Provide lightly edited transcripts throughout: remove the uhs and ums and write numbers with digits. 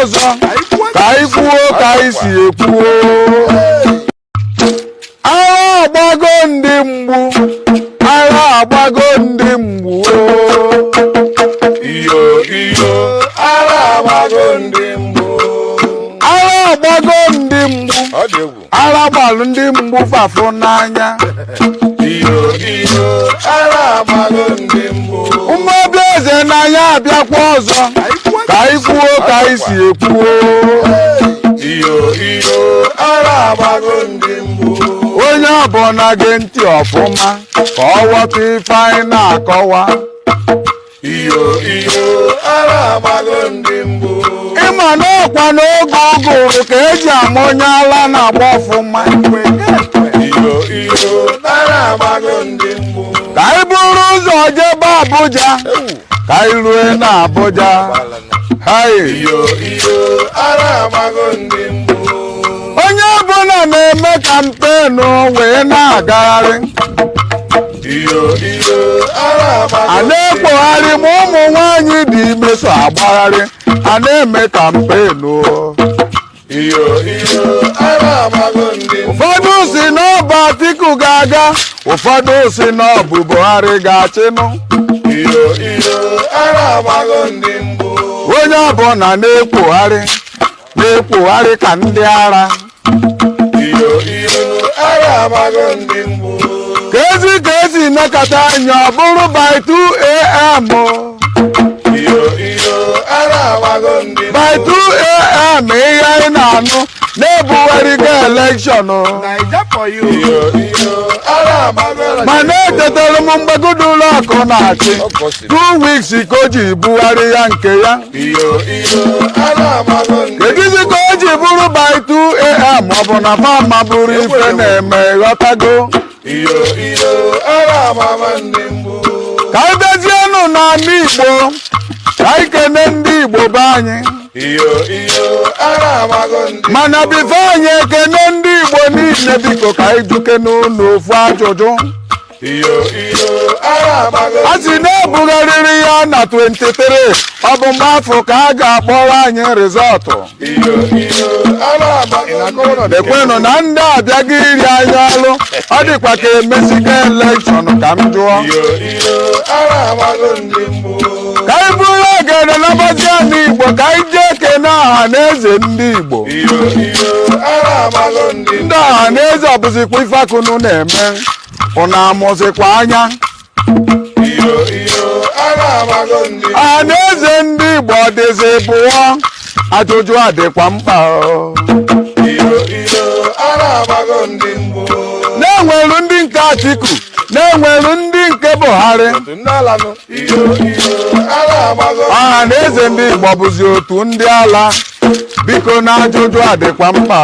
ọzọ ka anyị kwuo ka anyị si ekwuo. Agha agbago ndị mgbu, agha agbago ndị mgbu, iyo iyo agha agbago ndị mgbu, agha agbago ndị mgbu, agha gbalụ ndị mgbu fafụ n'anya. iyo iyo agha agbago ndị mgbu, Ụmụobi eze n'anya abịakwa ọzọ ka anyị kwuo ka anyị si ekwuo. iyo iyo agha agbago ndị mgbu, Onye ọbụla gee ntị ọfụma ka ọ ghọta ife anyị na-akọwa. iyo iyo agha agbago ndị mgbu, Ịma na ọkwa n'oge ụgụrụ ka eji ama onye ala na-agba ọfụma. iyo iyo agha agbago ndị mgbu, Ka anyị buru ụzọ jebe Abuja ka anyị rue na Abuja. iyo iyo agha agbago ndị mgbu, Onye ọbụla na-eme kampenu wee na-agagharị. iyo iyo agha agbago A na-ekpogharị ma ụmụ nwanyị dị ime so agbagharị. A na-eme kampenu. iyo iyo agha agbago ndị mgbu, Ụfọdụ si na ọ bụ Atiku ga-aga, ụfọdụ si na ọ bụ Buhari ga-achịnụ. iyo iyo agha agbago ndị mgbu, Onye ọbụla na-ekpogharị ka ndị ara. iyo iyo agha agbago ndị mgbu, Ka ezi mekata anya ọ bụrụ by 2 a.m. iyo iyo agha agbago ndị mgbu, By 2 a.m. ihe anyị na-anụ na-ebugharịgo elekshọn. iyo iyo agha agbago ndị mgbu, Mana etetara m mgbagodo ụlọ akụ na-achị 2 weeks ka o ji bugharị ya nke ya. iyo iyo agha agbago ndị mgbu, Kedizi ka o ji bụrụ by 2 a.m. ọ bụ na fama bụrụ ife na-eme ghọtago. iyo iyo agha agbago ndị mgbu, Ka anyị bezienụ n'ala Igbo ka anyị kene ndị Igbo be anyị. iyo iyo agha agbago ndị mgbu, Mana bifo anyị ekene ndị Igbo niile biko ka anyị juke n'ụlọ ofu ajụjụ. iyo iyo agha agbago A sị na-ebugharịrị ya na 23 ọ bụ mgbe afọ ka a ga-akpọrọ anyị rizọtụ. iyo iyo agha agbago ndị mgbu, Ekwenụ na ndị abịaghị iri anyị ọrụ, ọ dịkwa ka emesigo elekshọn ka m jụọ. iyo iyo agha agbago ndị mgbu, Ka anyị bụrụ ogene n'ọbazi ala Igbo ka anyị jee kene ọha na eze ndị Igbo. iyo iyo agha agbago ndị mgbu, Ndị ọha na eze ọbụzikwa ife akụnụ na-eme ụna amụzikwa anya. iyo iyo agha agbago ndị mgbu, Ọha na eze ndị Igbo dịzi bụọ ajụjụ adịkwa mkpa. iyo iyo agha agbago ndị mgbu, Na-enwelu ndị nke Atiku, na-enwelu ndị nke Buhari. iyo iyo agha agbago Ọha na eze ndị Igbo bụzi otu ndị ala. Biko na ajụjụ adịkwa mkpa.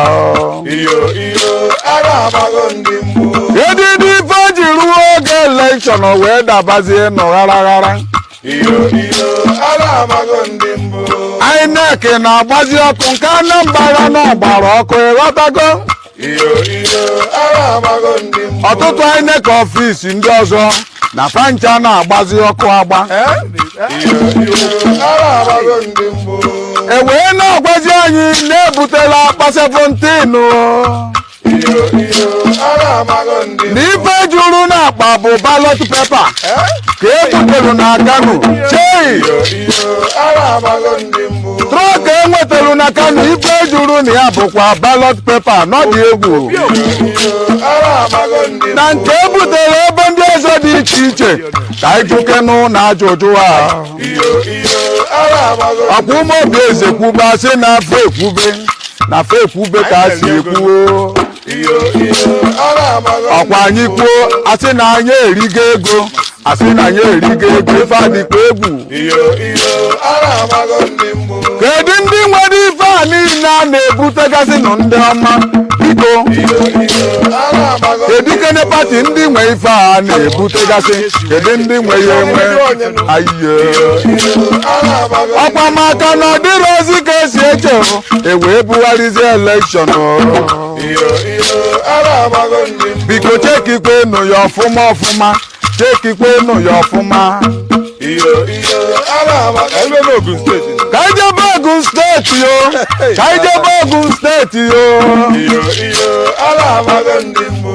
iyo iyo agha agbago ndị mgbu, Edidi ife ji ruo oge elekshọn wee dabazie n'ọgharaghara. iyo iyo agha agbago ndị mgbu, INEC na-agbazi ọkụ nke Anambra na ọgbara ọkụ ịghọtago. iyo iyo agha agbago ndị mgbu, Ọtụtụ INEC ọfisi ndị ọzọ na fancha na-agbazi ọkụ agba. iyo iyo agha agbago ndị mgbu, E wee na-agwazi anyị na-ebutela akpa 17. iyo iyo agha agbago ndị Na mgbu, ife juru n'akpa bụ ballot paper ka ebutere na Kano. Chei! iyo iyo agha agbago ndị mgbu, Trọk enwetara na Kano ife juru na ya bụkwa ballot paper n'ọdị egwu. iyo iyo agha agbago ndị Na mgbu, nke ebutere ebe ndị ọzọ dị iche iche ka anyị juke n'ụlọ ajụjụ a. iyo iyo agha agbago ndị Ọkwa Ụmụobi eze kwube asị na-afọ ekwube na afọ ekwube ka a si ekwuo. iyo iyo agha agbago Ọkwa anyị kwuo asị na anyị erigo ego, asị na anyị erigo ego ife adịkwa egwu. iyo iyo agha agbago ndị mgbu, Kedu ndị nwere ife a niile a na-ebutegasị nụ ndị ọma biko? iyo iyo agha agbago Kedu kene pati ndị nwe ife a na-ebutegasị? Kedu ndị nwe ya enwe? Ayiye. agha agbago Ọkwa maka na ọ dịrị ozi ka esi eche ewee bugharịzie elekshọn. iyo iyo agha agbago ndị mgbu, Biko chekikwenụ ya ọfụma ọfụma, chekikwenụ ya ọfụma. iyo iyo agha agbago ndị mgbu, Kaije Ogun State yo. Kaije Ogun State yo. iyo ala amago ndị mbụ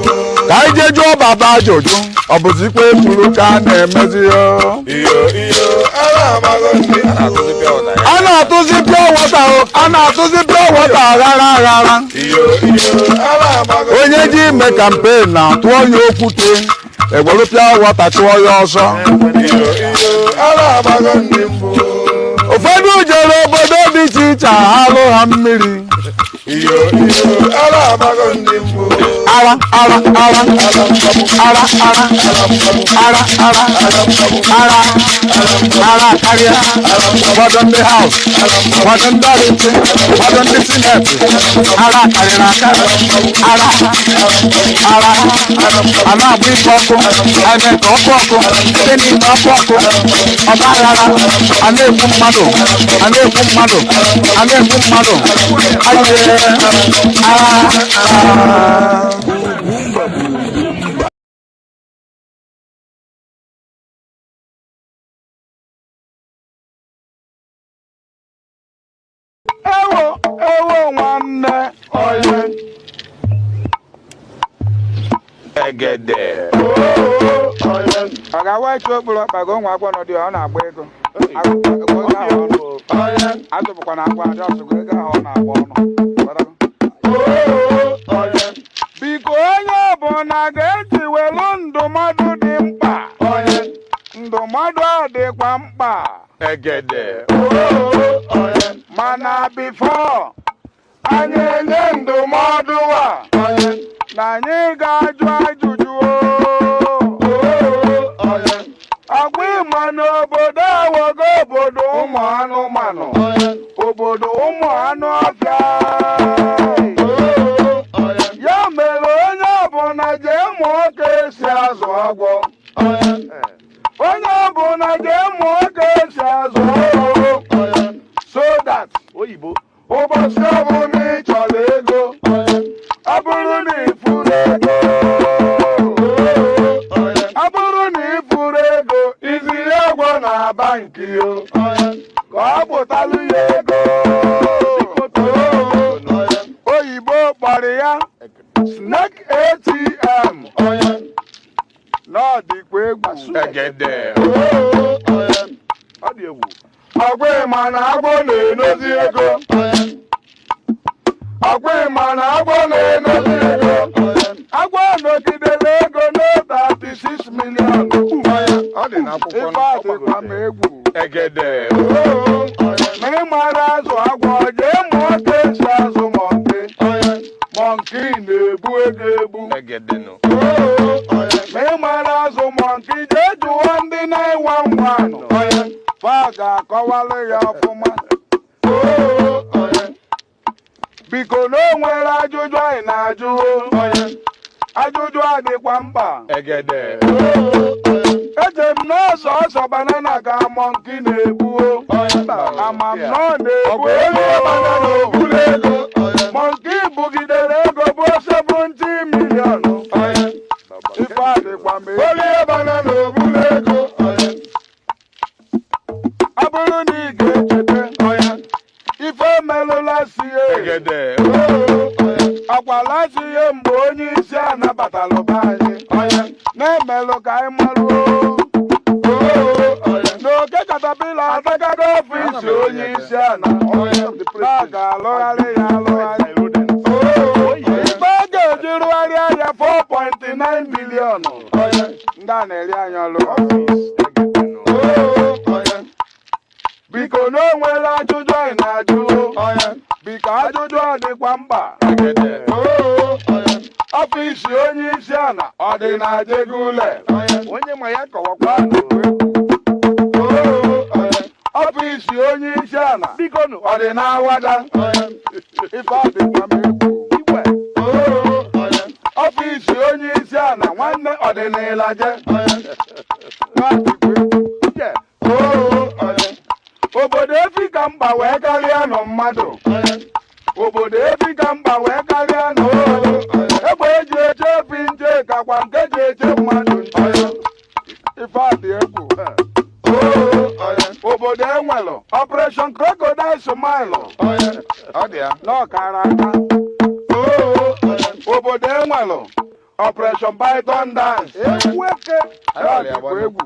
Kaije jụọ baba ajụjụ ọ bụzi ikpe kwuru ka a na-emezi yo. iyo ala amago ndị A na-atụzi pure water o. A na-atụzi pure water aghara. iyo ala amago Onye ji ime kampen na-atụọ ya okwute ewere pure water chụọ ya ọsọ. iyo ala amago ndị mbụ Ụfọdụ jere obodo dị iche iche alụ ha mmiri. iyo ala amago ndị mbụ Ara karịa. Ụfọdụ ndị haus, ụfọdụ ndị ọchịchị, ụfọdụ ndị sineti. Ara karịrị akarị. Ara a na-agba ife ọkụ, eme ka ọkụ site n'ime ọkụ ọba aghara a na-egbu mmadụ. Ewo nwanne onye egede ọ ga-awa echi okporo ọkpago nwa agwọ nọ dị ọ na-agba ego azụpụkwa na agwa adị ọsụgo ego ahụ ọ na-agba ọnụ biko onye ọbụla ga-eji welu ndụmọdụ dị mkpa ndụmọdụ a dịkwa mkpa egede mana bifo anyị enye ndụmọdụ a na anyị ga-ajụ ajụjụ agwa ịma n'obodo awogo obodo ụmụ anụmanụ obodo ụmụ anụ ọfịa ya mere onye ọbụla jee mụọ ka esi azụ agwọ onye ọbụla jee mụọ ka esi azụ agwọ so that ụbọchị ọbụla ị chọrọ ego ọ bụrụ na ifuru ego iziri agwọ na banki yo ka ọ pụtalụ ya ego oyibo kpọrọ ya snake ATM n'ọdịkwa egwu egede ọgwa ịma na agwọ na-enozi ego agwọ nọgidere ego n'otu 36 million ọ dị n'akwụkwọ ife adịkwa m egwu egede ma ị mara azụ agwọ jee mụọ ka esi azụ mọnki na-ebu ego egbu egede nọ ma ị mara azụ mọnki jee jụọ ndị 911 fa ga-akọwalụ ya ọfụma biko na o nwere ajụjụ anyị na-ajụ ajụjụ adịkwa mkpa egede eje m n'ọsọ ọsọ banana ka mọnki na-ebuo ama m na ọ na-ebu ego mọnki bugidere ego bụ 70 million ife adịkwa m ọ bụrụ na ị ga-echete ife melụla sie egede akwala sie mgbe onye isi anabatalụ be anyị na-emelụ ka anyị maruo n'oke katapila atagago ọfisi onye isi ana na ga-alụgharị ya alụgharị ife a ga-eji rụgharịa ya 4.9 bilion ndị a na-eri anyị ọlụ biko na o nwere ajụjụ anyị na-ajụ biko ajụjụ ọ dịkwa mkpa ọfisi onye isi ala ọ dị na Jegule onye ma ya kọwakwa ọfisi onye isi ala ọ dị na Awada ife ọ dịkwa m egwu ọfisi onye isi ala nwanne ọ dị na Ịlaje obodo efi ka mkpa wee karịa nọ mmadụ obodo efi ka mkpa wee karịa nọ egbe eji eche efi nje kakwa nke ji eche mmadụ nche ife adị egwu obodo enwelụ Operation Crocodile Ọ dị ya n'ọkara aka. Obodo enwelụ Operation Python Dance. Egwu eke na-adịkwa egwu.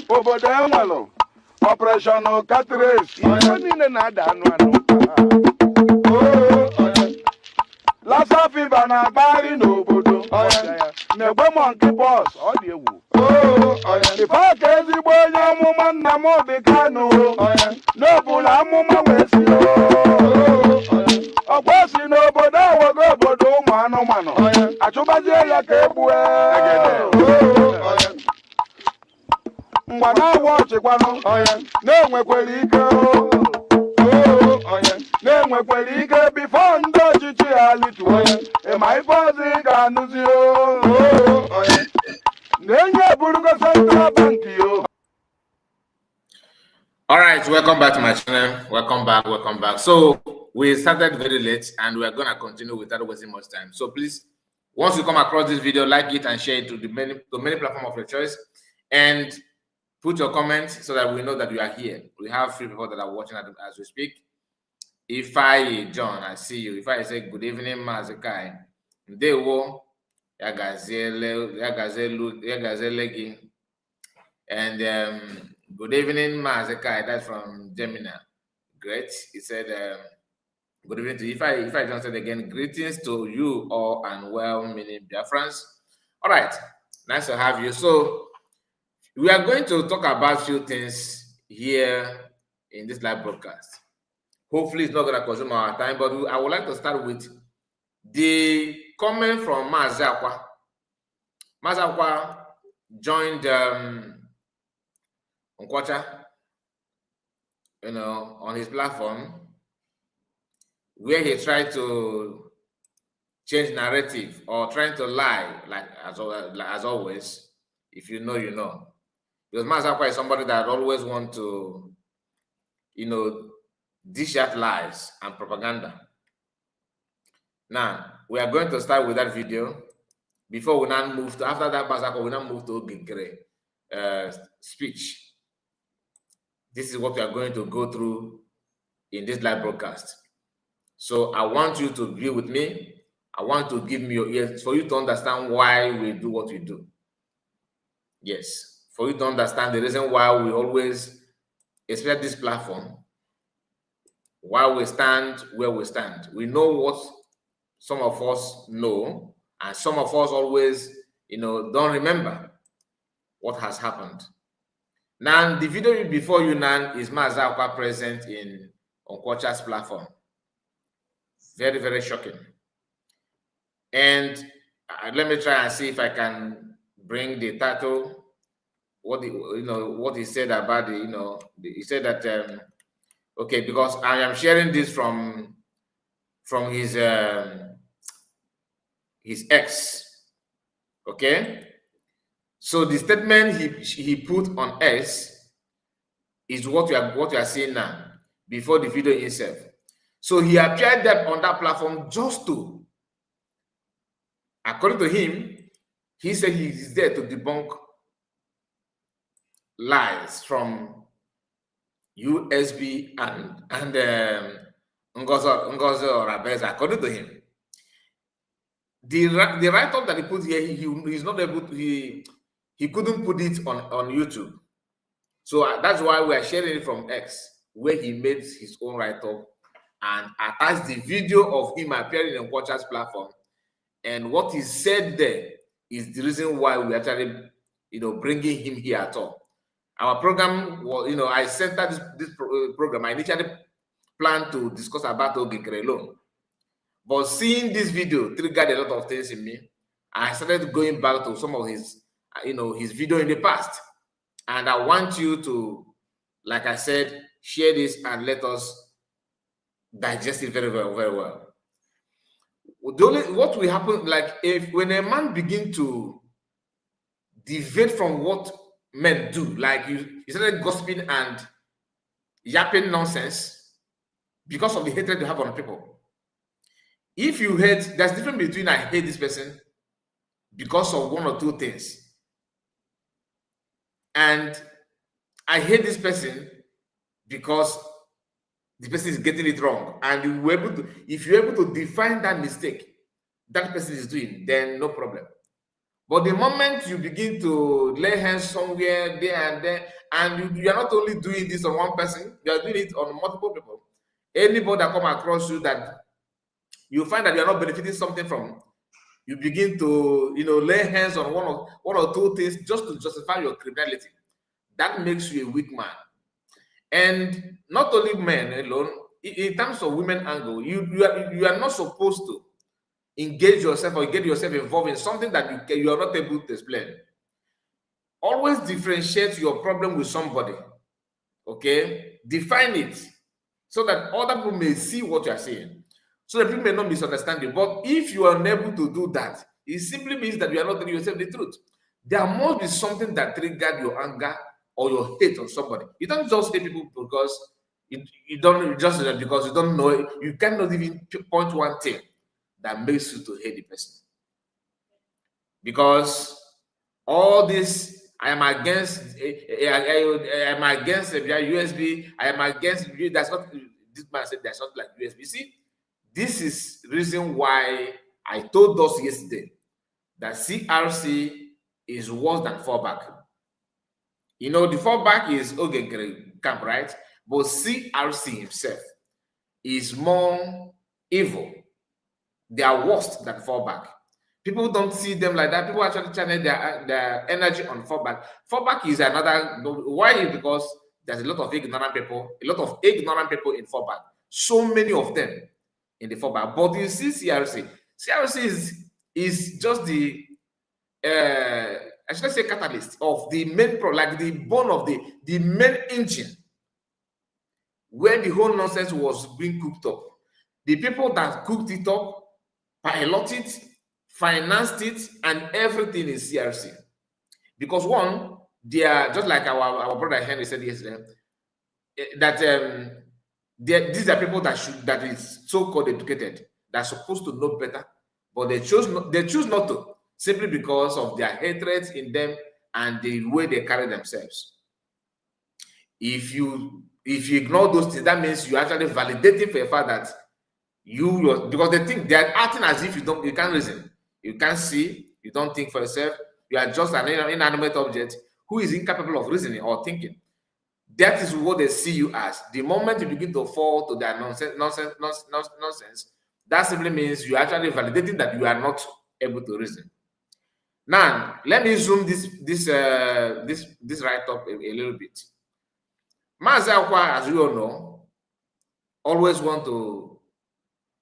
Obodo enwelụ Operation Catrace. Ihe niile na-ada anụ anụ. Lassa fever na-agbagharị n'obodo. Na-egbe monkeypox. Ọ dị egwu. Ife aka ezigbo onye amụma Nnamdi Kanu. N'obula amụma wee si ọgba si n'obodo awogo obodo ụmụ anụmanụ achụbazie ya ka egbue ngwa na-awa ọchịkwanụ na-enwekwere ike na-enwekwere ike bifo ndị ọchịchị ha lituo ịma ife ọzọ ị ga-anụzi na-enye eburugo Central Bank yo. All right, welcome back to my channel. Welcome back. So we started very late and we are going to continue without wasting much time. So please, once you come across this video, like it and share it to many platforms of your choice, and put your comments so that we know that you are here. We have 3 people that are watching as we speak. If I, John, I see you. If I say good evening, Mazi, Ndewo, Yagazele, and good evening, Mazi, that's from Gemini. Great. He said, good evening to you. If I just said again, greetings to you all and well-meaning Biafrans. All right, nice to have you. So we are going to talk about a few things here in this live broadcast. Hopefully, it's not going to consume our time, but I would like to start with the comment from Mazi Akwa. Mazi Akwa joined Nkwacha, on his platform, where he tried to change narrative or trying to lie, like as always. If you know, you know. Because Mazi Akwa is somebody that always want to, dish out lies and propaganda. Now, we are going to start with that video. Before we now move to, after that Mazi Akwa, we now move to Nkere speech. This is what we are going to go through in this live broadcast. So I want you to be with me. I want to give me your ears for you to understand why we do what we do. Yes, for you to understand the reason why we always expect this platform, why we stand where we stand. We know what some of us know, and some of us always, don't remember what has happened. Now, the video before you now is Mazi Akwa present in Nkwacha's platform. Very, very shocking. And let me try and see if I can bring the title. What he said about he said that okay, because I am sharing this from his ex. Okay. So the statement he put on X is what you are seeing now, before the video itself. So he appeared there on that platform just to, according to him, he said he is there to debunk lies from USB and Ngozo Rabeza. According to him, the write-up that he put here, he's not able to, he couldn't put it on YouTube. So that's why we are sharing it from X, where he made his own write-up and attached the video of him appearing on Nkwacha's platform. And what he said there is the reason why we actually, bringing him here at all. Our program was, I centered this program. I initially planned to discuss about Nkere alone. But seeing this video triggered a lot of things in me. I started going back to some of his, his video in the past. And I want you to, like I said, share this and let us digest it very well, very well. What will happen, like when a man begin to deviate from what men do, like you started gossiping and yapping nonsense because of the hatred you have on people. If you hate, there's a difference between I hate this person because of one or two things, and I hate this person because the person is getting it wrong, and you were able to, if you're able to define that mistake that person is doing, then no problem. But the moment you begin to lay hands somewhere, there and there, and you are not only doing this on one person, you are doing it on multiple people. Anybody that come across you that you find that you are not benefiting something from, you begin to, lay hands on one or two things just to justify your criminality. That makes you a weak man. And not only men alone, in terms of women angle, you are not supposed to engage yourself or get yourself involved in something that you are not able to explain. Always differentiate your problem with somebody. Okay, define it so that other people may see what you are saying, so that people may not misunderstand you. But if you are unable to do that, it simply means that you are not telling yourself the truth. There must be something that triggered your anger or your hate on somebody. You don't just hate people because you don't just because you don't know it. You cannot even point one thing that makes you to hate the person. Because all this, I am against USB, I am against, that's not, this man said that's not like USB. See, this is the reason why I told us yesterday that CRC is worse than fallback. The fallback is Nkere camp, right? But CRC himself is more evil. They are worse than fallback. People don't see them like that. People actually channel their energy on fallback. Fallback is another. Why? Because there's a lot of ignorant people in fallback. So many of them in the fallback. But you see CRC. CRC is just the I should say catalyst of the main like the bone of the main engine where the whole nonsense was being cooked up. The people that cooked it up, piloted it, financed it, and everything is CRC. Because one, they are just like our brother Henry said yesterday, that these are people that is so-called educated, that are supposed to know better, but they choose not to, simply because of their hatred in them and the way they carry themselves. If you ignore those things, that means you're actually validating for a fact that because they think they're acting as if you can't reason, you can't see, you don't think for yourself, you are just an inanimate object who is incapable of reasoning or thinking. That is what they see you as. The moment you begin to fall to their nonsense, that simply means you're actually validating that you are not able to reason. Now, let me zoom this write-up a little bit. Mazi Akwa, as you all know, always want to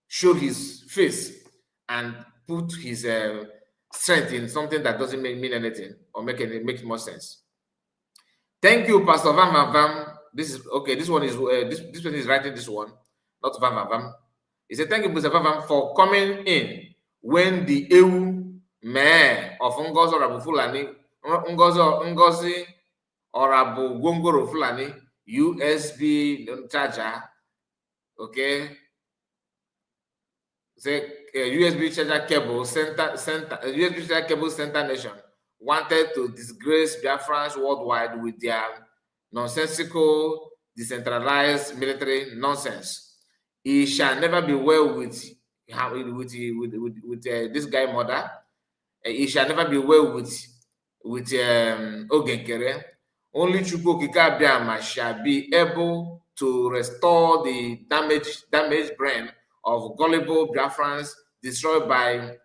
show his face and put his strength in something that doesn't mean anything or make more sense. Thank you, Pastor Vam Vam. This is okay. This one is this person is writing this one, not Vam Vam. He said, "Thank you, Pastor Vam Vam, for coming in when the EU mayor of Ngozi Orabu Fulani, Ngozi Orabu Gongoro Fulani USB charger, okay, say USB charger cable center nation wanted to disgrace Biafrans worldwide with their nonsensical, decentralized military nonsense. It shall never be well with this guy mother. It shall never be well with Nkere. Only Chukwu Okike Abiama shall be able to restore the damaged brain of gullible Biafrans destroyed by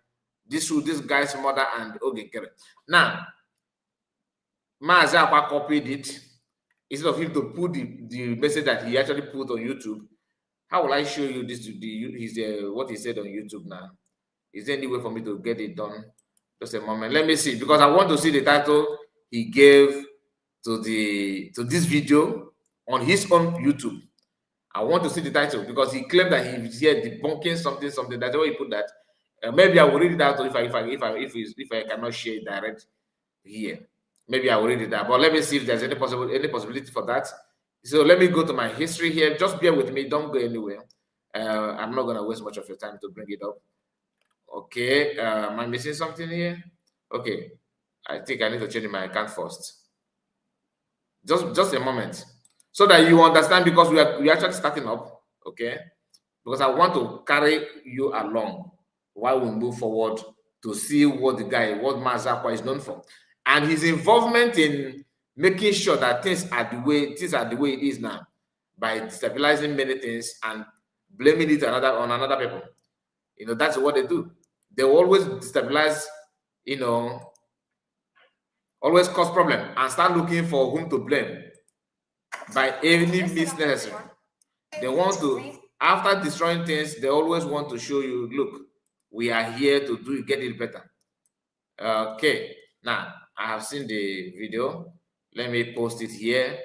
this guy's mother and Nkere. Now, Mazi Akwa copied it instead of him to put the message that he actually put on YouTube. How will I show you this? What he said on YouTube now? Is there any way for me to get it done? Just a moment. Let me see, because I want to see the title he gave to this video on his own YouTube. I want to see the title because he claimed that he was here debunking something. That's why he put that. Maybe I will read it out if I cannot share it direct here. Maybe I will read it out. But let me see if there's any possibility for that. So let me go to my history here. Just bear with me. Don't go anywhere. I'm not gonna waste much of your time to bring it up. Okay. Am I missing something here? Okay. I think I need to change my account first. Just a moment, so that you understand, because we are actually starting up. okay? Because I want to carry you along while we move forward to see what Mazi Akwa is known for. And his involvement in making sure that things are the way it is now, by destabilizing many things and blaming it on another people. You know, that's what they do. They always destabilize, you know, always cause problem and start looking for whom to blame by any means necessary. They want to, after destroying things, they always want to show you, look, we are here to get it better. Okay, now I have seen the video. Let me post it here,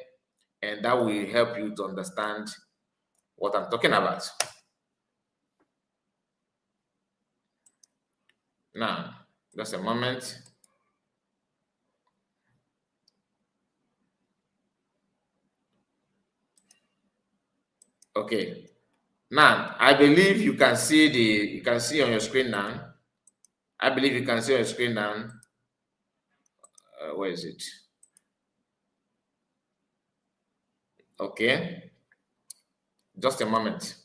and that will help you to understand what I'm talking about. Now, just a moment. Okay. Now, I believe you can see on your screen now. I believe you can see on your screen now. Where is it? Okay. Just a moment.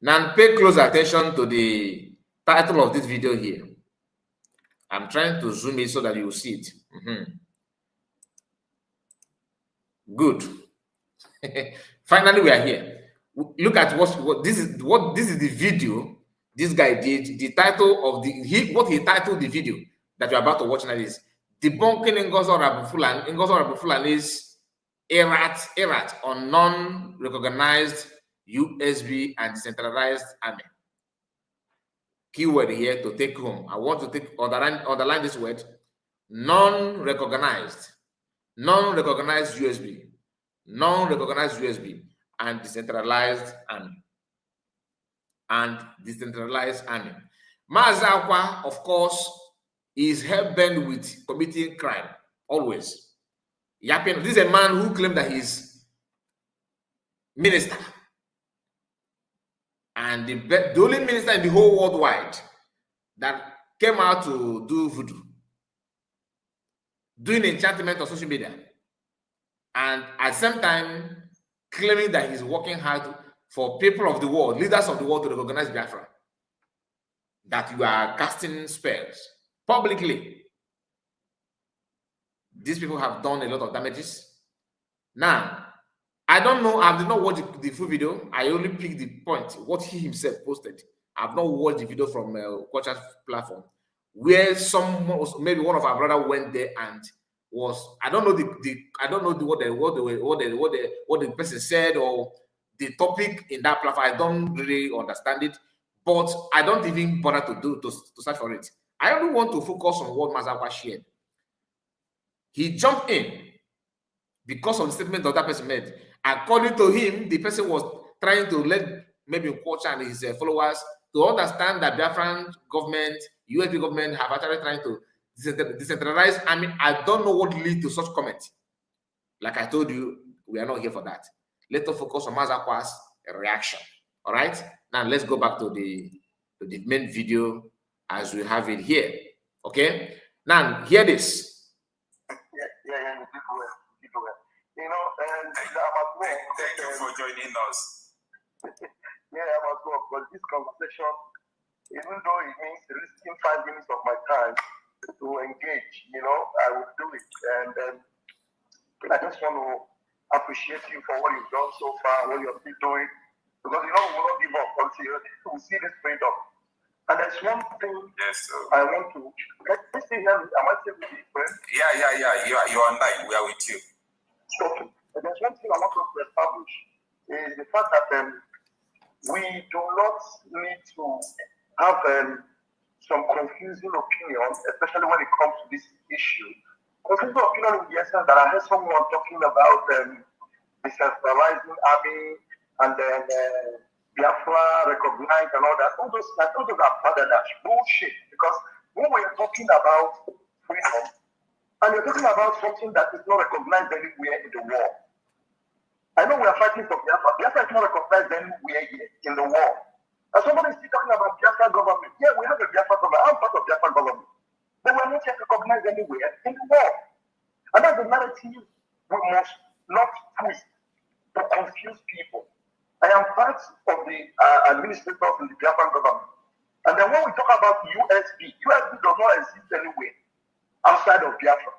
Now, pay close attention to the title of this video here. I'm trying to zoom in so that you will see it. Good. Finally, we are here. Look at what this is the video this guy did. The title of what he titled the video that you're about to watch now is debunking Ngozo Rabufulani's errat on non-recognized USB and decentralized army. Keyword here to take home. I want to underline this word: non-recognized USB, and decentralized army. Mazi Akwa, of course, is hell-bent with committing crime, always. Yapping. This is a man who claimed that he's minister. And the only minister in the whole worldwide that came out to do voodoo, doing enchantment on social media, and at the same time claiming that he's working hard for people of the world, leaders of the world, to recognize Biafra, that you are casting spells publicly. These people have done a lot of damages. Now, I don't know, I did not watch the full video. I only picked the point, what he himself posted. I've not watched the video from Kocha's platform, where maybe one of our brother went there and was, I don't know what the person said or the topic in that platform. I don't really understand it, but I don't even bother to search for it. I only want to focus on what Mazi Akwa shared. He jumped in because of the statement that person made. According to him, the person was trying to let maybe Kocha and his followers to understand that Biafran government, USB government have actually trying to decentralize. I mean, I don't know what lead to such comment. Like I told you, we are not here for that. Let us focus on Mazi Akwa's reaction. All right. Now let's go back to the main video as we have it here. Okay. Now hear this. You know, and thank you for joining us. Yeah, I'm at work, but this conversation, even though it means risking 5 minutes of my time to engage, you know, I will do it. And I just want to appreciate you for what you've done so far, what you're still doing, because you know we will not give up until we see this freedom. And there's one thing I want to. Can you still hear me? Am I still with you, friend? Yeah. You're online. We are with you. Okay. And there's one thing I want us to establish is the fact that we do not need to have some confusing opinion, especially when it comes to this issue. Confusing opinion in the essence that I heard someone talking about decentralizing army and then Biafra recognized and all that. All those are badadash bullshit. Because when we're talking about freedom, and you're talking about something that is not recognized anywhere in the world. I know we are fighting for Biafra. Biafra is not recognized anywhere in the world. And somebody is still talking about Biafra government. Yeah, we have a Biafra government. I'm part of Biafra government. But we're not yet recognized anywhere in the world. And that's the narrative we must not twist to confuse people. I am part of the administrators in the Biafran government. And then when we talk about USB does not exist anywhere outside of Biafra,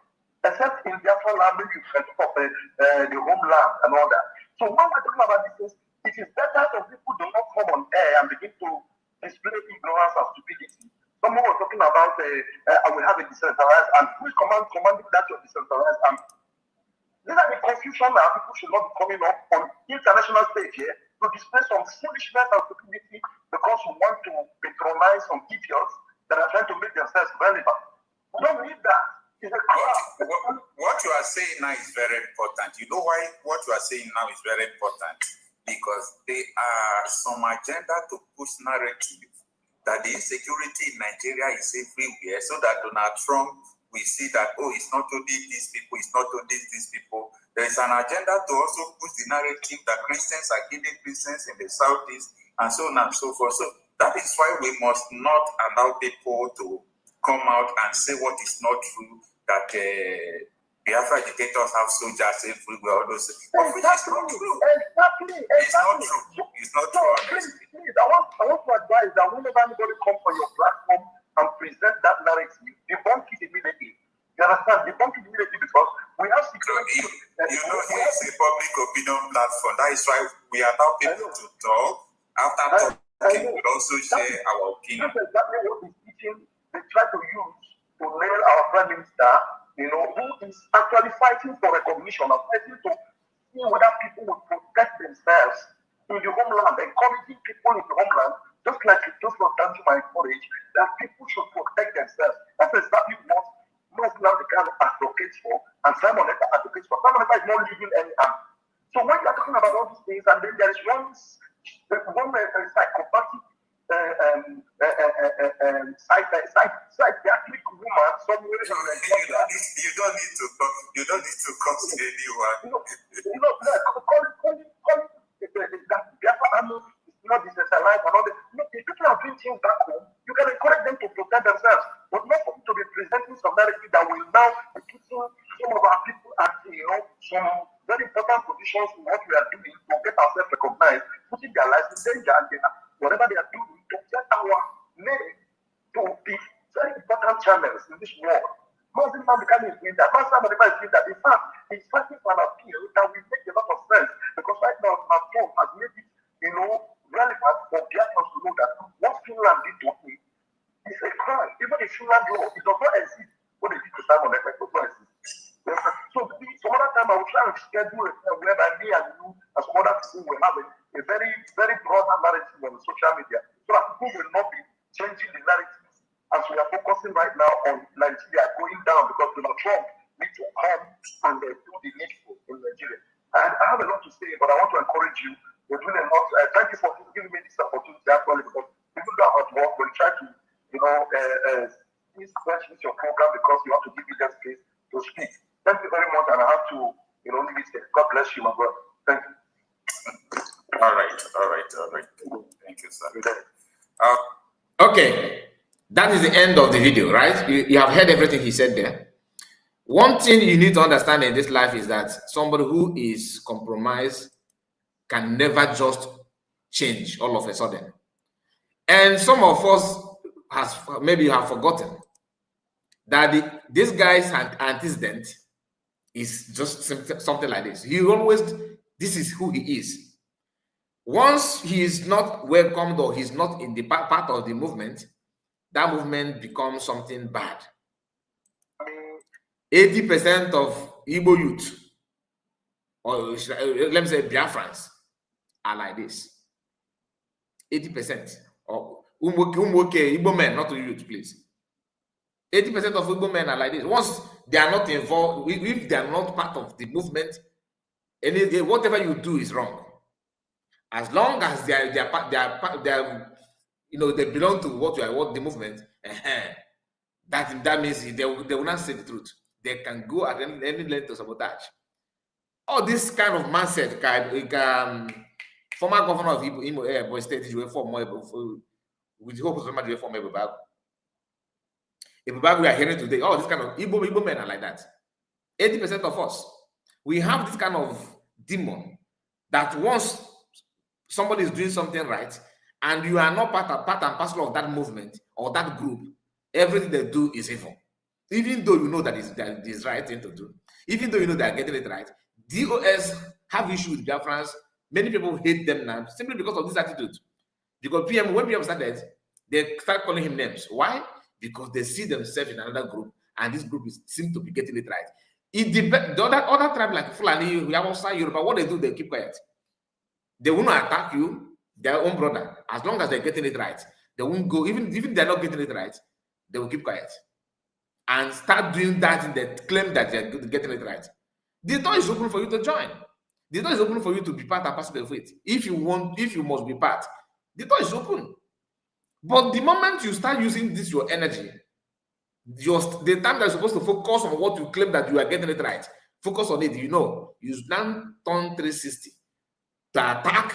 except in Biafra land, maybe you can talk of the homeland and all that. So when we're talking about these things, it is better that people do not come on air and begin to display ignorance and stupidity. Someone was talking about I will have a decentralized and who is commanding that your decentralized army? These are the confusion that people should not be coming up on international stage here to display some foolishness and stupidity because we want to patronize some idiots that are trying to make themselves relevant. We don't need that. It's a crap. What you are saying now is very important. You know why what you are saying now is very important? Because there are some agenda to push narrative that the insecurity in Nigeria is everywhere, so that Donald Trump we see that, oh, it's not only these people, it's not only these people. There is an agenda to also push the narrative that Christians are killing Christians in the Southeast and so on and so forth. So that is why we must not allow people to come out and say what is not true, that Biafra dictators have soldiers everywhere, all those things. Which is not true. Exactly. It's not true. It's not true. Please, I want to advise that whenever anybody comes on your platform and present that narrative, debunk it immediately. You understand? Debunk it immediately because we have security. You know, it's a public opinion platform. That is why we allow people to talk. After talking, we also share our opinion. That's exactly what the teaching they try to use to nail our prime minister, you know, who is actually fighting for recognition and fighting to see whether people will protect themselves in the homeland, encouraging people in the homeland, just like it just was done to my encourage, that people should protect themselves. That's exactly what Muslim can advocate for, and Simon Ekpa advocates for. Simon Ekpa is not leaving any arm. So when you are talking about all these things, and then there is one psychopathic psychiatric woman somewhere. You don't need to come to anyone. Call that Biafra army is not decentralized and all that. Look, if people are doing things back home, you can encourage them to protect themselves, but not for to be presenting some narrative that will now be putting some of our people at some very important positions in what we are doing to get ourselves recognized, putting their lives in danger, and whatever they are doing to get our name to be very important channels in this world. Mazi is doing that. Mazi is doing that. In fact, he's fighting for an appeal that will make a lot of sense, because right now Trump has made it, relevant for Biafrans to know that what Finland did to him is a crime. Even in Finland law, it does not exist. What they did to Simon Ekpa does not exist. So some other time I will try and schedule whereby me and you and some other people will have a very, very broad narrative on social media, so that people will not be changing the narrative as we are focusing right now on Nigeria going down, because Donald Trump needs to come and do the needful in Nigeria. And I have a lot to say, but I want to encourage you. We're doing a lot. Thank you for giving me this opportunity actually, because people that are at work will try to, this your program because you have to give me that space to speak. Thank you very much, and I have to, leave it there. God bless you, my brother. Thank you. All right. Thank you, sir. Okay, that is the end of the video, right? You have heard everything he said there. One thing you need to understand in this life is that somebody who is compromised can never just change all of a sudden. And some of us maybe have forgotten that this guy's antecedent is just something like this. This is who he is. Once he is not welcomed or he's not in the part of the movement, that movement becomes something bad. 80% of Igbo youth, or let me say Biafrans, are like this. 80%. Or Igbo men, not youth, please. 80% of Igbo men are like this. Once they are not involved, if they are not part of the movement, whatever you do is wrong. As long as they belong to what the movement, that means they will not say the truth. They can go at any length to sabotage. Oh, this kind of mindset, former governor of Imo State, with the hope of somebody reform Ebubagu. We are hearing today, oh, this kind of Igbo men are like that. 80% of us, we have this kind of demon that once somebody is doing something right, and you are not part and parcel of that movement or that group, everything they do is evil. Even though you know that is the right thing to do, even though you know they are getting it right, DOS have issue with Biafrans. Many people hate them now simply because of this attitude. Because when PM started, they start calling him names. Why? Because they see themselves in another group, and this group seems to be getting it right. The other tribe like Fulani, Hausa, Yoruba, what they do, they keep quiet. They will not attack you, their own brother, as long as they're getting it right. They won't go, even they're not getting it right, they will keep quiet and start doing that and they claim that they're getting it right. The door is open for you to join. The door is open for you to be part and parcel of it. If you must be part, the door is open. But the moment you start using this, your energy, the time that you're supposed to focus on what you claim that you are getting it right, focus on it, you now turn 360 to attack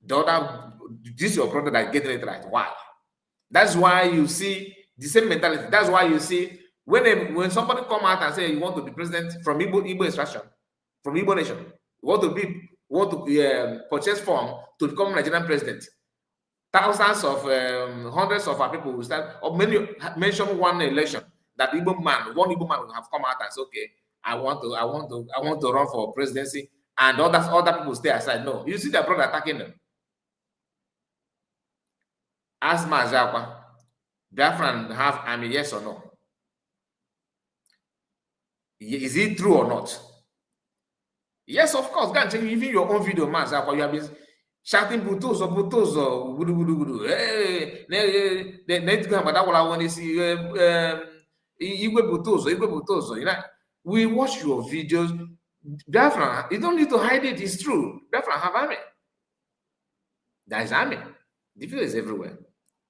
the other, this your brother that getting it right. Why? That's why you see the same mentality. That's why you see when somebody come out and say you want to be president from Igbo extraction, from Igbo nation, you want to purchase form to become Nigerian president. Thousands of hundreds of our people will start, or many mention one election that one Igbo man will have come out and say, okay, I want to run for presidency, and other people stay aside. No, you see their brother attacking them. Ask Mazi Akwa, Biafran have army, yes or no? Is it true or not? Yes, of course. Go and check even your own video, Mazi Akwa. You have been shouting butozo, gudu, gudu, gudu. Hey, I want to see Igwe butozo. You know, we watch your videos. Biafran, you don't need to hide it. It's true. Biafran have army. There is army. The video is everywhere.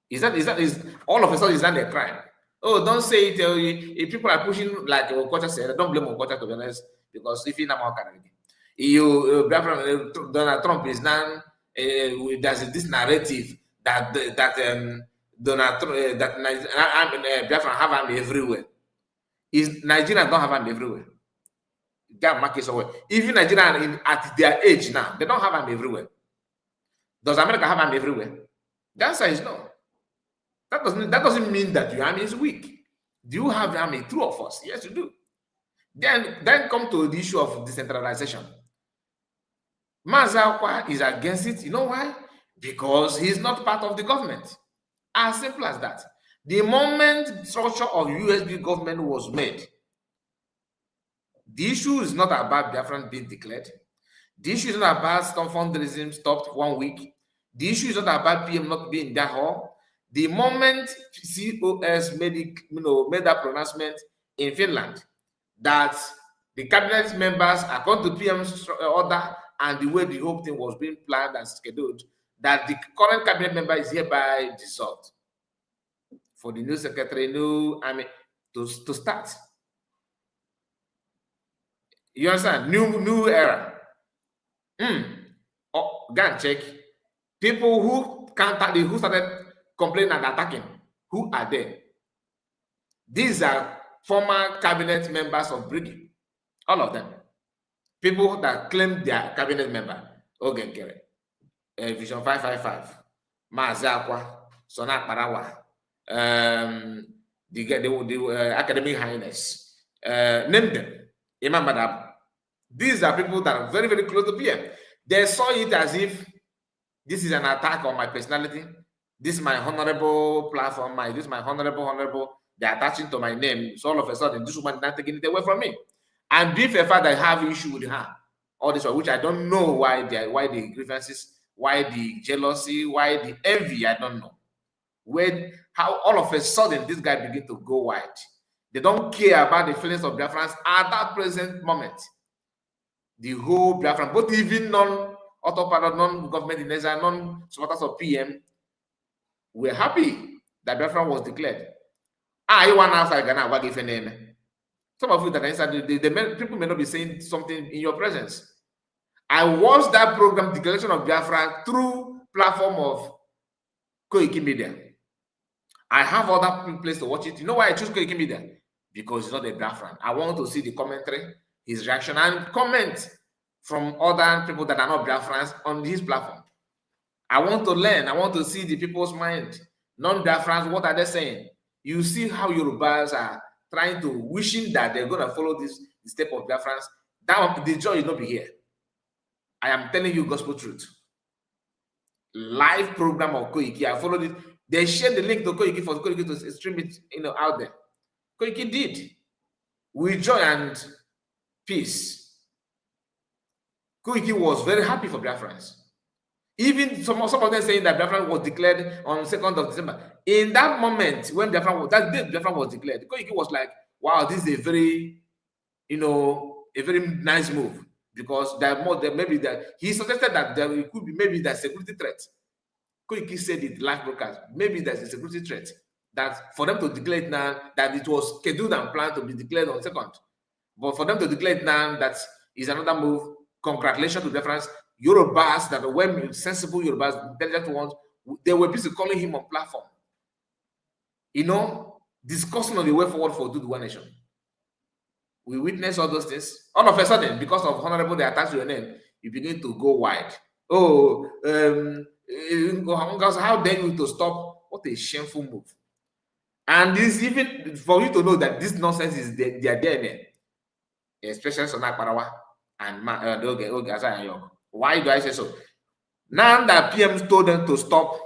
Is all of a sudden is that a crime? Oh, don't say it. If people are pushing like Okocha said, don't blame Okocha, to be honest, because if you know Donald Trump is now there's this narrative that Donald Trump Biafran have army everywhere. Is Nigeria don't have army everywhere? That market somewhere. Even Nigeria at their age now, they don't have army everywhere. Does America have army everywhere? The answer is no. That doesn't mean that your army is weak. Do you have the army? True or false? Yes, you do. Then come to the issue of decentralization. Mazi Akwa is against it. You know why? Because he's not part of the government. As simple as that. The moment structure of USB government was made, the issue is not about Biafran being declared. The issue is not about some fundraising stopped 1 week. The issue is not about PM not being in that hall. The moment COS made that pronouncement in Finland that the cabinet members, according to PM's order and the way the whole thing was being planned and scheduled, that the current cabinet member is hereby dissolved for the new secretary, new army to start. You understand? New era. Oh, go and check. People who started complaining and attacking, who are there? These are former cabinet members of Brigade. All of them. People that claim they are cabinet member. Nkere, Vision 555, Mazi Akwa, Sona Parawa, the Academic Highness. Name them. Imam Madab. These are people that are very, very close to PM. They saw it as if this is an attack on my personality. This is my honorable platform. This is my honorable. They're attaching to my name. So all of a sudden, this woman is not taking it away from me. And being a fact that I have issue with her, all this, which I don't know why the grievances, why the jealousy, why the envy, I don't know. How all of a sudden this guy begin to go white. They don't care about the feelings of Biafrans at that present moment. The whole Biafran, both even non-government in Nigeria, non-supporters of PM, we're happy that Biafran was declared. You want outside Ghana, what if a name? Some of you that are inside, people may not be saying something in your presence. I watched that program, Declaration of Biafra, through platform of Koiki Media. I have other places to watch it. You know why I choose Koiki Media? Because it's not a Biafran. I want to see the commentary, his reaction, and comment from other people that are not Biafrans on his platform. I want to learn. I want to see the people's mind. Non-Biafrans, what are they saying? You see how Yorubas are trying to, wishing that they're going to follow this step of Biafrans. That the joy will not be here. I am telling you gospel truth. Live program of Koiki. I followed it. They shared the link to Koiki for Koiki to stream it, out there. Koiki did. With joy and peace. Koiki was very happy for Biafrans. Even some of them saying that Biafran was declared on 2nd of December. In that moment, when that day Biafran was declared, Koiki was like, wow, this is a very, a very nice move. Because maybe he suggested that there could be maybe that security threat. Koiki said it live broadcast. Maybe there's a security threat that for them to declare it now, that it was scheduled and planned to be declared on 2nd. But for them to declare it now, that is another move. Congratulations to Biafrans. Yorubas, that were sensible Yorubas, intelligent ones, they were busy calling him on platform. Discussing on the way forward for Dudu One Nation. We witness all those things. All of a sudden, because of honorable they attach to your name, you begin to go wide. Oh, how dare you to stop? What a shameful move. And this, even for you to know that this nonsense is their DNA, especially Sona Parawa and Oge. Why do I say so? Now that PM told them to stop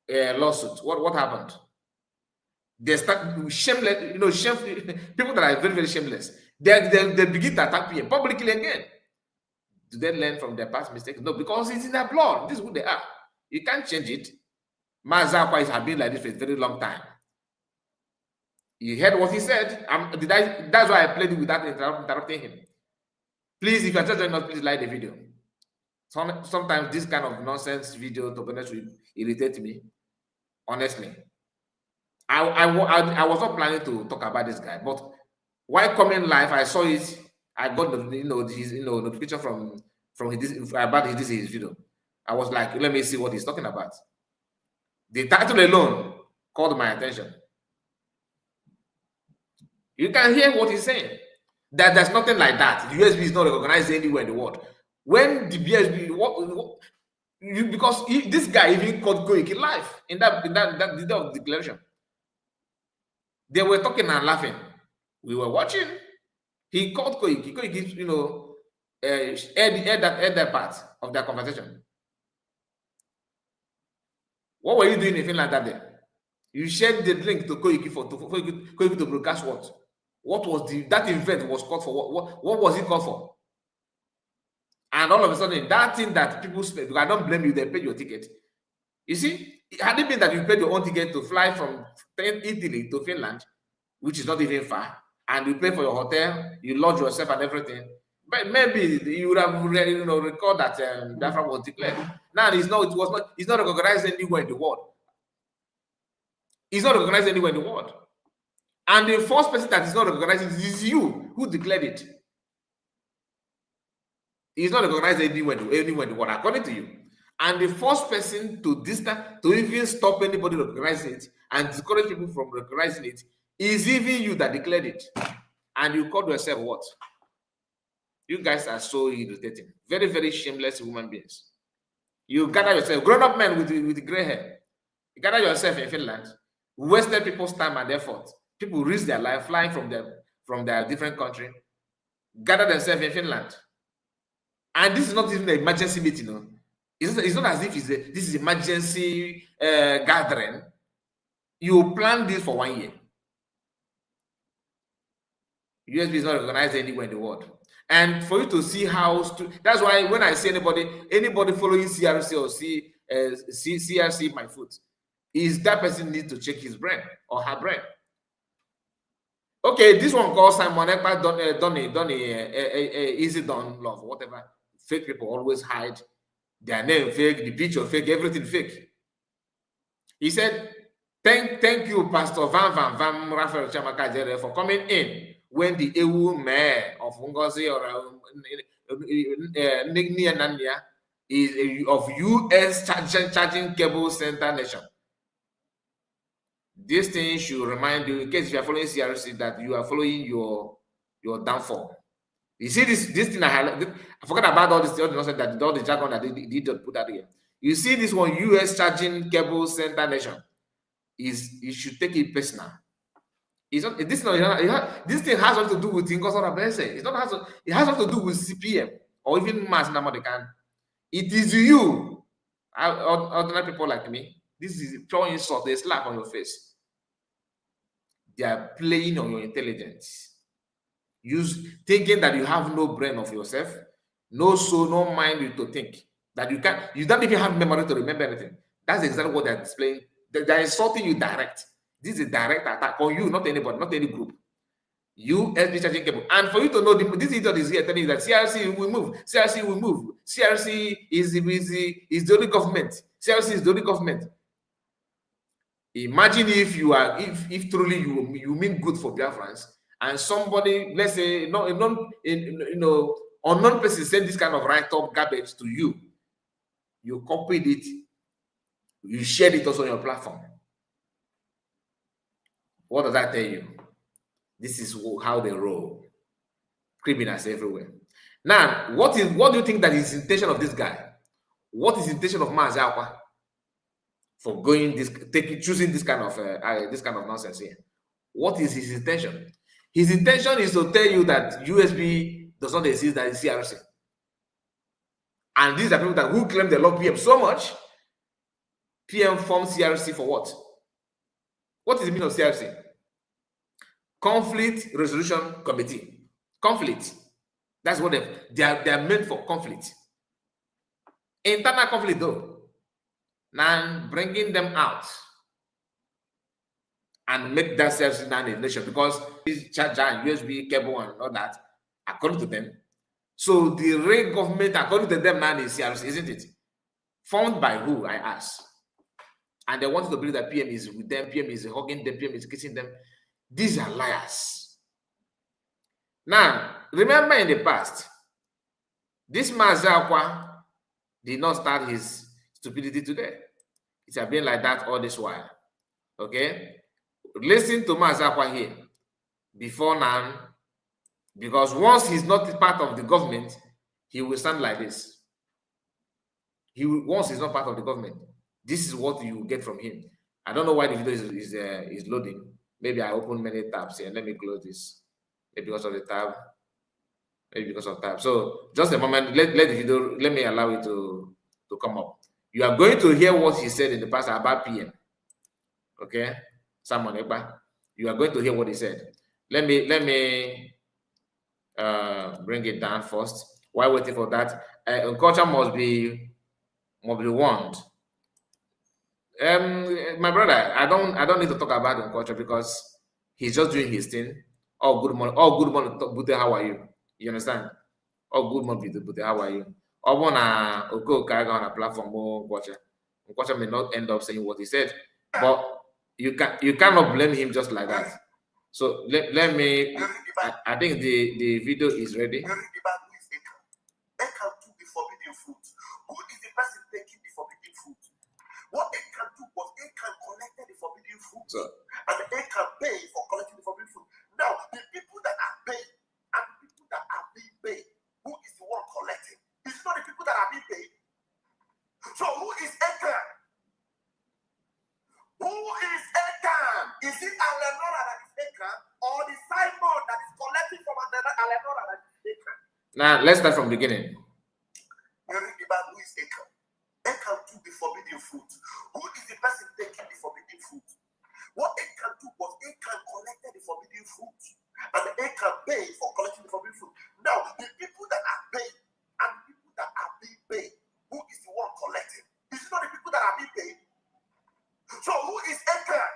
a lawsuit, what happened? They start shameless, shameful people that are very, very shameless. They begin to attack PM publicly again. Do they learn from their past mistakes? No, because it's in their blood. This is who they are. You can't change it. Mazi Akwa has been like this for a very long time. You heard what he said. That's why I played it without interrupting him. Please, if you're just joining us, please like the video. Sometimes this kind of nonsense video, to be honest, will irritate me. Honestly. I was not planning to talk about this guy, but while coming live, I saw it. I got his notification from about his video. I was like, let me see what he's talking about. The title alone caught my attention. You can hear what he's saying. That there's nothing like that. The USB is not recognized anywhere in the world. When the USB, because this guy even called Koiki live in that day of declaration. They were talking and laughing. We were watching. He called Koiki. Koiki, aired that part of their conversation. What were you doing in Finland that day? You shared the link to Koiki for Koiki to broadcast what? What was that event was called for? What was it called for? And all of a sudden, that thing that people spend, because I don't blame you, they paid your ticket. You see, had it been that you paid your own ticket to fly from Italy to Finland, which is not even far, and you pay for your hotel, you lodge yourself and everything, but maybe you would have record that Biafra was declared. Now it's not recognized anywhere in the world. It's not recognized anywhere in the world. And the first person that is not recognized is you who declared it. It's not recognized anywhere in the world, according to you. And the first person to even stop anybody recognizing it and discourage people from recognizing it is even you that declared it. And you called yourself what? You guys are so irritating. Very, very shameless human beings. You gather yourself, grown-up men with gray hair. You gather yourself in Finland, wasted people's time and effort. People risk their life flying from their different country, gather themselves in Finland. And this is not even an emergency meeting. No? It's not as if this is emergency gathering. You planned this for 1 year. USB is not recognized anywhere in the world. And for you to see how, that's why when I see anybody following CRC or CRC my foot, is that person need to check his brain or her brain. Okay, this one called Simon Ekpa easy done love, whatever. Fake people always hide their name fake, the picture fake, everything fake. He said, thank you, Pastor Van Raphael Chamaka for coming in when the EU mayor of Ngozi or Nanya is of US charging cable center nation. This thing should remind you, in case you are following CRC, that you are following your downfall. You see this thing I forgot about all this nonsense that all the jargon that they did put out here. You see this one, US charging cable center nation, you should take it personal. It's not this. This thing has something to do with It's not it has something to do with CPM or even Mass Namodican. It is you, ordinary people like me. This is pure insult. They slap on your face. They are playing on your intelligence. Thinking that you have no brain of yourself, no soul, no mind to think. That you don't even have memory to remember anything. That's exactly what they're displaying. They're insulting you direct. This is a direct attack on you, not anybody, not any group. You SB charging cable. And for you to know, this idiot is here telling you that CRC will move, CRC will move, CRC is the only government. CRC is the only government. Imagine if if truly you mean good for Biafrans, and somebody, let's say, unknown person send this kind of write-up garbage to you. You copied it, you shared it also on your platform. What does that tell you? This is how they roll. Criminals everywhere. Now, what do you think that is the intention of this guy? What is the intention of Mazi Akwa for choosing this kind of nonsense here? What is his intention? His intention is to tell you that USB does not exist, that is CRC. And these are people who claim they love PM so much. PM formed CRC for what? What is the meaning of CRC? Conflict Resolution Committee. Conflict. That's what they are meant for, conflict. Internal conflict, though. Now bringing them out and make that CRC now a nation, because this charger and USB cable and all that, according to them. So the real government, according to them, now is CRC, isn't it? Formed by who, I ask? And they wanted to believe that PM is with them, PM is hugging them, PM is kissing them. These are liars. Now, remember in the past, this Mazi Akwa did not start his stupidity today. It has been like that all this while. Okay? Listen to Mazi Akwa here before now, because once he's not part of the government, he will stand like this. Once he's not part of the government, this is what you get from him. I don't know why the video is loading. Maybe I opened many tabs here. Let me close this. Maybe because of the tab. Maybe because of tab. So just a moment. Let the video. Let me allow it to come up. You are going to hear what he said in the past about PM. Okay, Simon Ekpa. You are going to hear what he said. Let me bring it down first. While waiting for that, culture must be warned. My brother, I don't need to talk about culture because he's just doing his thing. Oh, good morning. Oh, good morning, Bute. How are you? You understand? Oh, good morning, Bute. How are you? Oh, wanna on a platform more culture. Culture may not end up saying what he said, but you cannot blame him just like that. So let me. I think the video is ready. What they can do was they can collect the forbidden fruit, and they can pay for collecting the forbidden fruit. Now, the people that are paid and the people that are being paid, who is the one collecting? It's not the people that are being paid. So who is Ekam? Who is Ekam? Is it Alenora that is Ekam, or the Simon that is collecting from Alenora that is Ekam? Now let's start from the beginning. We read about who is Ekam. Ekam took the forbidden fruit. Who is the person taking the forbidden fruit? What Ekam do was Ekam collected the forbidden fruit, and Ekam paid for collecting the forbidden fruit. Now, the people that are paid and the people that are being paid, who is the one collecting? It's not the people that are being paid. So who is Ekam?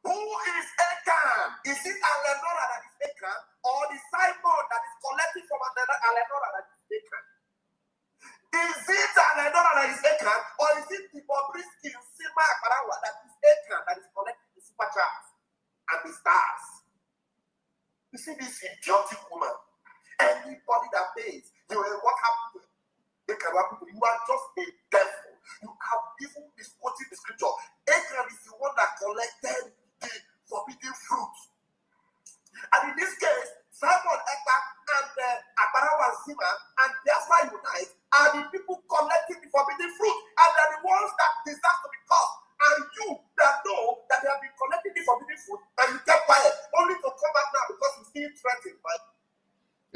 Who is Ekam? Is it Alenora that is Ekam, or the Simon that is collecting from Alenora that is Ekam? Is it Alenora that is Ekam, or is it the Bobrisky Sima Akbarawa that is Ekam that is collecting the super charts and the stars? You see this idiotic woman. Anybody that pays, what happened to Ekam? You are just a devil. You have even misquoted the scripture. Ekam is the one that collected the forbidden fruit. And in this case, Simon Ekam and Akbarawa Sima and Biafra Unite are the people collecting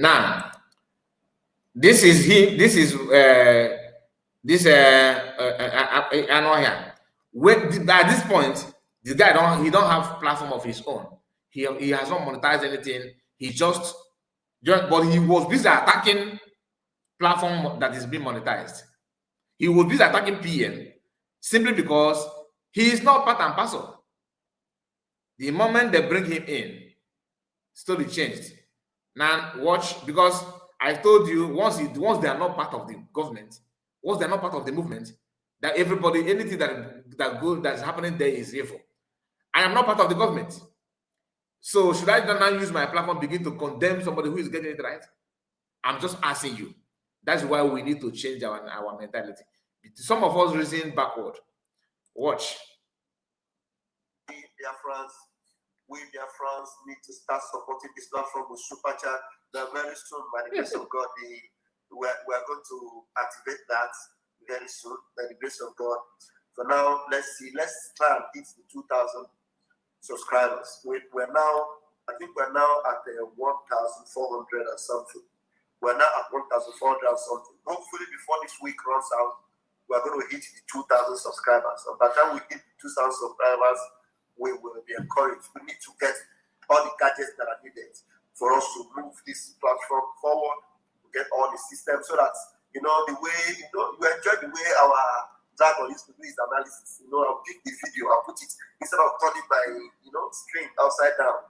Now, this is him. This is I know here. At this point, the guy don't have platform of his own. He has not monetized anything. He just but he was busy attacking platform that is being monetized. He was busy attacking PM simply because he is not part and parcel. The moment they bring him in, story changed. Now watch, because I told you once they are not part of the government, once they are not part of the movement, that everybody, anything that's happening there is evil. I am not part of the government. So should I now use my platform begin to condemn somebody who is getting it right? I'm just asking you. That's why we need to change our mentality. Some of us reason backward. Watch. We Biafrans need to start supporting this platform with super chat. That very soon, by the grace of God, we're going to activate that very soon, by the grace of God. For now, let's try and hit the 2,000 subscribers. We're now at 1,400 and something. We're now at 1,400 and something. Hopefully, before this week runs out, we're going to hit the 2,000 subscribers. And by the time we hit the 2,000 subscribers, we will be encouraged. We need to get all the gadgets that are needed for us to move this platform forward, get all the systems so that, the way, you enjoy the way our Dragon used to do his analysis. I'll pick the video, I'll put it, instead of turning my, screen upside down,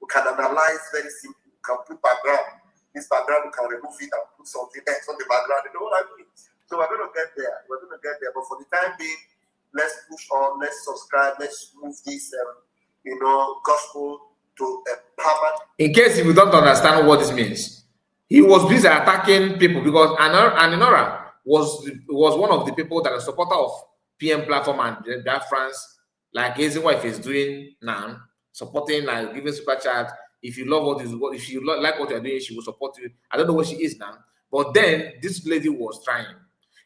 we can analyze very simply. We can put background. This background, we can remove it and put something else on the background. You know what I mean? So we're going to get there. But for the time being, let's push on, let's subscribe, let's move this, gospel to a permanent. In case if you don't understand what this means, he was busy attacking people because Anora was one of the people that are supporter of PM platform and that France, like his wife is doing now, supporting, like giving super chat. If you love if you like what you're doing, she will support you. I don't know where she is now, but then this lady was trying.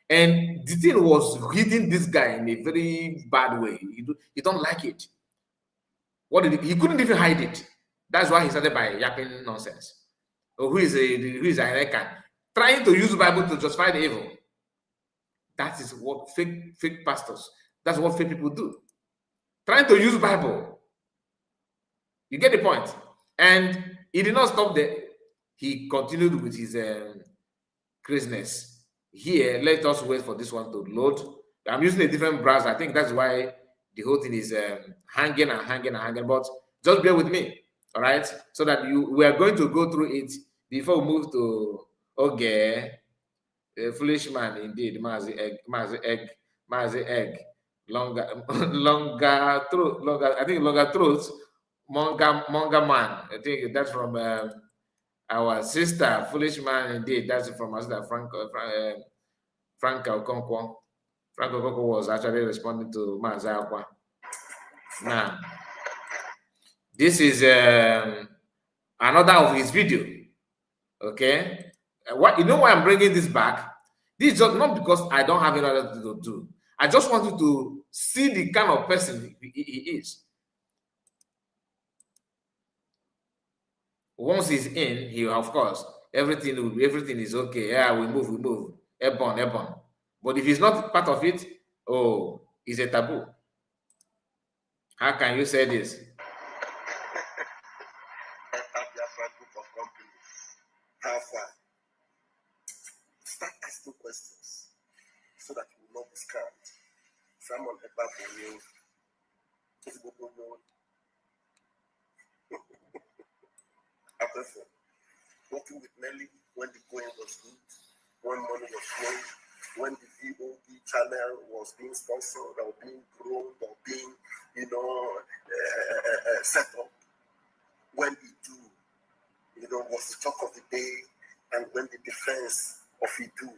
And the thing was hitting this guy in a very bad way. He don't like it. He couldn't even hide it. That's why he started by yapping nonsense. Who is a American? Trying to use the Bible to justify the evil. That is what fake pastors, that's what fake people do. Trying to use Bible. You get the point? And he did not stop there. He continued with his craziness. Here, let us wait for this one to load. I'm using a different browser. I think that's why the whole thing is hanging. But just bear with me, all right? So that we are going to go through it before we move to a foolish man indeed. Mazi egg, longer throat, manga man. I think that's from our sister, foolish man indeed. That's from our sister Frank Okonkwo. Frank Okonkwo was actually responding to Mazi Akwa. Now, this is another of his video. Okay, why I'm bringing this back? This is just not because I don't have anything to do. I just want you to see the kind of person he is. Once he's in, he of course everything is okay. Yeah, we move. Airborne. But if he's not part of it, it's a taboo. How can you say this? How far? Start asking questions so that you will not be scammed. Someone ever for you. Working with Nelly when the going was good, when money was flowing, when the VOD channel was being sponsored or being grown or being, set up. When Idu, was the talk of the day, and when the defense of Idu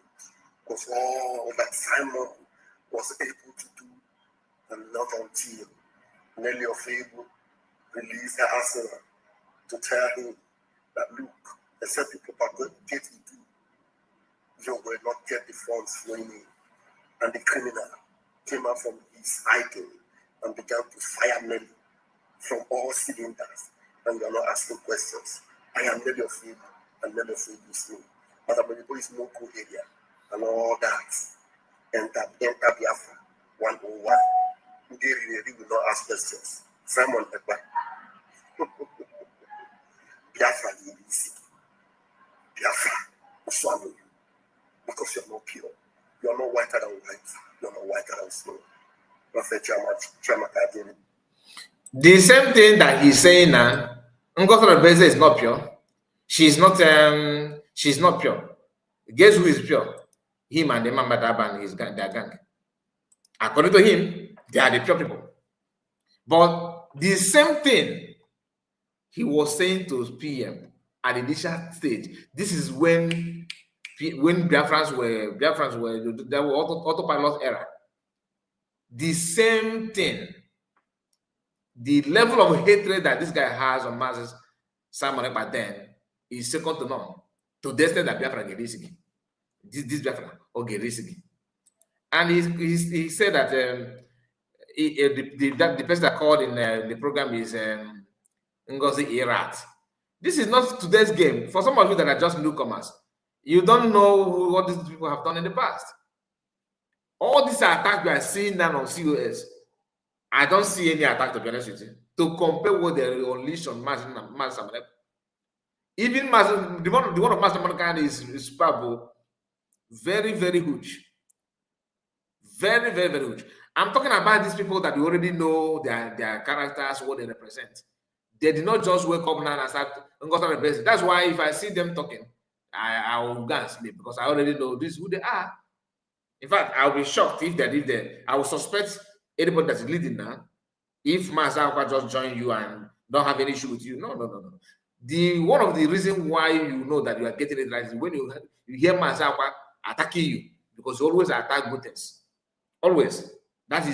was all that Simon was able to do, and not until Nelly of Able released her answer to tell him that look, except you propagate Idu, you will not get the funds flowing in. And the criminal came out from his hiding and began to fire Nelly from all cylinders. And you are not asking questions. I am Nelly of Able. and never free this room. But I'm going to is local area and all that. Enter Biafra 101. They really will not ask questions. Simon Ekpa. Biafra, you will see. Biafra will swallow you because you're not pure. You're not whiter than white. You're not whiter than snow. The same thing that he's saying now, Nkere is not pure. She's not pure. Guess who is pure? Him and the man Badab and their gang. According to him, they are the pure people. But the same thing he was saying to PM at the initial stage. This is when Biafrans were there were autopilot era. The same thing. The level of hatred that this guy has on Mazi Simon Ekpa then is second to none. To the extent that Biafra get risky. This Biafra or get risky. And he said that the person that called in the program is Ngozi Irat. This is not today's game. For some of you that are just newcomers, you don't know what these people have done in the past. All these attacks we are seeing now on COS, I don't see any attack, to be honest with you, to compare what they unleashed on Mazi Simon Ekpa. Even Mazi, the one of Mazi Simon Ekpa is powerful, very, very huge. Very, very, very huge. I'm talking about these people that you already know their characters, what they represent. They did not just wake up now and start. That's why if I see them talking, I will go and sleep because I already know this who they are. In fact, I'll be shocked if they did that. I will suspect anybody that's leading now. If Mazi Akwa just join you and don't have any issue with you, no. One of the reasons why you know that you are getting it right is when you hear Mazi Akwa attacking you, because he always attack good things. Always. That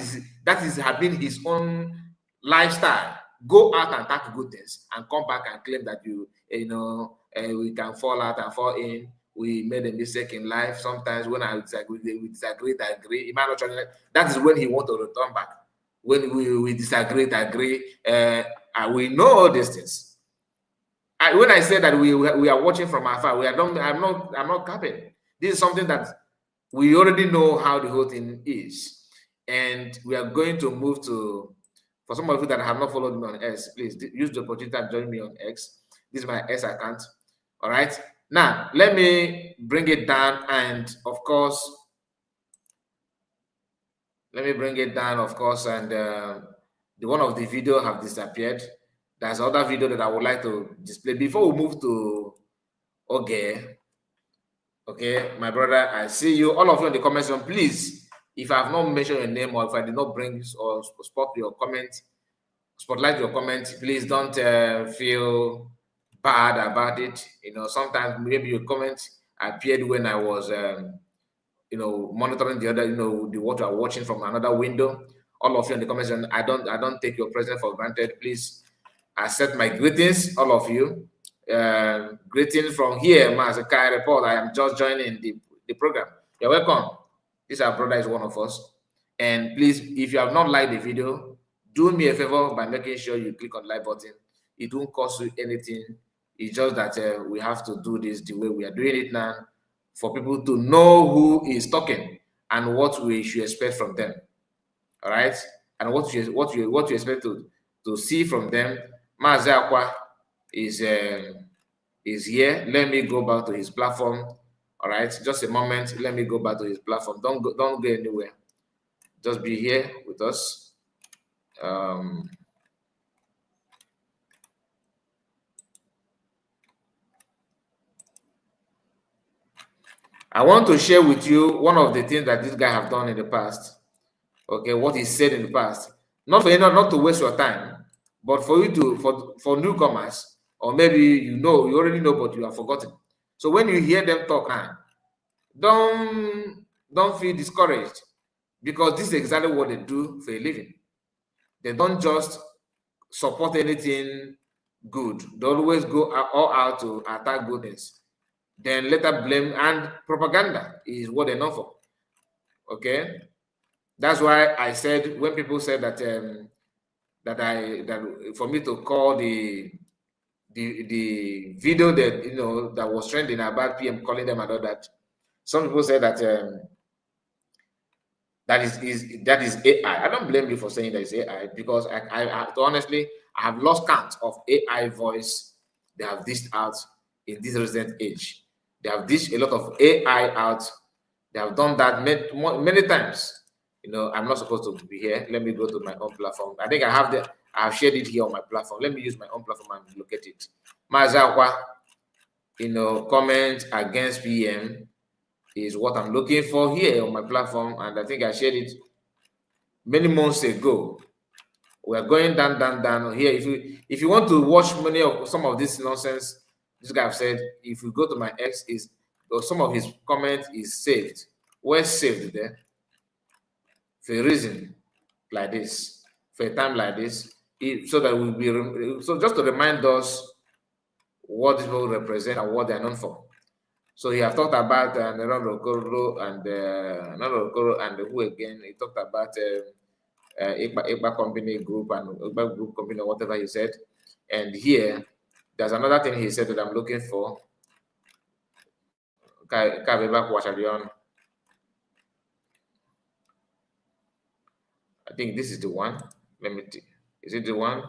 is have been his own lifestyle. Go out and attack good things and come back and claim that we can fall out and fall in. We made a mistake in life. Sometimes when I disagree, we disagree, I agree. That is when he want to return back. When we disagree, agree. We know all these things. When I say that we are watching from afar, I'm not capping. This is something that we already know how the whole thing is. And we are going to move to, for some of you that have not followed me on X, please use the opportunity and join me on X. This is my X account. All right. Now, let me bring it down. And of course, let me bring it down, of course. And the one of the video have disappeared. There's other video that I would like to display before we move to Okay, my brother, I see you. All of you in the comment section, please. If I have not mentioned your name or if I did not bring or spotlight your comment, please don't feel bad about it. Sometimes maybe your comment appeared when I was, monitoring the other, what you are watching from another window. All of you in the comment section, I don't take your presence for granted. Please accept my greetings, all of you. Greetings from here, Mazi report. I am just joining the program. You're welcome. This our brother is one of us. And please, if you have not liked the video, do me a favor by making sure you click on the like button. It won't cost you anything. It's just that we have to do this the way we are doing it now for people to know who is talking and what we should expect from them. All right? And what you expect to see from them. Mazi Akwa is here. Let me go back to his platform. All right, just a moment. Let me go back to his platform. Don't go anywhere. Just be here with us. I want to share with you one of the things that this guy have done in the past. Okay, what he said in the past. Not to waste your time, but for you to for newcomers, or maybe you already know, but you have forgotten. So when you hear them talk, don't feel discouraged, because this is exactly what they do for a living. They don't just support anything good. They always go all out to attack goodness. Then later blame, and propaganda is what they're known for. Okay, that's why I said when people said that that for me to call the the video that that was trending about PM calling them and all that. Some people say that that is AI. I don't blame you for saying that it's AI, because honestly, I have lost count of AI voice they have dished out in this recent age. They have dished a lot of AI out. They have done that many times. I'm not supposed to be here. Let me go to my own platform. I think I have shared it here on my platform. Let me use my own platform and locate it. Mazi Akwa, comment against PM is what I'm looking for here on my platform, and I think I shared it many months ago. We are going down here. If you want to watch some of this nonsense this guy have said, if you go to my X, some of his comment is saved. Where saved there? For a reason like this, for a time like this, so that we'll be so just to remind us what these people represent and what they are known for. So he have talked about Okoro and who again? He talked about Akwa company group and Akwa group company, or whatever he said. And here, there's another thing he said that I'm looking for. I think this is the one. Let me see. Is it the one?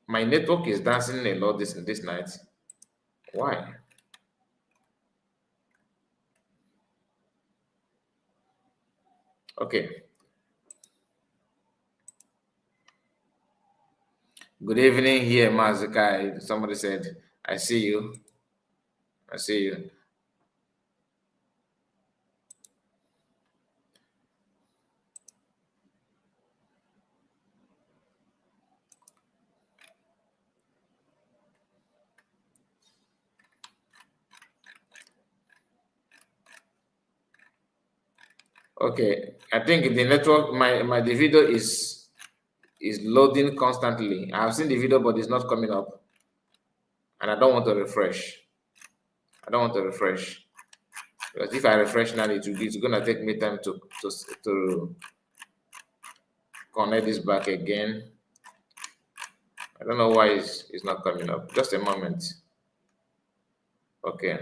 My network is dancing a lot this night. Why? Okay. Good evening here, Mazi. Somebody said, I see you. I see you. Okay, I think the network, the video is loading constantly. I have seen the video, but it's not coming up, and I don't want to refresh. I don't want to refresh, because if I refresh now, it's gonna take me time to connect this back again. I don't know why it's not coming up. Just a moment. Okay.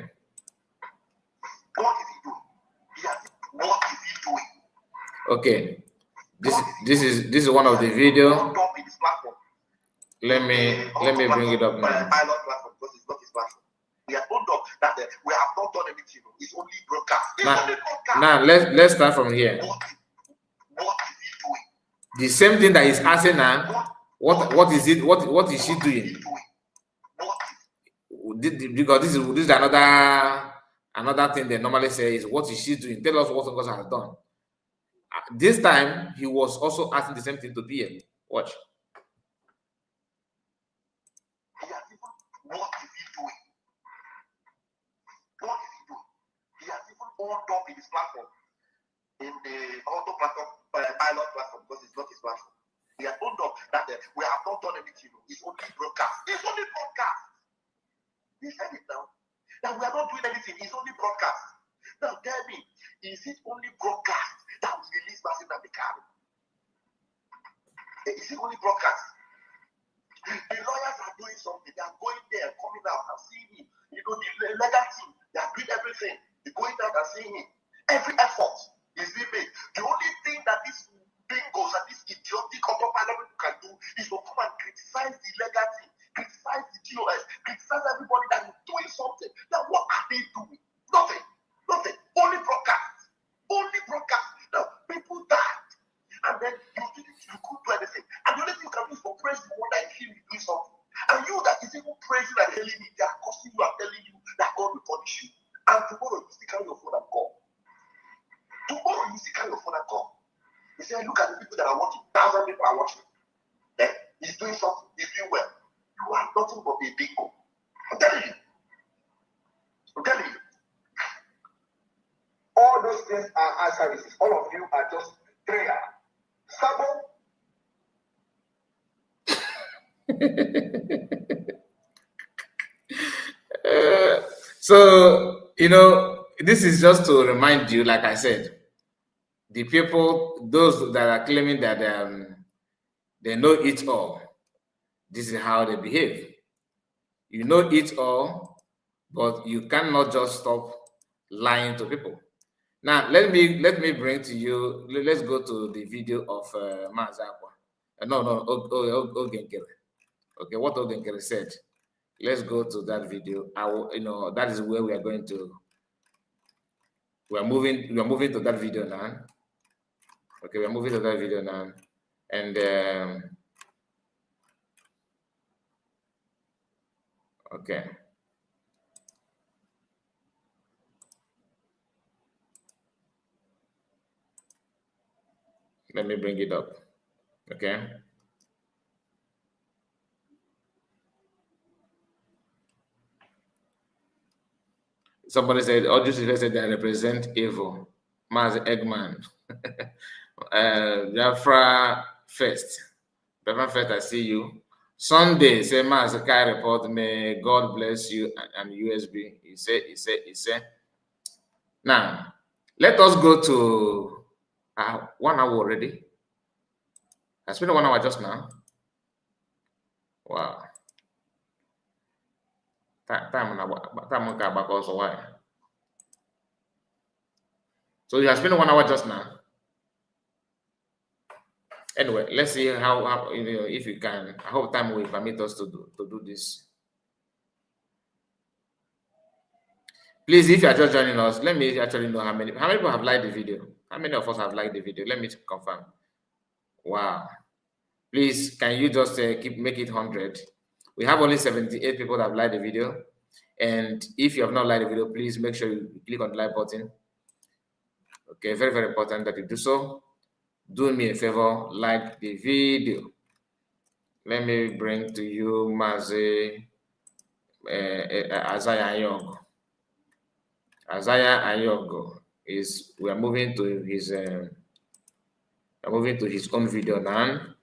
What is he doing? What is he doing? Okay. This is one of the video. Let me bring it up now. Pilot platform, because it's not his platform. We have told them that we have not done anything. It's only broadcast. Now let's start from here. What is he doing? The same thing that he's asking now. What is it? What is she doing? Because this is another thing they normally say is, what is she doing? Tell us what Ngozi has done. This time he was also asking the same thing to PM. Watch. What is he doing? What is he doing? He has even owned up in his platform, in the auto platform, pilot platform, because it's not his platform. He has owned up that we have not done anything. It's only broadcast. It's only broadcast. He said it now. That we are not doing anything. It's only broadcast. Now tell me, is it only broadcast that was released by Nnamdi? Is it only broadcast? The lawyers are doing something. They are going there, coming out and seeing him. The legal team, they are doing everything. They're going out and seeing him. Every effort is being made. The only thing that these bingos and this idiotic autopilot can do is to come and criticize the legal team, criticize the GOS, criticize everybody that is doing something. Now, what are they doing? Nothing. Nothing. Only broadcast. Only broadcast. Now, people died. And then you couldn't do anything. And the only thing you can do is to praise the one that is doing something. And you that is even praising and telling me, they are cursing you and telling you that God will punish you. And tomorrow you still carry your phone and call. Tomorrow you still carry your phone and call. You say, look at the people that are watching. 1,000 people are watching. Then he's doing something. He's doing well. You are nothing but a bingo. I'm telling you. I'm telling you. All those things are eye services. All of you are just prayer. Sabo. So, this is just to remind you, like I said, the people, those that are claiming that they know it all, this is how they behave. You know it all, but you cannot just stop lying to people. Now, let me bring to you, let's go to the video of Mazi Akwa. No, Nkere. Okay, what Nkere said. Let's go to that video. That is where we are going to, we are moving to that video now. Okay, we are moving to that video now. And okay. Let me bring it up. Okay. Somebody said, Audio said they represent evil. Mazi Eggman. Biafra First. Biafra First, I see you. Sunday, say Mazi Kai report, may God bless you and USB. He said. Now, let us go to 1 hour already. I spent 1 hour just now. Wow. Time also why? So you have spent 1 hour just now. Anyway, let's see how if you can. I hope time will permit us to do this. Please, if you are just joining us, let me actually know how many people have liked the video. How many of us have liked the video? Let me confirm. Wow. Please, can you just make it 100? We have only 78 people that have liked the video. And if you have not liked the video, please make sure you click on the like button. Okay, very, very important that you do so. Do me a favor, like the video. Let me bring to you Mazi Isaiah Ayogo. Isaiah Ayogo we are moving to his own video now.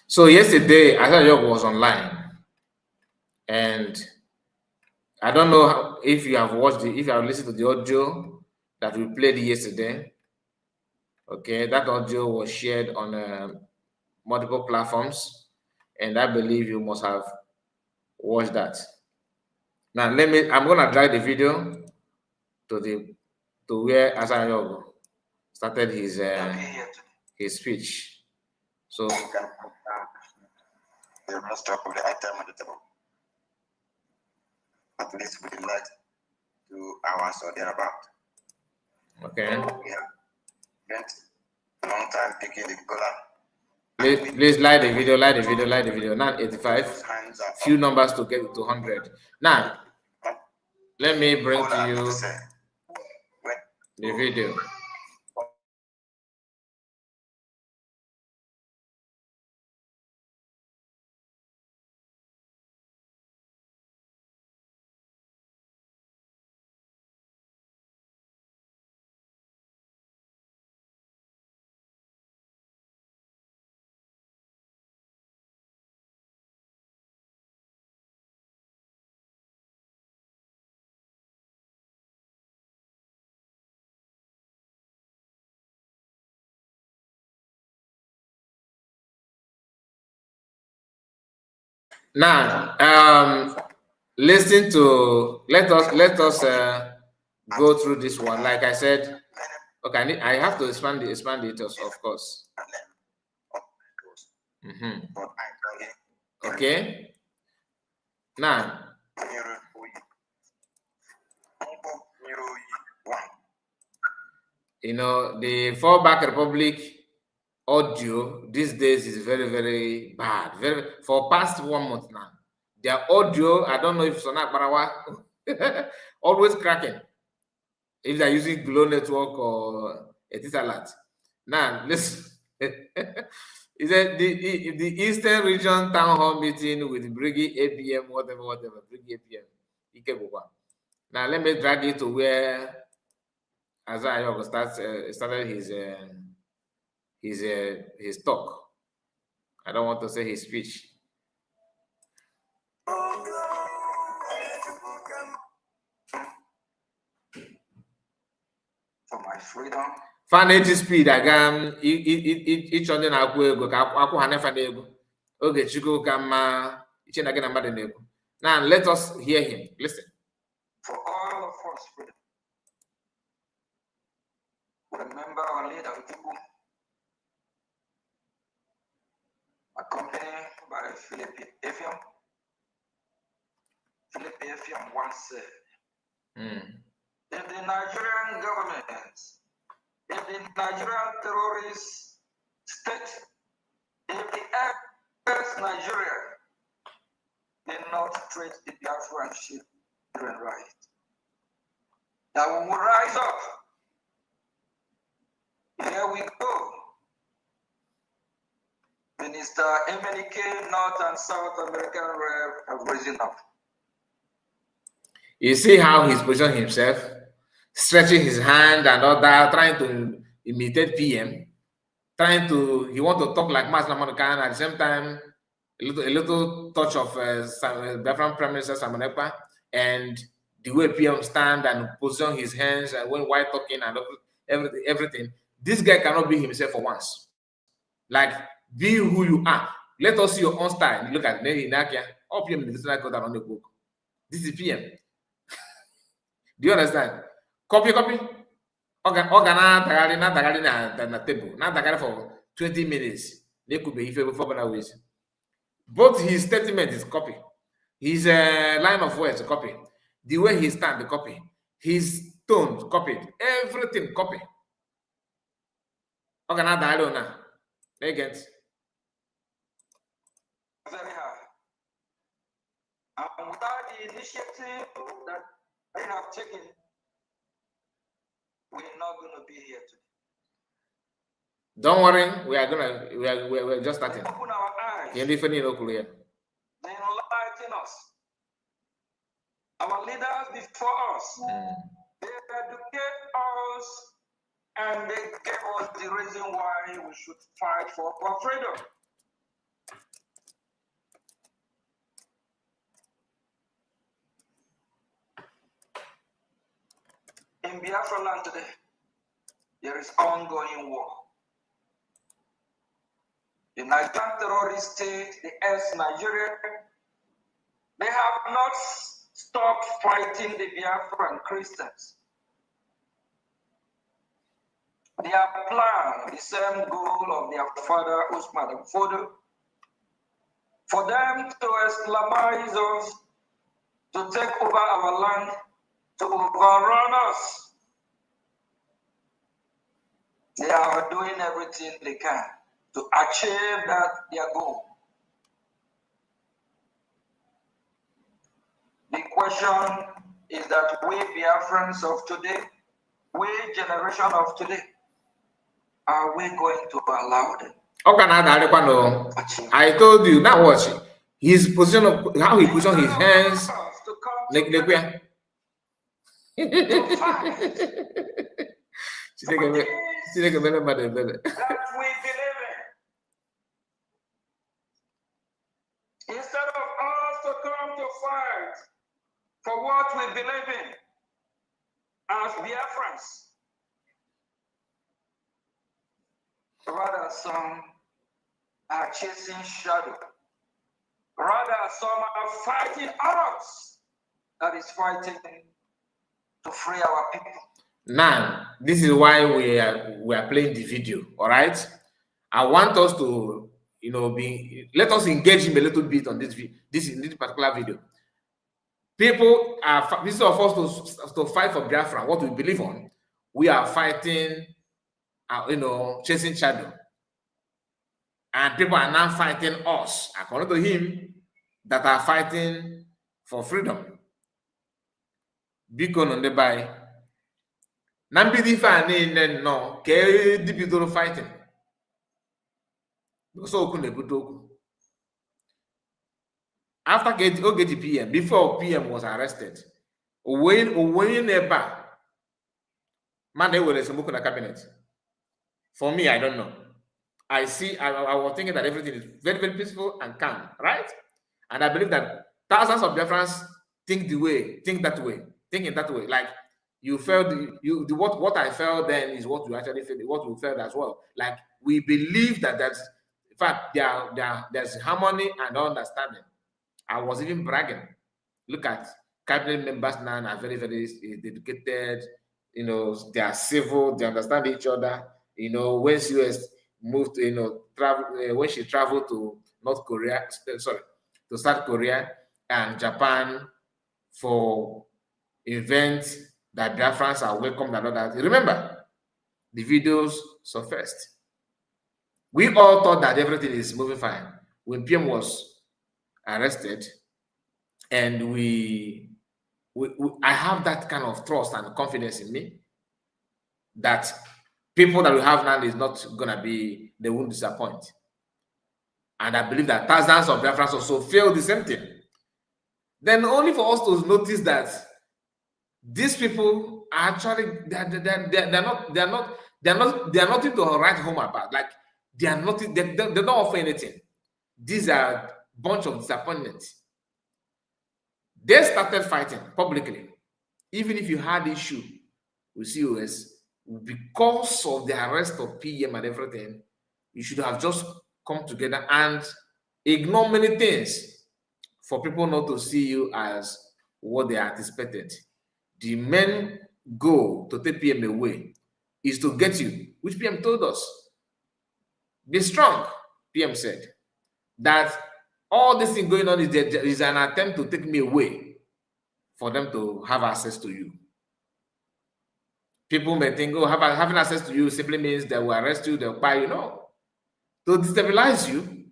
So yesterday, Isaiah Ayogo was online, and I don't know if you have watched it, if you have listened to the audio that we played yesterday. Okay, that audio was shared on multiple platforms, and I believe you must have watched that. Now I'm gonna drag the video to where Isaiah Ayogo started his speech. So the rest of the item at the table, at least within like 2 hours or thereabout. Okay. We have spent a long time picking the color. Please like the video. Now 85. Few numbers to get to 100. Now, let me bring to you the video. Now, listen to let us go through this one. Like I said, okay, I have to expand it, of course. Okay. Now, the fallback republic audio these days is very, very bad. For past 1 month now, their audio, I don't know if Sonak Barawa always cracking. If they're using Glow Network or Etisalat. Now, listen. Is that the Eastern Region Town Hall meeting with Briggy APM, whatever, Briggy APM. Now, let me drag it to where Isaiah Ayogo started his talk. I don't want to say his speech. freedom. Fan speed agam each on na akwu ego ka akwu ha nefa na ego. Oge chukwu ka mma iche na gị na mmadụ na-ekwu. Now let us hear him. Listen. For all of us, freedom. Remember our leader, people, accompanied by Philip Efiam. Philip Efiam once said, if the Nigerian government, if the Nigerian terrorist state, if the first Nigeria did not treat the Biafran children right, that we will rise up. Here we go. Minister MNK, North and South American Rev have risen up. You see how he's positioned himself, stretching his hand and all that, trying to imitate PM, he want to talk like Mazi Nnamdi at the same time, a little touch of Biafran Prime Minister Simon Ekpa, and the way PM stand and position his hands and while talking and everything. This guy cannot be himself for once. Like, be who you are. Let us see your own style. Look at Nehi Nakia. All PM is not on the book. This is PM. Do you understand? Copy. Organa na table. Not tagari for 20 minutes. They could be if before ways. Both his statement is copy. His line of words copy. The way he stand, the copy. His tone copied. Everything copy. Organa dialogue now. Again. Very hard. And without the initiative that they have taken, we're not going to be here today. Don't worry, we're just starting. They open our eyes. They enlighten us. Our leaders before us, they educate us and they gave us the reason why we should fight for our freedom. In Biafra land today, there is ongoing war. The Nigerian terrorist state, the ex-Nigeria, they have not stopped fighting the Biafran Christians. Their plan, the same goal of their father Usman Fodo, for them to Islamize us, to take over our land, to overrun us. They are doing everything they can to achieve that their goal. The question is that we Biafrans of today, we generation of today, are we going to allow them? I told you, now watch his position of how he positioned his hands. Like where? That we believe in. Instead of us to come to fight for what we believe in as Biafrans, rather some are chasing shadow. Rather some are fighting others that is fighting to free our people. Now, this is why we are playing the video. All right, I want us to, let us engage him a little bit on this particular video. People are, instead of us to fight for Biafra, what we believe on, we are fighting, chasing shadow, and people are now fighting us, according to him, that are fighting for freedom. Beacon on the by. Nambidi fan no, ke the people fighting. So after get PM, before PM was arrested, when never man they were some cabinet. For me, I don't know. I was thinking that everything is very, very peaceful and calm, right? And I believe that thousands of Biafrans think in that way. Like you felt what I felt then is what you actually felt, what we felt as well. Like we believe that there's, in fact, there's harmony and understanding. I was even bragging. Look at cabinet members now are very, very dedicated. You know, they are civil. They understand each other. You know, when US moved, travel when she traveled to North Korea, sorry, to South Korea and Japan for events that Biafrans are welcomed and all that. Remember, the videos surfaced. We all thought that everything is moving fine when PM was arrested, and I have that kind of trust and confidence in me that people that we have now is not gonna be, they won't disappoint. And I believe that thousands of Biafrans also feel the same thing. Then only for us to notice that these people are actually they're nothing to write home about. Like they are nothing, they don't offer anything. These are a bunch of disappointments. They started fighting publicly. Even if you had issue with COS, because of the arrest of PM and everything, you should have just come together and ignore many things for people not to see you as what they anticipated. The main goal to take PM away is to get you, which PM told us. Be strong, PM said. That all this thing going on is an attempt to take me away for them to have access to you. People may think, oh, having access to you simply means they will arrest you, they'll buy you. No. To destabilize you,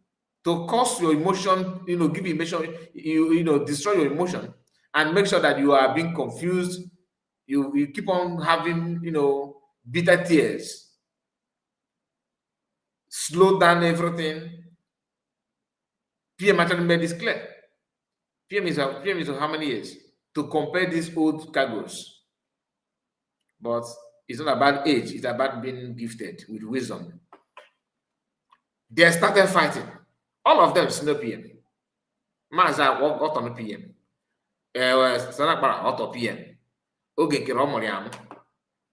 to cause your emotion, give you emotion, destroy your emotion, and make sure that you are being confused. You keep on having, bitter tears. Slow down everything. PM actually made this clear. PM is how many years? To compare these old cargos. But it's not about age, it's about being gifted with wisdom. They started fighting. All of them no PM. Mazi got on PM. Sanakpara got PM. Nkere Omoriam.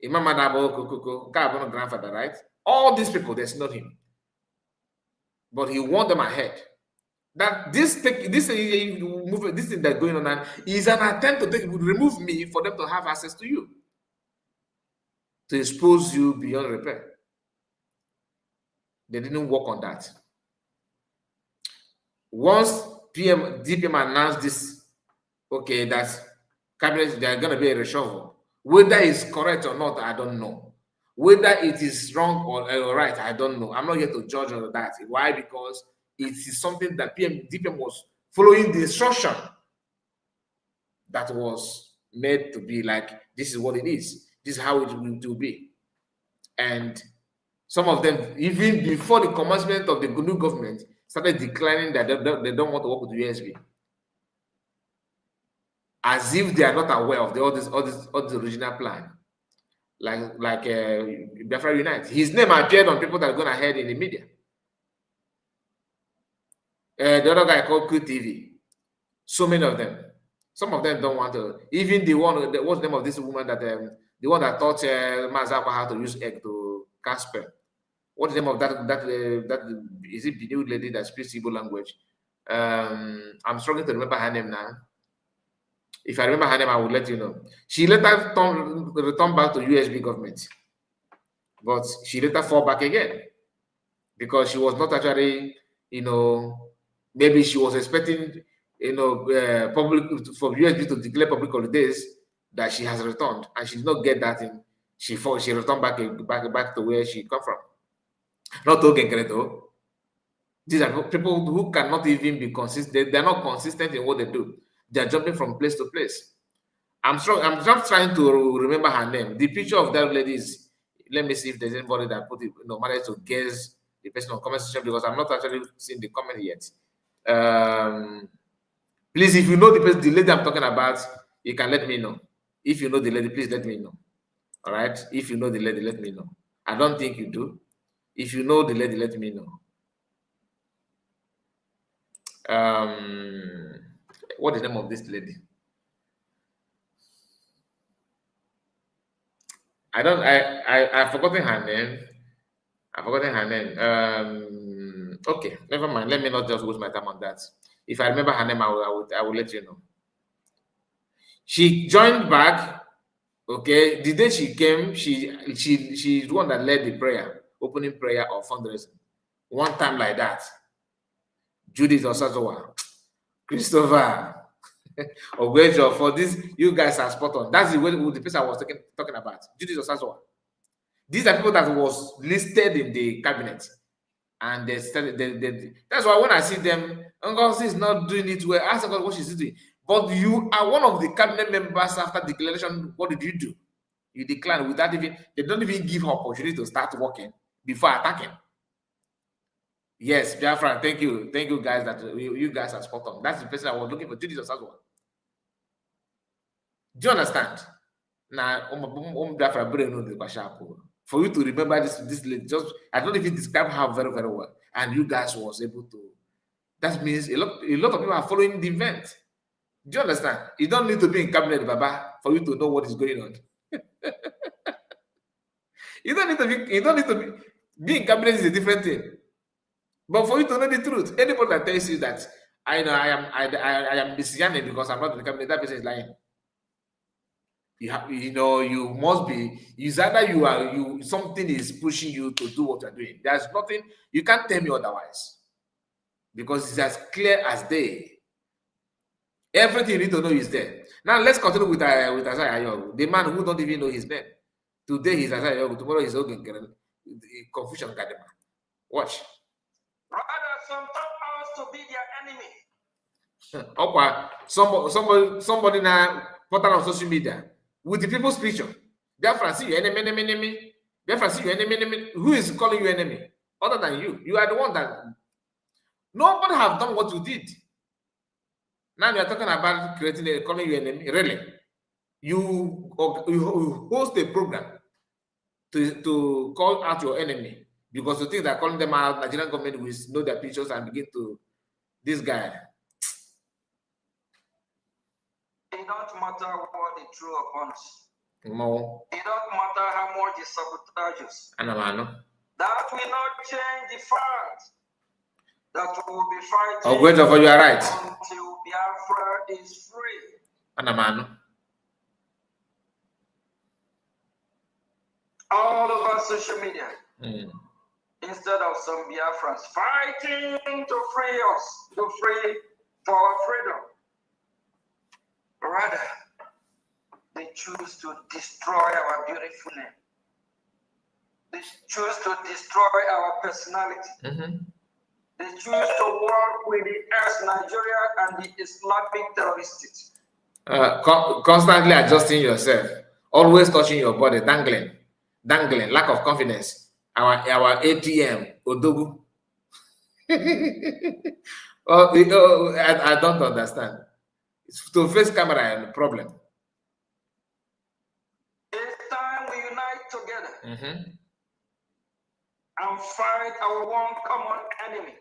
Imam Adabo Kokoko, Gabon grandfather, right? All these people, there's not him. But he won them ahead. That this thing that's going on now is an attempt to remove me for them to have access to you, to expose you beyond repair. They didn't work on that. Once DPM announced this, okay, that cabinet, there are going to be a reshuffle. Whether it's correct or not, I don't know. Whether it is wrong or right, I don't know. I'm not here to judge on that. Why? Because it is something that DPM was following the instruction that was made to be like, this is what it is. This is how it will be. And some of them, even before the commencement of the new government, started declining that they don't want to work with the USB. As if they are not aware of all this original plan. Like Biafra Unite. His name appeared on people that are going ahead in the media. The other guy called QTV. So many of them. Some of them don't want to. Even the one, what's the name of this woman that the one that taught Mazi Akwa how to use egg to Casper? What's the name of that is it the new lady that speaks Igbo language? I'm struggling to remember her name now. If I remember her name, I will let you know. She later returned back to USB government, but she later fell back again because she was not actually, maybe she was expecting, public for USB to declare public holidays that she has returned, and she did not get that in. She returned back to where she come from. Not to Nkere though. These are people who cannot even be consistent. They're not consistent in what they do. They're jumping from place to place. I'm just trying to remember her name. The picture of that lady is, let me see if there's anybody that put it, managed to guess the person on comment section, because I'm not actually seeing the comment yet. Please, if you know the lady I'm talking about, you can let me know. If you know the lady, please let me know. All right? If you know the lady, let me know. I don't think you do. If you know the lady, let me know. What is the name of this lady? I don't. I've forgotten her name. I've forgotten her name. Okay, never mind. Let me not just waste my time on that. If I remember her name, I will let you know. She joined back. Okay, the day she came, she's the one that led the prayer, opening prayer or fundraising. One time like that, Judith Osazowa, Christopher, Ogwejo, for this, you guys are spot on. That's the person I was talking about. Judith Osazowa. These are people that was listed in the cabinet, and they started. That's why when I see them, Uncle is not doing it well. Ask God what she's doing. But you are one of the cabinet members after declaration. What did you do? You decline without even. They don't even give her opportunity to start working before attacking. Yes, Biafra. Thank you guys. That you guys are spot on. That's the person I was looking for. Judith Osazowa. Do you understand? Now, Biafra brain no dey sharp. For you to remember this lady, just I don't even describe her very, very well. And you guys was able to. That means a lot of people are following the event. Do you understand? You don't need to be in cabinet, Baba, for you to know what is going on. You don't need to be in cabinet is a different thing. But for you to know the truth, anybody that tells you that I am messianic because I'm not in the cabinet, that person is lying. You must be. It's either something is pushing you to do what you're doing. There's nothing you can't tell me otherwise, because it's as clear as day. Everything you need to know is there. Now let's continue with Isaiah Ayogu, the man who don't even know his name. Today he's Isaiah Ayogu, tomorrow he's Nkere. Confusion Kadema. Watch. Rather, some thought us to be their enemy. Akwa, somebody now put on social media with the people's picture. Biafra, see you enemy. Biafra, see you enemy. Who is calling you enemy? Other than you. You are the one that nobody have done what you did. Now you are talking about calling you enemy. Really? You host a program to call out your enemy because you think that calling them out, Nigerian government will know their pictures and begin to this guy. It don't matter what they throw upon us. No. It don't matter how much they sabotage us. That will not change the fact that we will be fighting you are right. until Biafra is free. All over social media. Instead of some Biafrans fighting to free us, to free for our freedom. Rather, they choose to destroy our beautiful name. They choose to destroy our personality. They choose to work with the ex-Nigeria and the Islamic terrorists. Constantly adjusting yourself, always touching your body, dangling, lack of confidence. Our ATM, Odogu. I don't understand. To face camera and the problem. It's time we unite together and fight our one common enemy.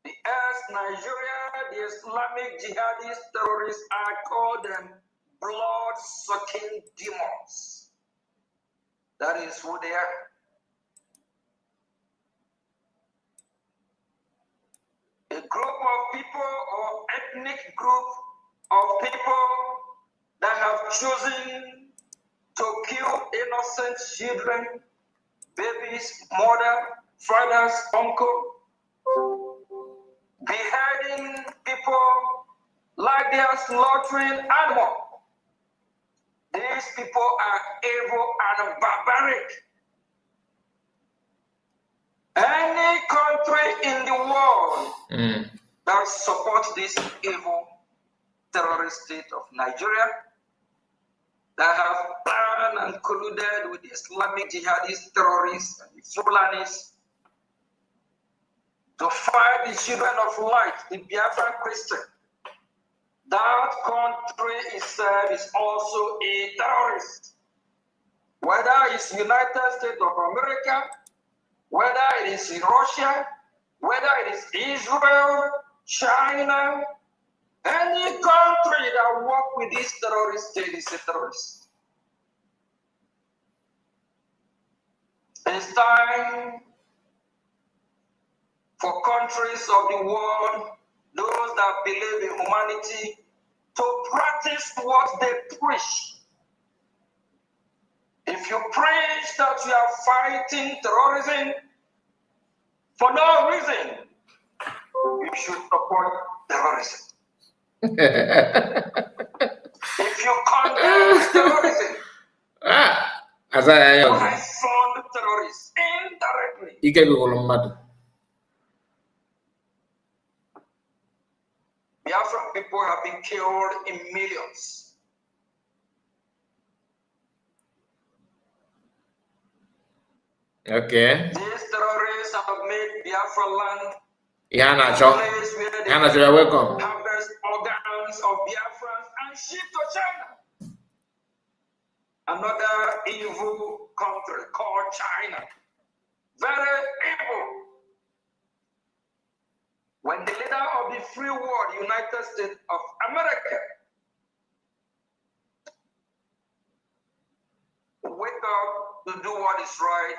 The ex-Nigeria, the Islamic jihadist terrorists, I call them blood-sucking demons. That is who they are. A group of people or ethnic group of people that have chosen to kill innocent children, babies, mother, fathers, uncle, beheading people like they are slaughtering animals. These people are evil and barbaric. Any country in the world that supports this evil terrorist state of Nigeria, that have planned and colluded with the Islamic jihadist terrorists and the Fulanis to fight the children of light, the Biafran Christian, that country itself is also a terrorist. Whether it's United States of America, whether it is in Russia, whether it is Israel, China, any country that works with this terrorist state is a terrorist. It's time for countries of the world, those that believe in humanity, to practice what they preach. If you preach that you are fighting terrorism for no reason, you should support terrorism. If you condemn terrorism, why fund terrorists indirectly? Biafran people have been killed in millions. Okay. These terrorists have made Biafra land Yana, a place where they you're welcome. harvest organs of Biafrans and ship to China. Another evil country called China. Very evil. When the leader of the free world, United States of America, wake up to do what is right,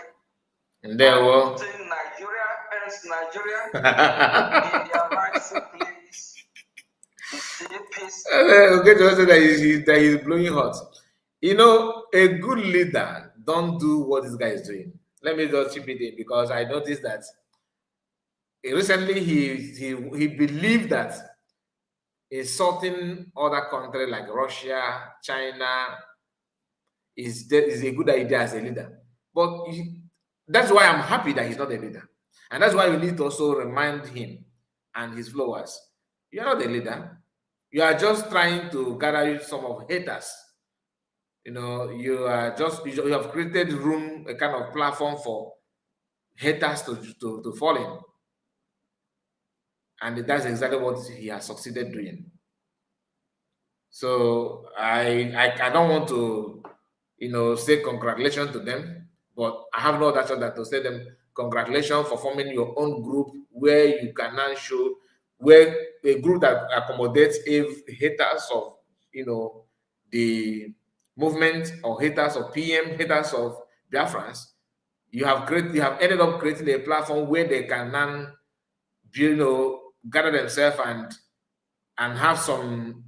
and there will Nigeria ends Nigeria in their rightful place. Okay, to say that he's blowing hot. You know, a good leader don't do what this guy is doing. Let me just chip it in because I noticed that recently he believed that insulting other countries like Russia, China is a good idea as a leader. But that's why I'm happy that he's not a leader. And that's why we need to also remind him and his followers, you're not a leader. You are just trying to gather some of haters. You know, you have created room, a kind of platform for haters to fall in. And that's exactly what he has succeeded doing. So I don't want to, say congratulations to them, but I have no other choice than to say them congratulations for forming your own group where you can now show where a group that accommodates haters of the movement or haters of PM, haters of Biafrans. You have ended up creating a platform where they can now gather themselves and have some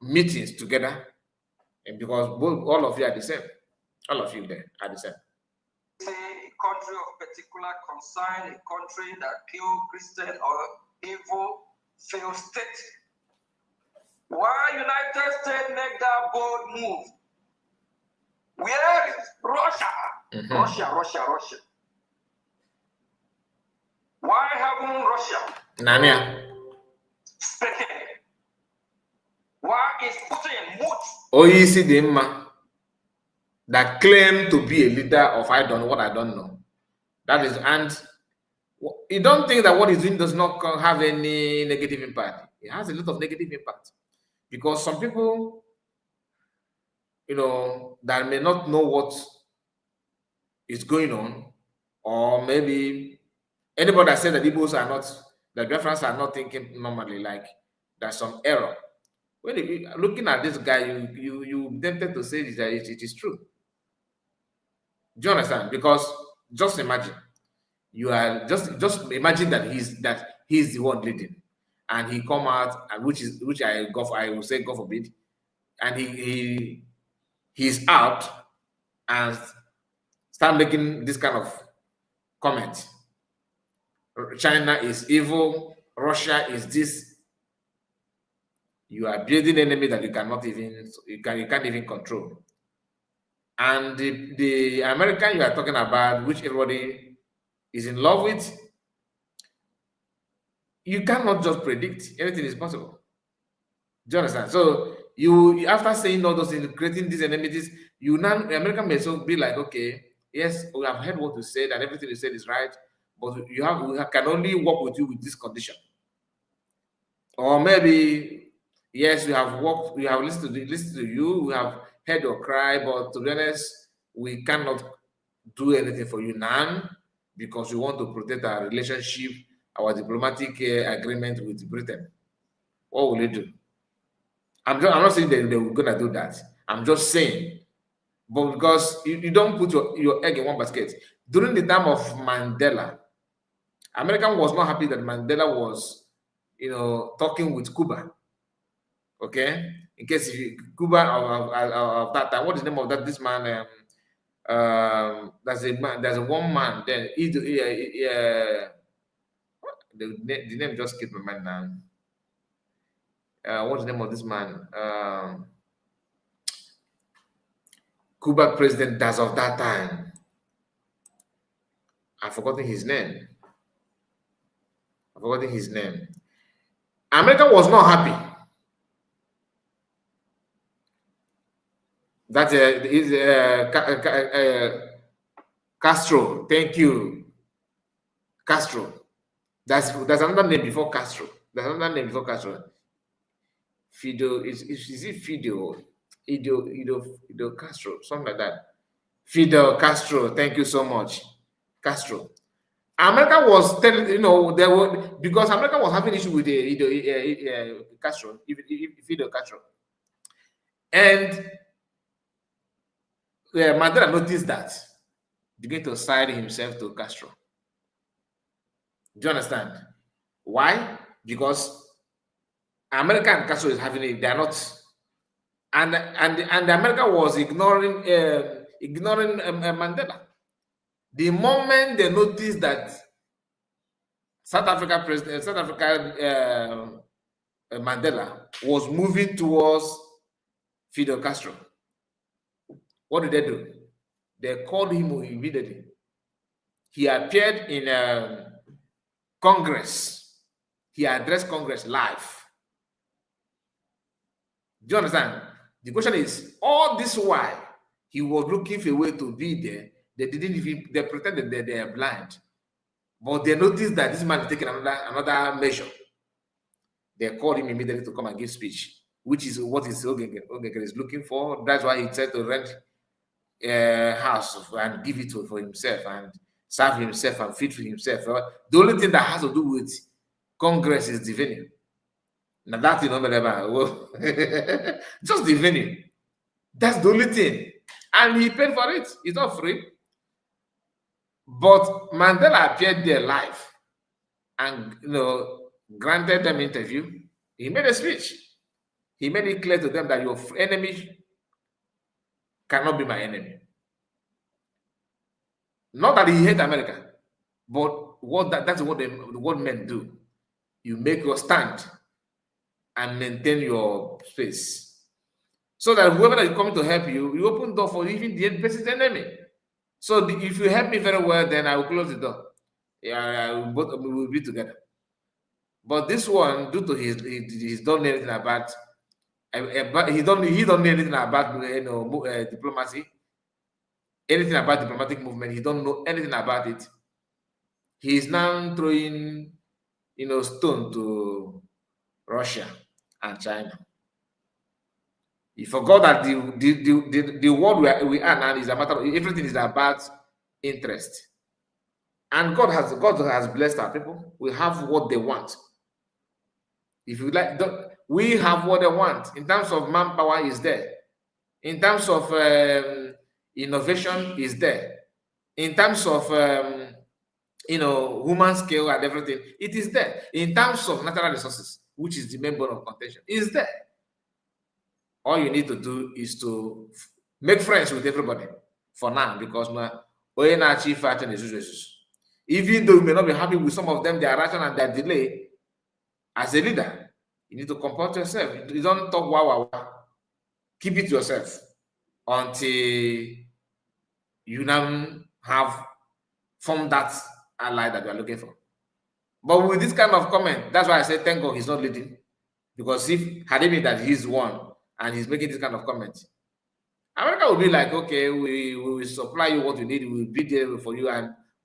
meetings together, and because all of you are the same, all of you there are the same. Say a country of particular concern, a country that kill Christian or evil, failed state. Why United States make that bold move? Where is Russia? Russia. Why haven't Russia? Nania. Speaking. Why is Putin mute? OECD that claim to be a leader of I don't know. That is, and you don't think that what he's doing does not have any negative impact. It has a lot of negative impact because some people, that may not know what is going on, or maybe anybody that says that Igbos are not, that Biafrans are not thinking normally, like there's some error. When looking at this guy, you tempted to say that it is true. Do you understand? Because just imagine, you are just imagine that he's the one leading, and he come out, and which I will say God forbid, and he's out and start making this kind of comment. China is evil, Russia is this. You are building an enemy that you can't even control. And the American you are talking about, which everybody is in love with, you cannot just predict. Anything is possible. Do you understand? So you, after saying all those things, creating these enmities, the American may so be like, okay, yes, we have heard what you said and everything you said is right, but we can only work with you with this condition. Or maybe, yes, we have listened to you, we have heard your cry, but to be honest, we cannot do anything for you now because we want to protect our relationship, our diplomatic agreement with Britain. What will you do? I'm not saying that they were gonna do that. I'm just saying, but because you don't put your egg in one basket. during the time of Mandela, America was not happy that Mandela was, talking with Cuba. Okay, in case if Cuba of that time, what is the name of that? This man, there's a one man. Then the name just skipped my mind now. What's the name of this man? Cuba president as of that time. I've forgotten his name. America was not happy that is Castro. Thank you, Castro. There's another name before Castro. Fidel is it Fidel? Fidel Castro, something like that. Fidel Castro. Thank you so much, Castro. America was telling, there were, because America was having issue with Castro, Fidel Castro, and Mandela noticed that, began to side himself to Castro. Do you understand why? Because America and Castro is having it. They are not, and America was ignoring Mandela. The moment they noticed that South Africa Mandela was moving towards Fidel Castro, what did they do? They called him immediately. He appeared in Congress. He addressed Congress live. Do you understand? The question is, all this while he was looking for a way to be there, they pretended that they are blind. But they noticed that this man is taking another measure. They called him immediately to come and give speech, which is what Nkere is looking for. That's why he said to rent a house and give it for himself and serve himself and feed for himself. The only thing that has to do with Congress is the venue. Now that's just the venue. That's the only thing. And he paid for it. It's not free. But Mandela appeared there live and granted them interview. He made a speech. He made it clear to them that your enemy cannot be my enemy. Not that he hates America, but that's what men do. You make your stand and maintain your space, so that whoever is coming to help you, you open the door for even the person's enemy. So if you help me very well, then I will close the door. Yeah, we will be together. But this one, due to he's don't know anything about, he don't know anything about diplomacy, anything about diplomatic movement. He don't know anything about it. He is now throwing, stone to Russia and China. He forgot that the world we are now is a matter of, everything is about interest. And God has blessed our people. We have what they want. If you like, we have what they want. In terms of manpower is there. In terms of innovation is there. In terms of human scale and everything, it is there. In terms of natural resources, which is the main bone of contention, is there. All you need to do is to make friends with everybody for now, because even though you may not be happy with some of them, their action and their delay, as a leader, you need to comport yourself. You don't talk wow. Keep it yourself until you now have formed that ally that you are looking for. But with this kind of comment, that's why I say thank God he's not leading. Because if had it been that he's one and he's making this kind of comment, America will be like, okay, we will supply you what you need, we will be there for you,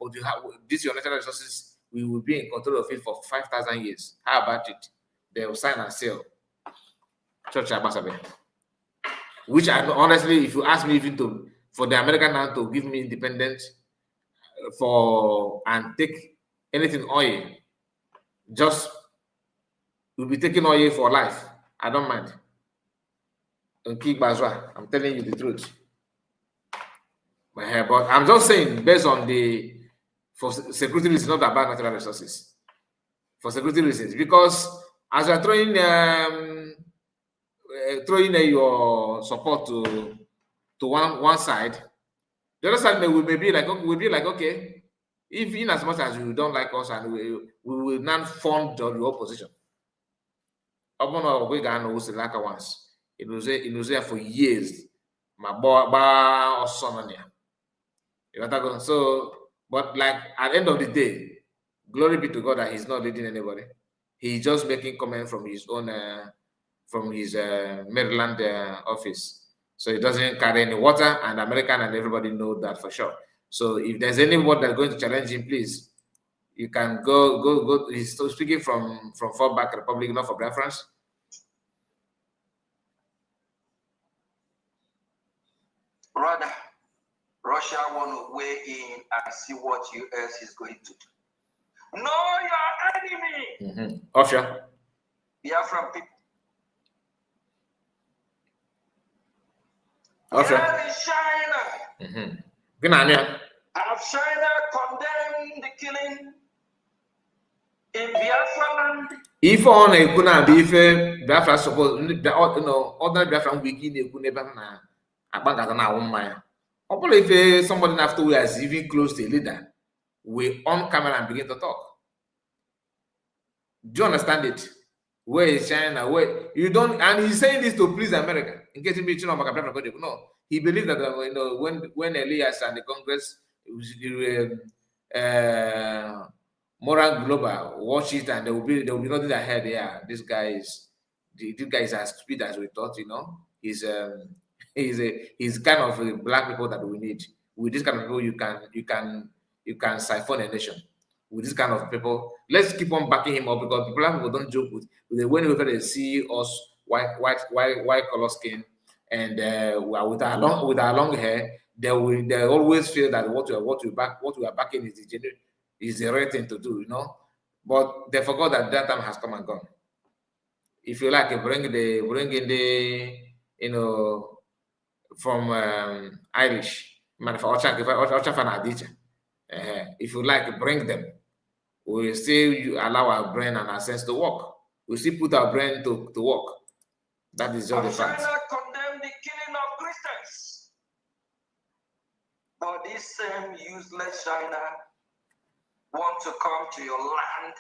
but you have this your natural resources, we will be in control of it for 5,000 years. How about it? They will sign and sell. Church Ambassador. Which I honestly, if you ask me even for the American now to give me independence and take anything oil, just we'll be taking oil for life. I don't mind. I'm telling you the truth. But I'm just saying, based on for security reasons, not about natural resources. For security reasons, because as you're throwing your support to one side, the other side will be like, okay, if in as much as you don't like us, and we will not fund the opposition. We got no like once. It was there for years. My boy, so, but like at the end of the day, glory be to God that he's not leading anybody. He's just making comment from his own, Maryland office. So he doesn't carry any water, and American and everybody know that for sure. So if there's anyone that's going to challenge him, please, you can go. He's still speaking from fallback Republic, not for preference. Rather, Russia want to weigh in and see what US is going to do. Know your enemy. Offshore. Biafran people. Offshore. Here is China. Have China condemned the killing in Biafra land? If on a kuna be Biafra suppose other Biafran wiki na abanga na umma. If somebody afterwards even close to a leader, we on camera and begin to talk. Do you understand it? Where is China? Where you don't, and he's saying this to please America. In case he no, he believes that when Elias and the Congress, Moral Global watch it, and there will be nothing ahead. Yeah, this guy is as stupid as we thought. He's kind of the black people that we need. With this kind of people, you can siphon a nation. With this kind of people, let's keep on backing him up, because black people don't joke with when they see us white color skin and with our long hair, they always feel that what we are backing is the right thing to do, But they forgot that time has come and gone. If you like, bring in the from Irish, if you like, bring them. We still allow our brain and our sense to work. We still put our brain to work. That is just the fact. China condemned the killing of Christians, but this same useless China want to come to your land.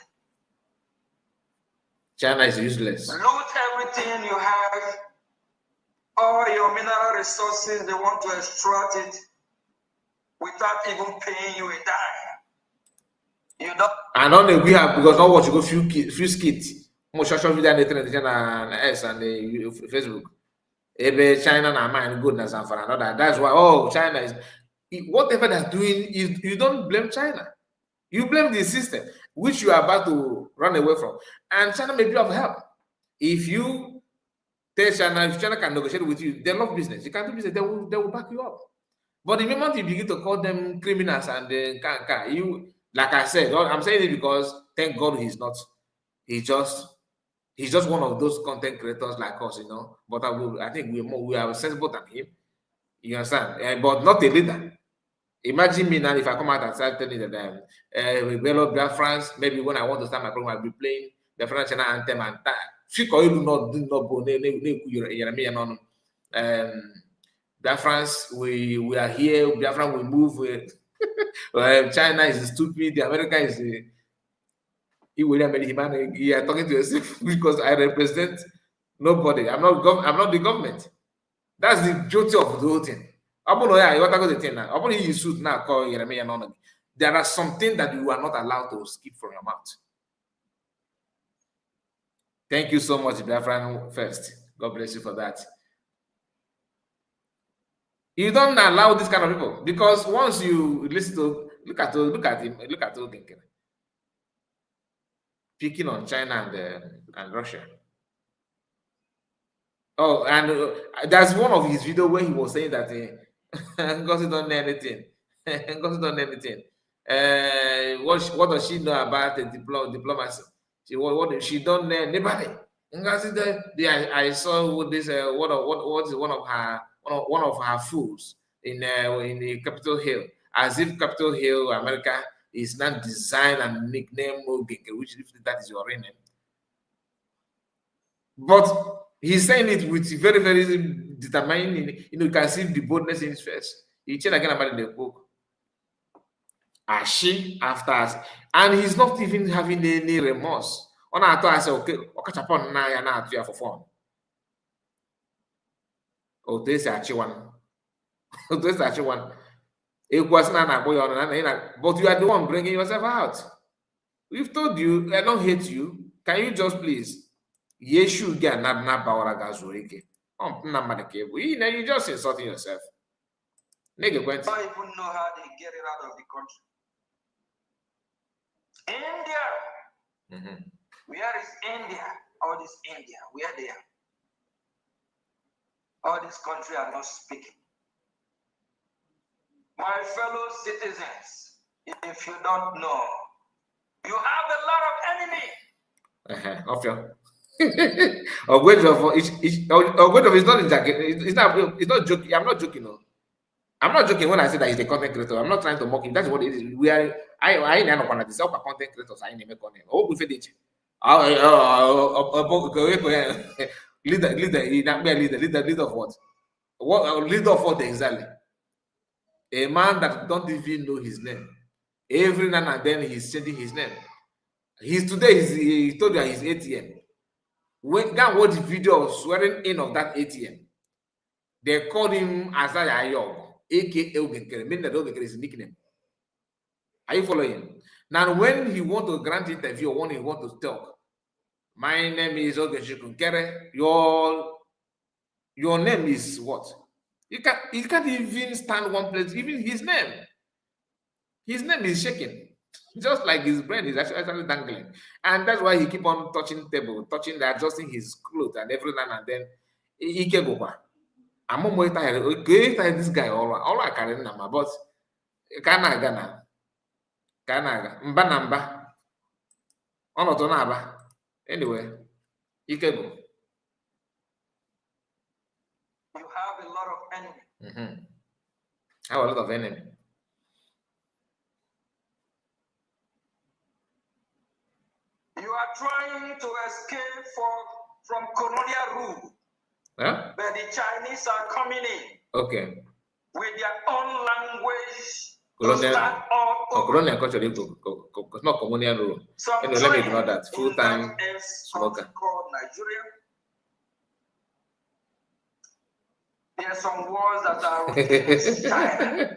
China is useless. Loot everything you have, all your mineral resources. They want to extract it without even paying you a dime. You don't. And only we have, because not what you go few skits. Most social media and S and the Facebook. Ebe China na mind goodness and for another. That's why China is whatever they're doing is, you don't blame China. You blame the system which you are about to run away from. And China may be of help. If you tell China, if China can negotiate with you, they love business. You can do business, they will back you up. But the moment you begin to call them criminals and you, like I said, I'm saying it because thank God he's not. He's just one of those content creators like us, But I think we are sensible than him. You understand? But not a leader. Imagine me now if I come out and start telling them, we love Biafrans. Maybe when I want to start my program, I'll be playing the French anthem and Biafrans, we are here. Biafran will move. China is stupid. The America is. You are talking to yourself because I represent nobody. I'm not the government. That's the duty of the whole thing. There are some things that you are not allowed to skip from your mouth. Thank you so much, Biafran first. God bless you for that. You don't allow this kind of people, because once you listen to look at Nkere picking on China and Russia. Oh, and there's one of his videos where he was saying that Ngozi don't know anything. Ngozi don't know anything. What does she know about the diplomacy? She don't know anybody. Ngozi, I saw with this one of her fools in the Capitol Hill, as if Capitol Hill, America, is not designed and nicknamed Nkere, which if that is your real name. But he's saying it with very, very determined. You can see the boldness in his face. He changed again about the book. Ashi after us, and he's not even having any remorse. On our I say, okay, catch upon now and now for fun. Oh, this is actually one. This is actually one. It was not a boy on, but you are the one bringing yourself out. We've told you, I don't hate you. Can you just please? Yeshu get na bawara gazurike. You just insulting yourself. Nigga, I don't even know how they get it out of the country. India. Where is India? All this India, where they are? All these countries are not speaking. My fellow citizens, if you don't know, you have a lot of enemy. Ogwedo is not in jacket. It's not joking. I'm not joking. No. I'm not joking when I say that he's a content creator. I'm not trying to mock him. That's what it is. We are. I know content creators. I name content. Oh, we finish. Leader of what? Leader of what exactly? A man that don't even know his name. Every now and then he's changing his name. He told you he's ATM. When that was the video of swearing in of that ATM, they called him Azaya Ayog, aka Nkere, meaning that Nkere is his nickname. Are you following? Now, when he want to grant interview, or when he want to talk, my name is Nkere. Your name is what? You can't even stand one place. Even his name is shaking. Just like his brain is actually dangling. And that's why he keep on touching table, adjusting his clothes, and every now and then he can go back. I'm more tired. Okay, this guy all I carry number, but Kanaga. Mbanamba. Onotonaba. Anyway, he can go. You have a lot of enemy. I have a lot of enemy. You are trying to escape from colonial rule. Huh? But the Chinese are coming in. Okay. With their own language. Colonial culture, it's not colonial rule. Anyway, let me ignore that. Full-time smoker. Called Nigeria. There are some words that are written in China.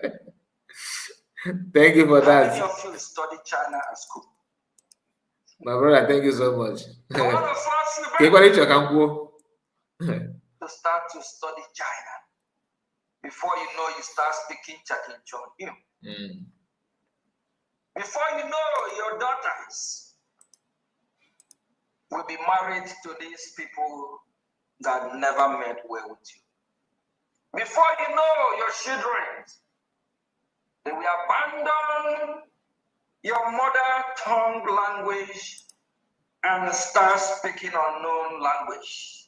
Thank you for that. How many of you study China at school? My brother, thank you so much. All of us to start to study China. Before you know, you start speaking Chakinchon. Before you know, your daughters will be married to these people that never met well with you. Before you know, your children, they will abandon your mother tongue language and start speaking unknown language.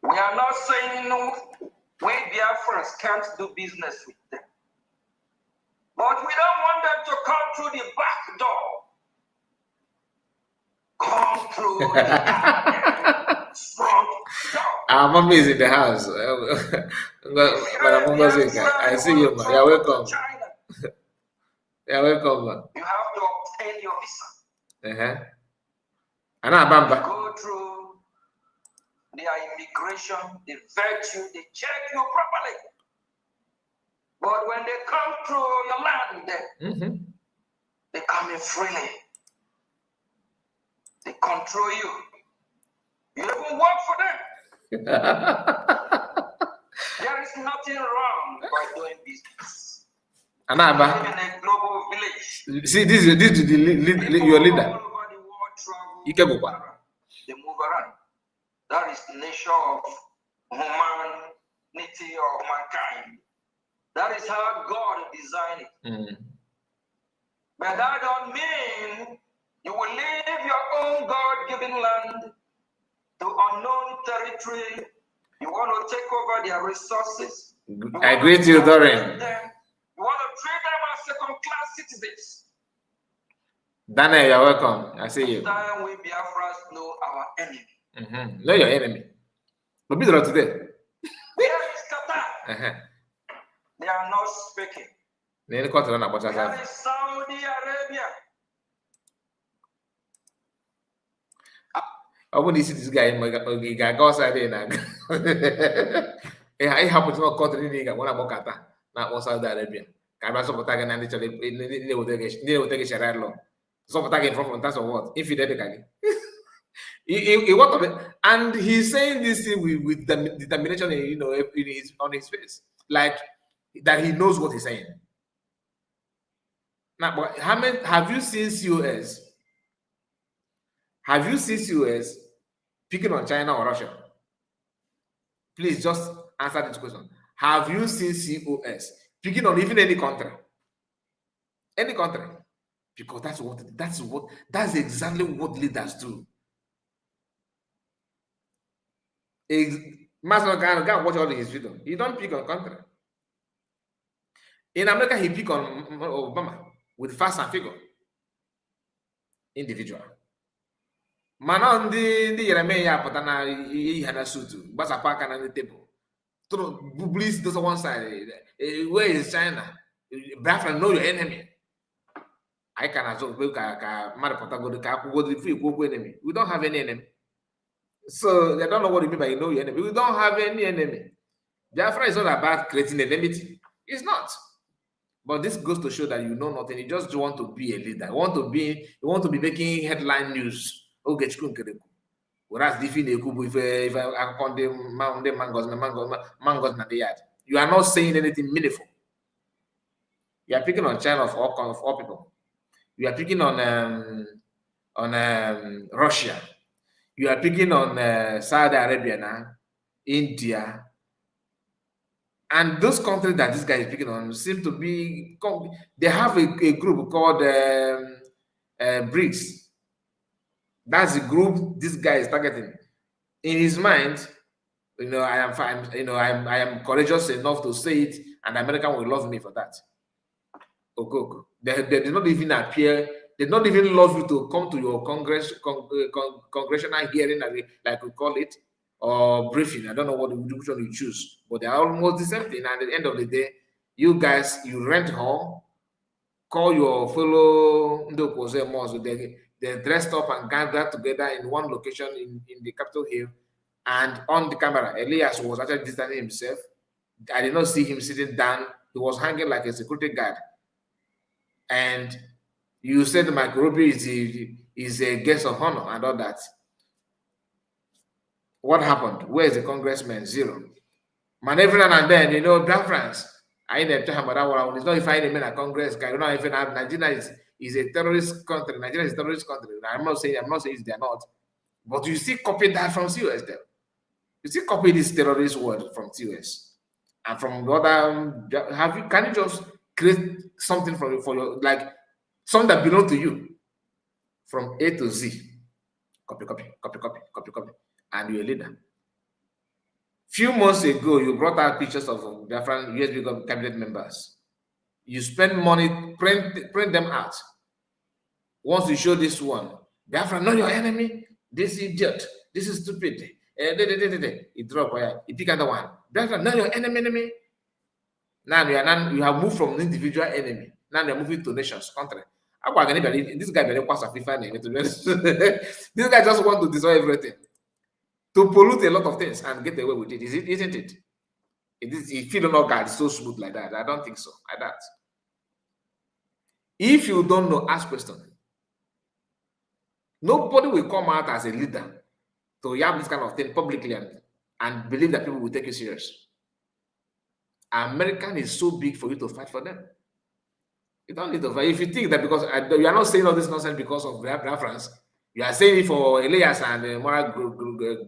We are not saying we Biafrans can't do business with them. But we don't want them to come through the back door. Come through the front door. Our mommy is in the house. I see you, man. You're welcome. You're welcome, man. You have to obtain your visa. And Bamba. Go through their immigration, they vet you, they check you properly. But when they come through your land, they come in freely. They control you. You even work for them. There is nothing wrong by doing business. Anaba. In a global village. See, this is your leader. All over the world travel. They move around. That is the nature of humanity or mankind. That is how God designed it. But that don't mean you will leave your own God-given land to unknown territory. You want to take over their resources. I greet you, Dorian. You want to treat them as second-class citizens. Daniel, you're welcome. I see you. Time we Biafrans know our enemy. Know your enemy. But be there today. Where is Qatar? They are not speaking. Where is Saudi Arabia? I want to see this guy. He go outside there. I happen to know country nigga when I walk out now Saudi Arabia. Can I Sabotage and actually they will take a Sharia law. Sabotage from that's what? Infidel. He what and he's saying this thing with determination, you know, on his face, like that he knows what he's saying. Now, but have you seen COS? Have you seen COS picking on China or Russia? Please just answer this question. Have you seen COS picking on even any country? Any country? Because that's exactly what leaders do. Master can watch all his videos. He don't pick on country. In America, he pick on Obama with facts and figure. Individual. Man on the Yeremia Patana Hana Sutu, Basapaka on the table. Bublis does one side. Where is China? Biafra know your enemy. I can as well look at Marapata go to free enemy. We don't have any enemy. So they don't know what you mean by you know your enemy. We don't have any enemy. Biafra is not about creating enmity. It's not. But this goes to show that you know nothing. You just want to be a leader. You want to be making headline news. Okay, whereas if I condemn mangoes na the yard, you are not saying anything meaningful. You are picking on China of all people. You are picking on Russia. You are picking on Saudi Arabia now, India, and those countries that this guy is picking on seem to be. They have a group called BRICS. That's the group this guy is targeting. In his mind, you know, I am fine. You know, I am courageous enough to say it, and America will love me for that. Okay. They did not even appear. They did not even love you to come to your congressional hearing, like we call it, or briefing. I don't know which one you choose, but they are almost the same thing. And at the end of the day, you guys, you rent home, call your fellow they dressed up and gathered together in one location in the Capitol Hill, and on the camera, Elias was actually distancing himself. I did not see him sitting down. He was hanging like a security guard. And you said Mike Rubio is a guest of honor and all that. What happened? Where is the congressman? Zero. Man, every now and then, you know, Black France. I didn't tell him about that one. It's not if I didn't a Congress guy. You know, if Nigeria is a terrorist country. Nigeria is a terrorist country. I'm not saying they're not. But you see copy that from COS there. You see copy this terrorist word from COS. And from the other, can you just create something for your, like, something that belongs to you from A to Z? Copy. And you're a leader. Few months ago, you brought out pictures of different USB cabinet members. You spend money, print them out. Once you show this one, Biafra, know your enemy. This idiot. This is stupid. He drop. He pick another one. Biafra, know your enemy. Now you have moved from individual enemy. Now you're moving to nations, country. This guy very This guy just want to destroy everything, to pollute a lot of things and get away with it. Isn't it? If you don't know God, it's so smooth like that. I don't think so. Like that. If you don't know, ask questions. Nobody will come out as a leader to yab this kind of thing publicly and believe that people will take you serious. American is so big for you to fight for them. You don't need to fight. If you think that because you are not saying all this nonsense because of reference, you are saying it for Elias and Moral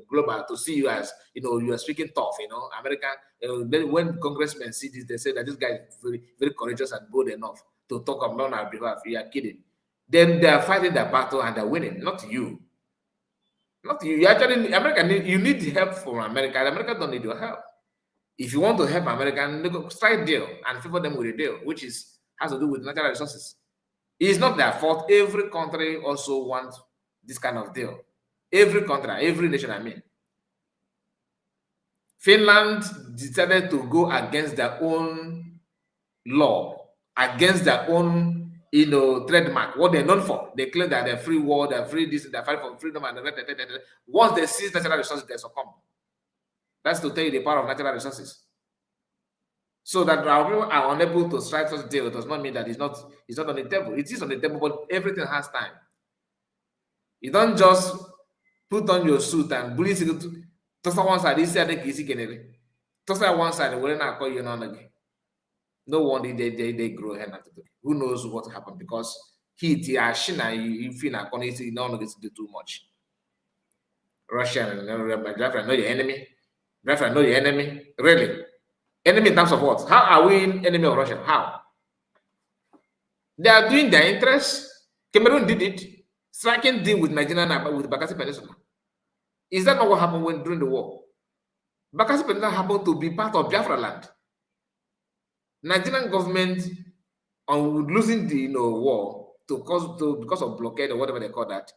Global to see you as, you know, you are speaking tough, you know, American. Then when congressmen see this, they say that this guy is very, very courageous and bold enough to talk on our behalf. You are kidding. Then they are fighting their battle and they're winning, not you. Not you. You actually America. You need help from America. America don't need your help. If you want to help America, strike deal and favor them with a deal, which has to do with natural resources. It's not their fault. Every country also wants this kind of deal. Every country, every nation, I mean. Finland decided to go against their own law, against their own, trademark, what they're known for. They claim that they're free world, they're free this, they're fighting for freedom, and once they seize natural resources, they succumb. That's to tell you the power of natural resources. So that our people are unable to strike such a deal does not mean that it's not on the table. It is on the table, but everything has time. You don't just put on your suit and bully to one side. This is the easy canary. To one side, we're not call you again. No wonder they grow hand. Who knows what happened, because he feel too much. Russian, know your enemy. Know your enemy. Really? Enemy in terms of what? How are we enemy of Russia? How? They are doing their interests. Cameroon did it. Striking deal with Nigeria and with Bakassi Peninsula. Is that not what happened during the war? Bakassi Peninsula happened to be part of Biafra land. Nigerian government, on losing the war because of blockade or whatever they call that,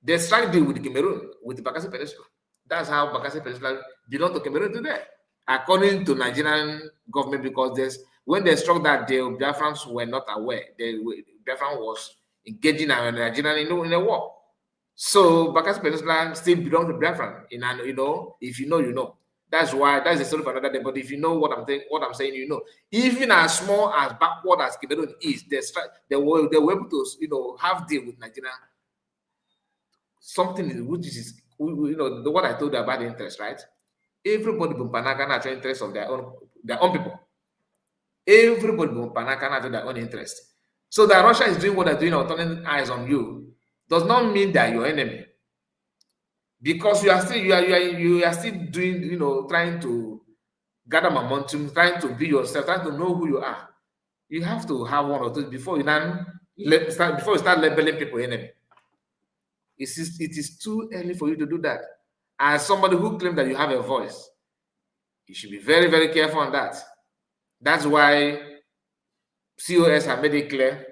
they strike deal with Cameroon, with the Bakassi Peninsula. That's how Bakassi Peninsula belongs to Cameroon today, according to Nigerian government, because when they struck that deal, Biafrans were not aware. Biafran was engaging Nigerian in a war. So Bakassi Peninsula still belongs to Biafran. If you know, you know. That's the story for another day. But if you know what I'm saying, you know. Even as small as backward as Cameroon is, they were able to have deal with Nigeria. Something which is what I told you about the interest, right? Everybody Bumpanaka natural interest of their own people. Everybody Bumpanaka natural their own interest. So that Russia is doing what they're doing or turning eyes on you does not mean that you're enemy. Because you are still doing, trying to gather momentum, trying to be yourself, trying to know who you are. You have to have one or two before you start labeling people enemy. It is too early for you to do that. As somebody who claims that you have a voice, you should be very, very careful on that. That's why COS have made it clear,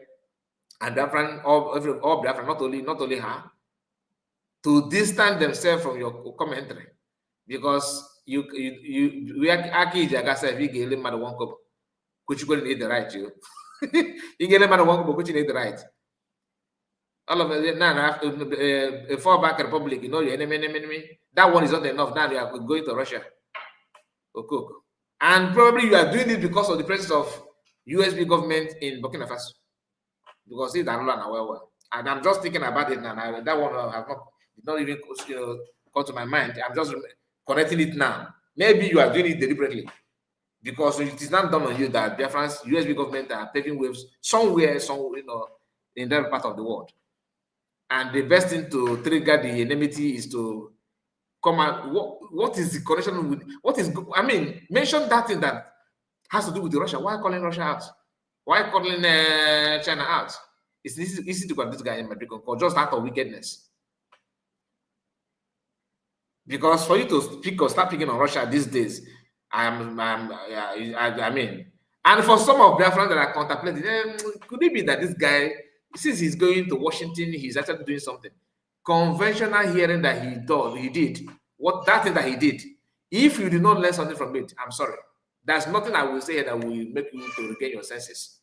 and all Biafran, not only her, to distance themselves from your commentary, because we Aki Jagasa if you get a matter one couple, which you need the right you get a matter one couple, which you need the right. All of it now a fallback republic, your enemy. That one is not enough. Now you are going to Russia. Okay. And probably you are doing it because of the presence of USB government in Burkina Faso. Because it's well. And I'm just thinking about it now. That one did not even come to my mind. I'm just correcting it now. Maybe you are doing it deliberately, because it is not done on you that Biafran's USB government are paving waves somewhere, in that part of the world. And the best thing to trigger the enmity is to come out. What is the connection with? Mention that thing that has to do with Russia. Why calling Russia out? Why calling China out? It's easy to call this guy in Madrid just out of wickedness. Because for you to start picking on Russia these days, and for some of Biafran that are contemplating, could it be that this guy, since he's going to Washington, he's actually doing something conventional hearing that he did that thing that he did? If you did not learn something from it, I'm sorry. There's nothing I will say that will make you to regain your senses,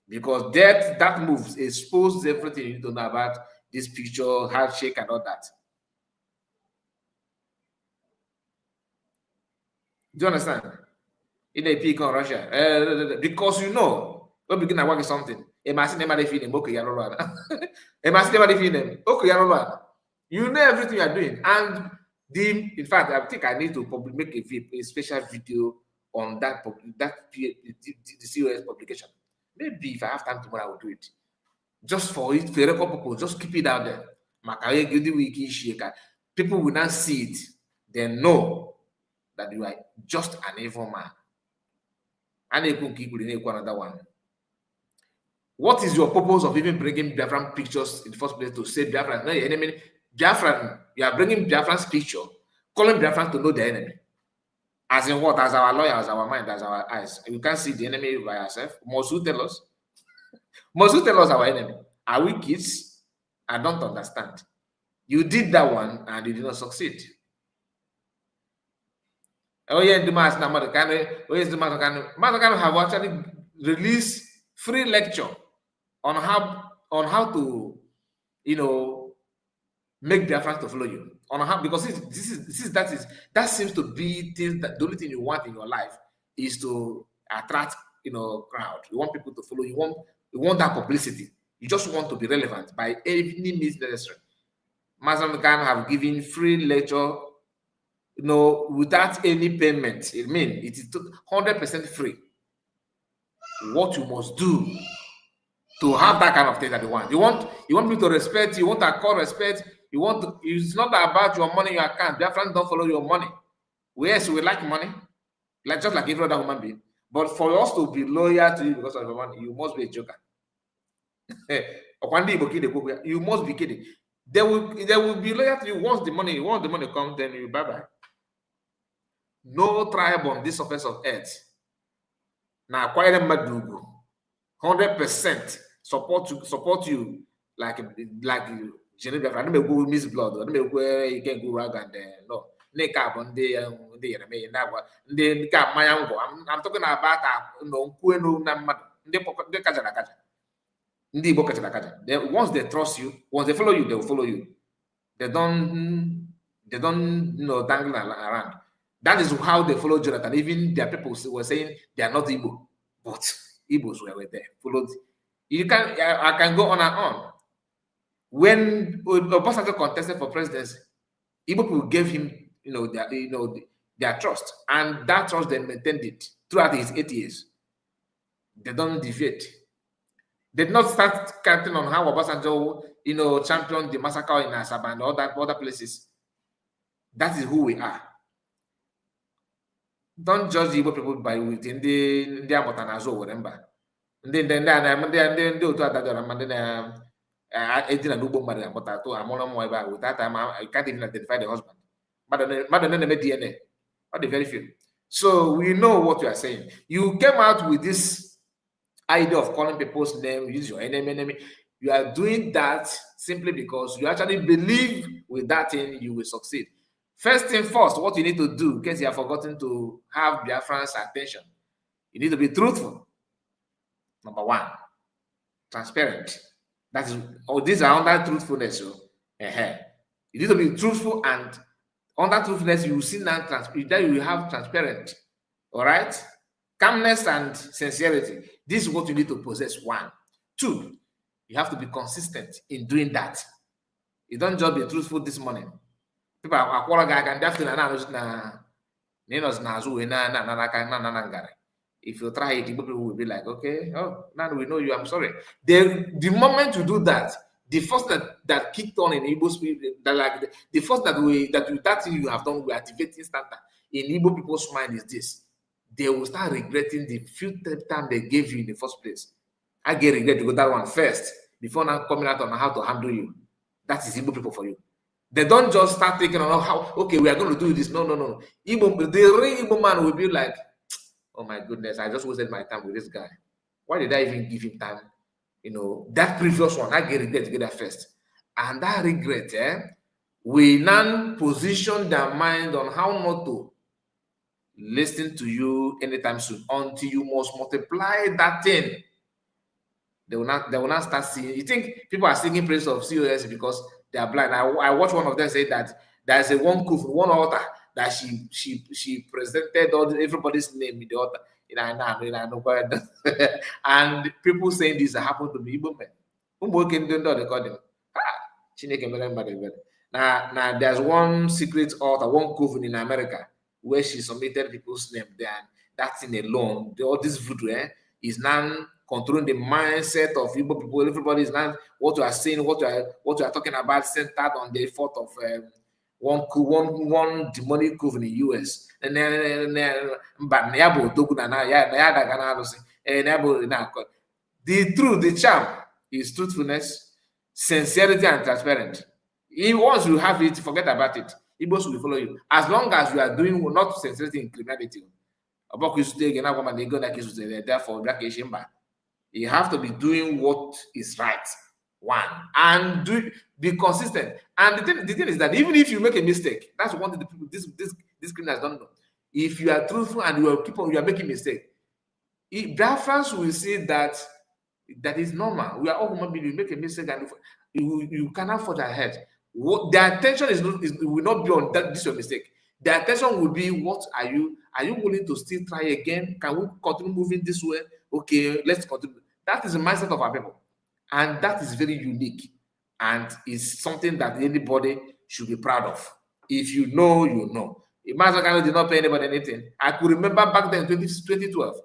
because that move exposes everything you need to know about this picture, handshake, and all that. Do you understand? In a peak on Russia, because we're beginning to work with something. You know everything you are doing, and in fact, I think I need to make a special video on the COS publication. Maybe if I have time tomorrow, I will do it. Just for it, for record purpose, just keep it out there. People will not see it. They know that you are just an evil man. And you can keep another one. What is your purpose of even bringing Biafran pictures in the first place to say Biafran? No, enemy. Biafran You are bringing Biafran's picture, calling Biafran to know the enemy. As in what? As our lawyer, as our mind, as our eyes. We can't see the enemy by ourselves. Must you tell us? Must you tell us our enemy? Are we kids? I don't understand. You did that one and you did not succeed. Oh yeah, the mass now Madakano have actually released free lecture on how to, you know, make Biafra to follow you. On how, because that seems to be things that the only thing you want in your life is to attract, you know, crowd. You want people to follow you. You want that publicity. You just want to be relevant by any means necessary. Mazam have given free lecture, you know, without any payment. I mean, it is 100% free. What you must do to have that kind of thing that you want. You want people to respect, you want to accord respect, you want to, it's not about your money in your account. Biafrans don't follow your money. Yes, we like money, like just like every other human being. But for us to be loyal to you because of your money, you must be a joker. You must be kidding. They will be loyal to you once the money comes, then you bye-bye. No tribe on this surface of earth. Now, quite a madugu. 100% support you like you. I don't go miss blood. I don't go you can go rag and no. I'm talking about once they trust you, once they follow you, they will follow you. They don't dangle around. That is how they follow Jonathan. Even their people were saying they are not Igbo, but Igbos were there, followed. I can go on and on. When Obasanjo contested for presidency, Igbo people gave him, their trust, and that trust they maintained it throughout his 8 years. They don't deviate. They did not start counting on how Obasanjo, championed the massacre in Asaba and other places. That is who we are. Don't judge the Igbo people by within the Amotanazo or whatever. And then with that time I can't even identify the husband. But DNA. Or the very few. So we know what you are saying. You came out with this idea of calling people's name, use your enemy. You are doing that simply because you actually believe with that thing you will succeed. First thing first, what you need to do, in case you have forgotten to have Biafran's attention, you need to be truthful. Number one, transparent. That is, these are under truthfulness. So, you need to be truthful, and under truthfulness, you will see that you have transparent. All right, calmness and sincerity. This is what you need to possess. 1, 2, you have to be consistent in doing that. You don't just be truthful this morning. People are calling and if you try it, people will be like, okay, oh, now we know you, I'm sorry. The moment you do that, the first that kicked on in Igbo spirit, the first that thing you have done, we activate instantly in Igbo people's mind is this: they will start regretting the few time they gave you in the first place. I get regret to go that one first before now coming out on how to handle you. That is Igbo people for you. They don't just start thinking on how, okay, we are going to do this. No. Igbo, the real Igbo man will be like, oh my goodness, I just wasted my time with this guy. Why did I even give him time? That previous one, I get regret to get that first. And that regret, we now position their mind on how not to listen to you anytime soon until you must multiply that thing. They will not start seeing. You think people are singing praise of COS because they are blind? I watched one of them say that there's a one altar that she presented everybody's name in the altar. And people saying this happened to me. They call them. Now there's one secret altar, one coven in America where she submitted people's name there. That thing alone, all this voodoo is now controlling the mindset of Igbo people. Everybody is now what you are saying, what you are talking about, centered on the thought of one demonic coven in US. And then the truth, the charm is truthfulness, sincerity, and transparent. Once you have it, forget about it. Igbos will follow you. As long as you are doing not sensitivity in criminality. Therefore, you have to be doing what is right. One, and be consistent. And the thing is that even if you make a mistake, that's one thing the people this criminals don't know. If you are truthful and you are making mistake, Biafrans will see that is normal. We are all human beings. You make a mistake and you cannot forge ahead. Their attention will not be on this your mistake. Their attention will be, what are you willing to still try again? Can we continue moving this way? Okay, let's continue. That is the mindset of our people. And that is very unique and is something that anybody should be proud of. If you know, you know. If Mazi did not pay anybody anything, I could remember back then, 2012,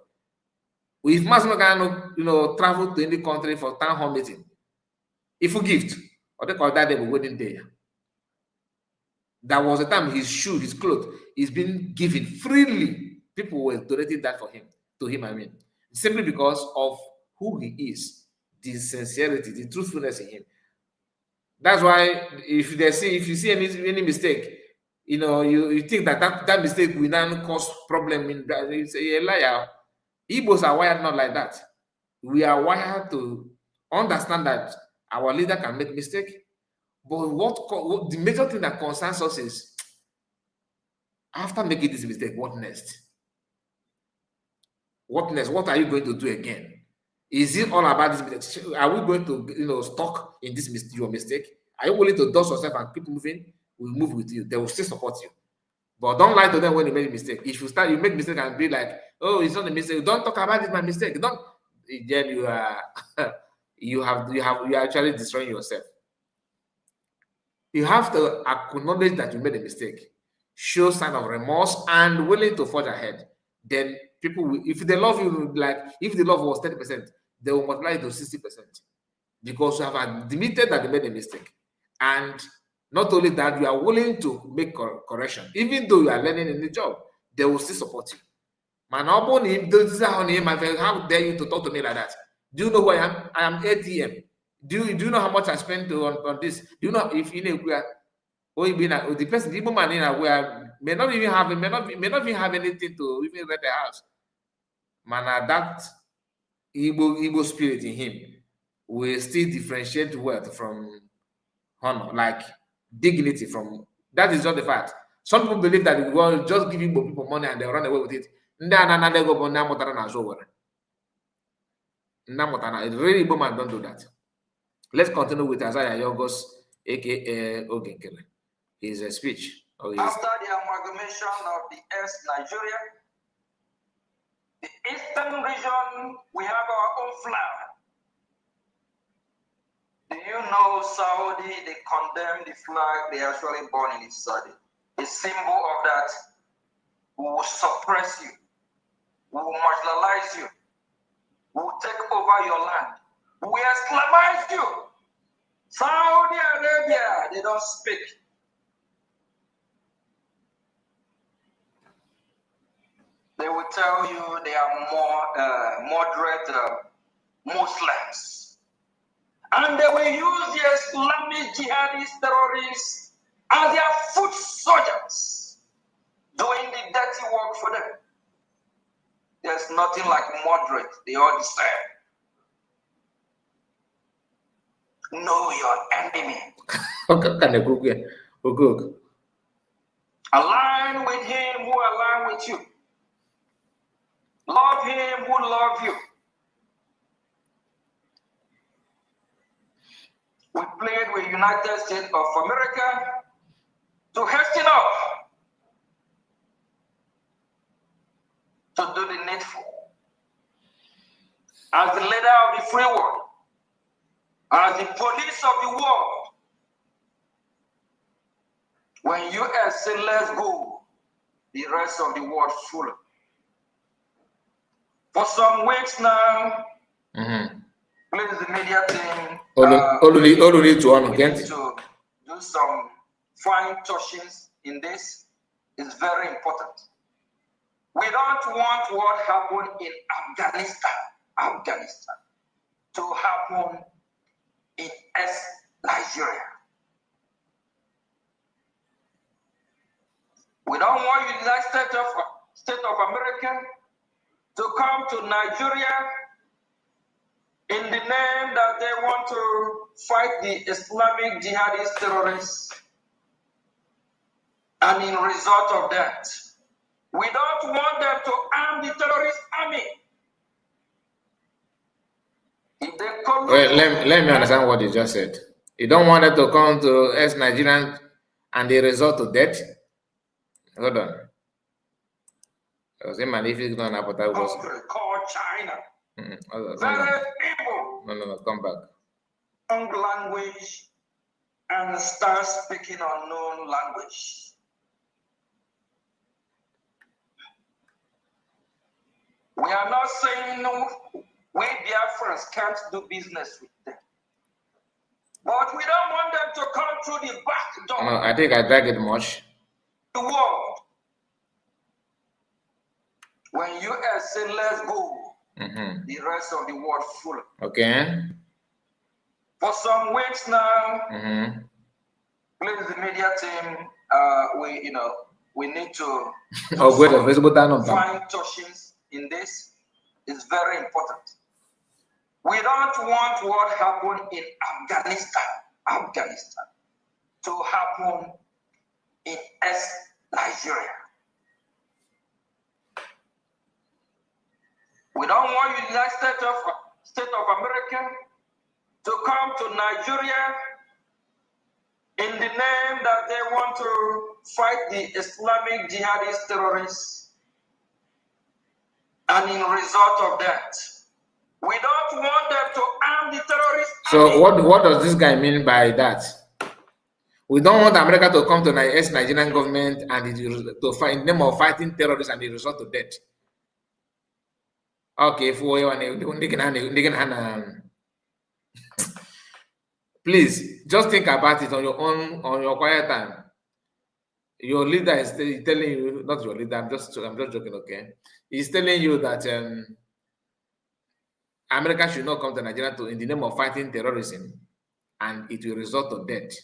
if Mazi traveled to any country for town hall meeting, if you gift, or they call that they were waiting there. That was the time his shoe, his clothes is being given freely. People were donating that to him, I mean, simply because of who he is, the sincerity, the truthfulness in him. That's why if you see any mistake, you think that mistake will not cause problem in that. You say you're a liar. Igbos are wired not like that. We are wired to understand that our leader can make mistake. But what the major thing that concerns us is, after making this mistake, what next? What next? What are you going to do again? Is it all about this mistake? Are we going to stuck in this your mistake? Are you willing to dust yourself and keep moving? We'll move with you. They will still support you. But don't lie to them when you make a mistake. If you make mistake and be like, oh, it's not a mistake. Don't talk about it, my mistake. Don't. Then you are you are actually destroying yourself. You have to acknowledge that you made a mistake, show sign of remorse, and willing to forge ahead. Then people will, if they love you, if the love was 30%, they will multiply it to 60%. Because you have admitted that you made a mistake. And not only that, you are willing to make correction. Even though you are learning in the job, they will still support you. Man, how dare you to talk to me like that? Do you know who I am? I am ATM. Do you know how much I spent on this? Do you know if the person, the man in where may not even have anything to even rent the house. Man, that Igbo spirit in him will still differentiate wealth from honor, like dignity from. That is not the fact. Some people believe that we will just give Igbo people money and they run away with it. Really, Igbo man don't do that. Let's continue with Isaiah Yogos, aka Nkere. His speech. After the amalgamation of the East Nigeria, the Eastern region, we have our own flag. Do you know Saudi, they condemn the flag they actually born in Saudi? A symbol of that, we will suppress you, we will marginalize you, we will take over your land, we will Islamize you. Saudi Arabia, they don't speak. They will tell you they are more moderate Muslims. And they will use the Islamic jihadist terrorists as their foot soldiers, doing the dirty work for them. There's nothing like moderate, they all the same. Know your enemy. Align with him who align with you. Love him who love you. We played with United States of America to hasten up to do the needful. As the leader of the free world, as the police of the world, when US say let's go, the rest of the world follow. For some weeks now, please, the media team, to do some fine touchings in this. Is very important. We don't want what happened in Afghanistan to happen in East Nigeria. We don't want United States of America to come to Nigeria in the name that they want to fight the Islamic jihadist terrorists. And in result of that, we don't want them to arm the terrorist army. If they come, Well, let me understand what you just said. You don't want them to come to us Nigerian and they resort to death? Hold on. I was saying magnificent non appetite was called China. Very evil. No, come back. Wrong language and start speaking unknown language. We are not saying no, we Biafrans can't do business with them. But we don't want them to come through the back door. No, I think I drag it much. The world. When US say let's go, the rest of the world follow. Okay. For some weeks now, please the media team, we need to find touchings in this. It's very important. We don't want what happened in Afghanistan to happen in Nigeria. We don't want the United States of America to come to Nigeria in the name that they want to fight the Islamic jihadist terrorists. And in result of that, we don't want them to arm the terrorists. So what does this guy mean by that? We don't want America to come to Nigerian government and to fight in the name of fighting terrorists and the result to death. Okay, please just think about it on your quiet time. Your leader is telling you, not your leader, I'm just joking, okay? He's telling you that America should not come to Nigeria in the name of fighting terrorism, and it will result to death.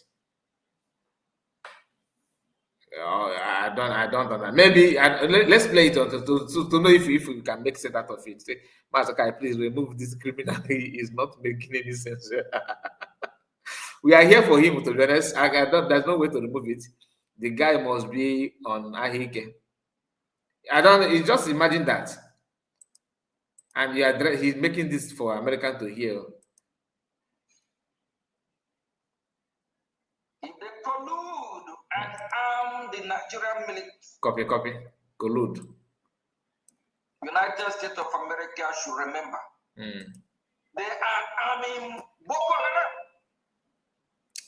I don't know. Maybe let's play it to know if we can make sense out of it. Say, Master Kai, please remove this criminal. He is not making any sense. We are here for him, to be honest. There's no way to remove it. The guy must be on Ahike. Just imagine that. And he's making this for Americans to hear. If they collude and arm the Nigerian military. Copy. Collude. United States of America should remember. They are arming Boko Haram.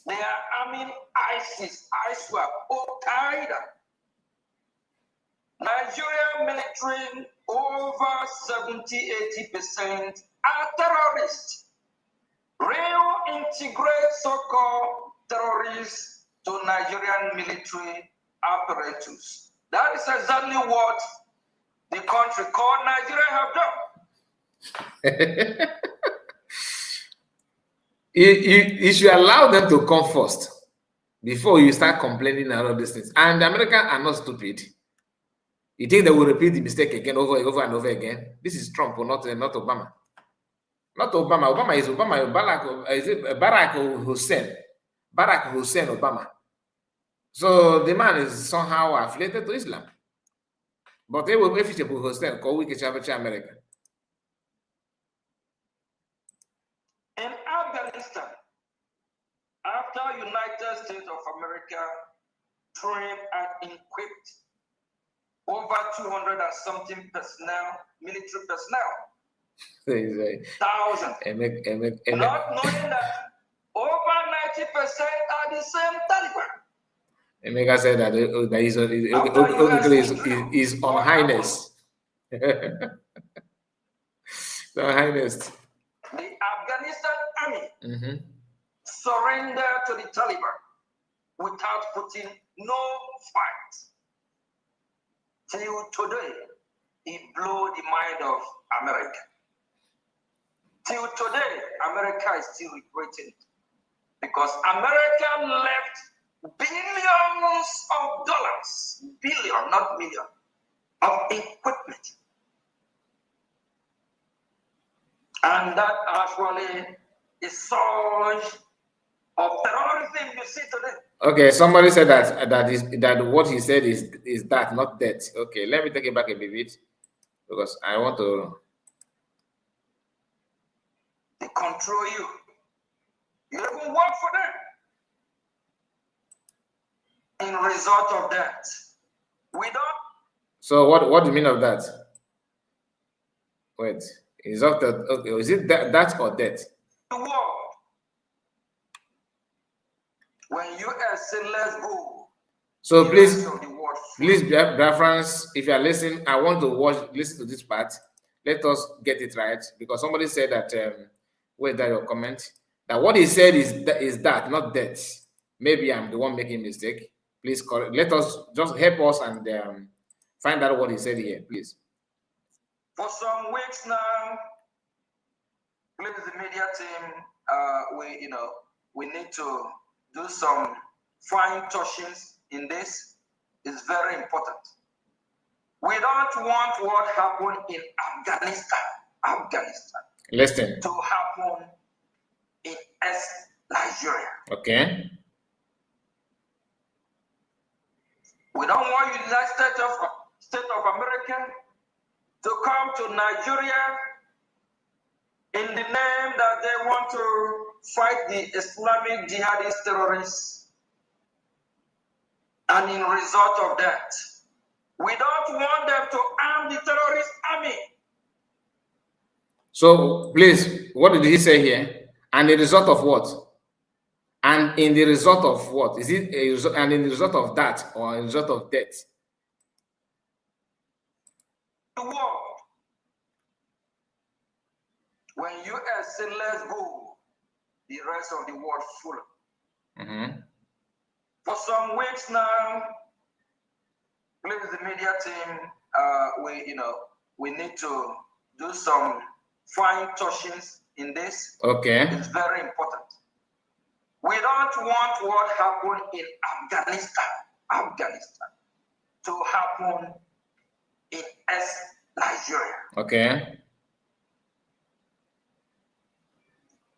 They are arming ISIS, ISWAP, Al-Qaeda. Nigerian military, over 70-80% are terrorists. Real integrate so-called terrorists to Nigerian military apparatus. That is exactly what the country called Nigeria have done. You should allow them to come first before you start complaining and all these things. And the Americans are not stupid. You think they will repeat the mistake again over and over again? This is Trump, or not Obama. Not Obama. Obama is Barack Hussein. Barack Hussein Obama. So the man is somehow affiliated to Islam. But they will be efficient Hussein, call we America. In Afghanistan, after United States of America trained and equipped over 200 and something personnel, military personnel, thousands, not knowing that over 90% are the same Taliban. Emeka said that is on highness. So highness. The Afghanistan army surrendered to the Taliban without putting no fight. Till today, it blew the mind of America. Till today, America is still regretting it. Because America left billions of dollars, billions, not million, of equipment. And that actually is surge of terrorism you see today. Okay, somebody said that what he said is that, not that. Okay, let me take it back a bit because I want to. They control you. You even work for them. In result of that, we don't. So what do you mean of that? Wait, is that okay? Is it that or that? The world. When you say let's go. So please reference, if you are listening, I want to listen to this part. Let us get it right, because somebody said that where's that your comment? That what he said is that, not that. Maybe I'm the one making mistake. Please correct. Let us just help us and find out what he said here, please. For some weeks now, please, the media team, we need to do some fine touches in this. Is very important. We don't want what happened in Afghanistan. Listen. To happen in Nigeria. Okay. We don't want United States of America to come to Nigeria in the name that they want to fight the Islamic jihadist terrorists. And in result of that, we don't want them to arm the terrorist army. So please, what did he say here? And the result of what? And in the result of what? Is it a result, and in the result of that, or a result of death? The world. When US say let's go, the rest of the world follow. Mm-hmm. For some weeks now, please, the media team, we need to do some fine touches in this. Okay. It's very important. We don't want what happened in Afghanistan to happen in Nigeria. Okay.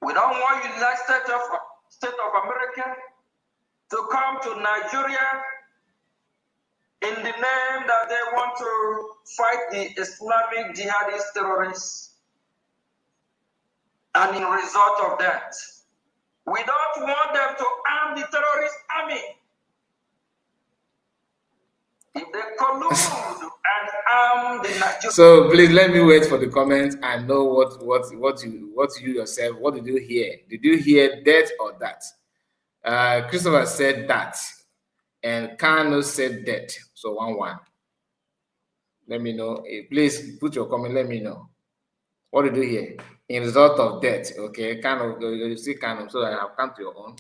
We don't want United States of America to come to Nigeria in the name that they want to fight the Islamic jihadist terrorists. And in result of that, we don't want them to arm the terrorist army. If they collude and arm the Nigerian. So please let me wait for the comments and know what you yourself, what did you hear? Did you hear that or that? Christopher said that, and Kano said that. So 1-1. Let me know. Please put your comment. Let me know. What did you hear? In result of that, okay? Kano, you see Kano, so I have come to your own.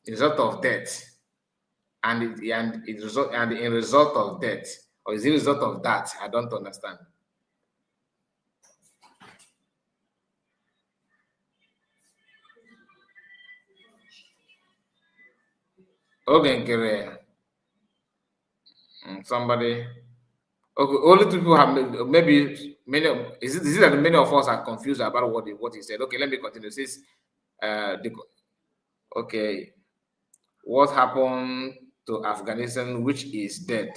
In result of that, and in result of that, or is it result of that? I don't understand. Okay, Nkere. Somebody. Okay, only two people have maybe many. Is it that many of us are confused about what he said? Okay, let me continue. This okay, what happened to Afghanistan, which is dead?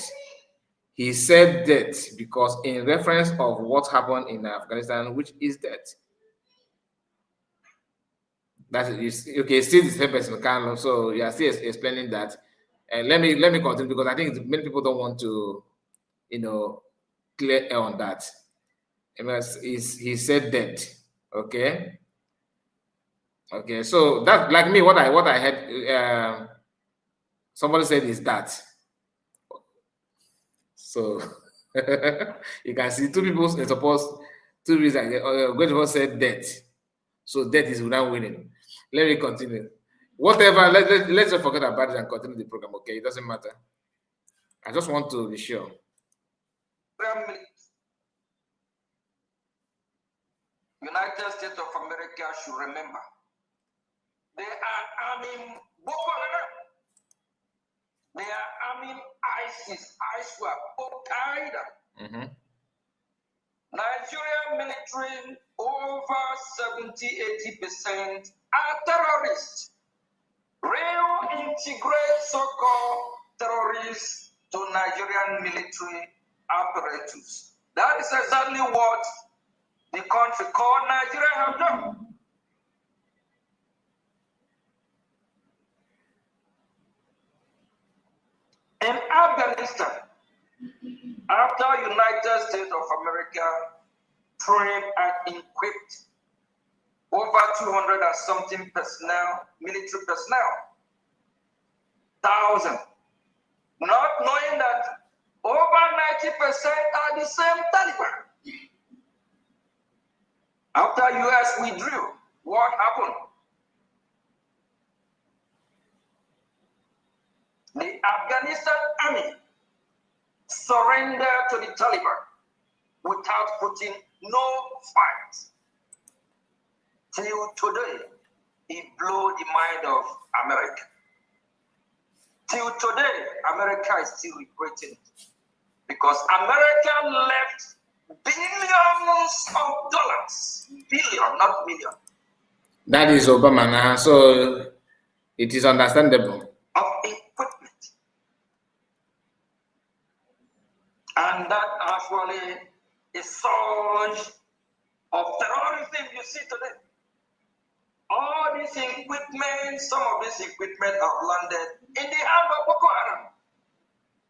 He said that because in reference of what happened in Afghanistan, which is dead. That is okay. Still the same person, kind of. So you are still explaining that. And let me continue, because I think many people don't want to, clear air on that. He said that. Okay. Okay. So that, like me, what I heard, somebody said is that. So you can see two people suppose two reasons. Great said that. So that is without winning. Let me continue. Whatever, let's just forget about it and continue the program, okay? It doesn't matter. I just want to be sure. United States of America should remember, they are arming Boko Haram. They are arming ISIS, ISWAP, Al-Qaeda. Nigerian military, over 70-80% are terrorists. Reintegrate so-called terrorists to Nigerian military apparatus. That is exactly what the country called Nigeria have done. In Afghanistan, after United States of America trained and equipped over 200 and something personnel, military personnel, 1,000, not knowing that over 90% are the same Taliban. After US withdrew, what happened? The Afghanistan army surrendered to the Taliban without putting no fight. Till today, it blew the mind of America. Till today, America is still regretting it because America left billions of dollars, billion, not million. That is Obama now, so it is understandable. Of equipment. And that actually is surge of terrorism you see today. All this equipment, some of this equipment have landed in the hand of Boko Haram.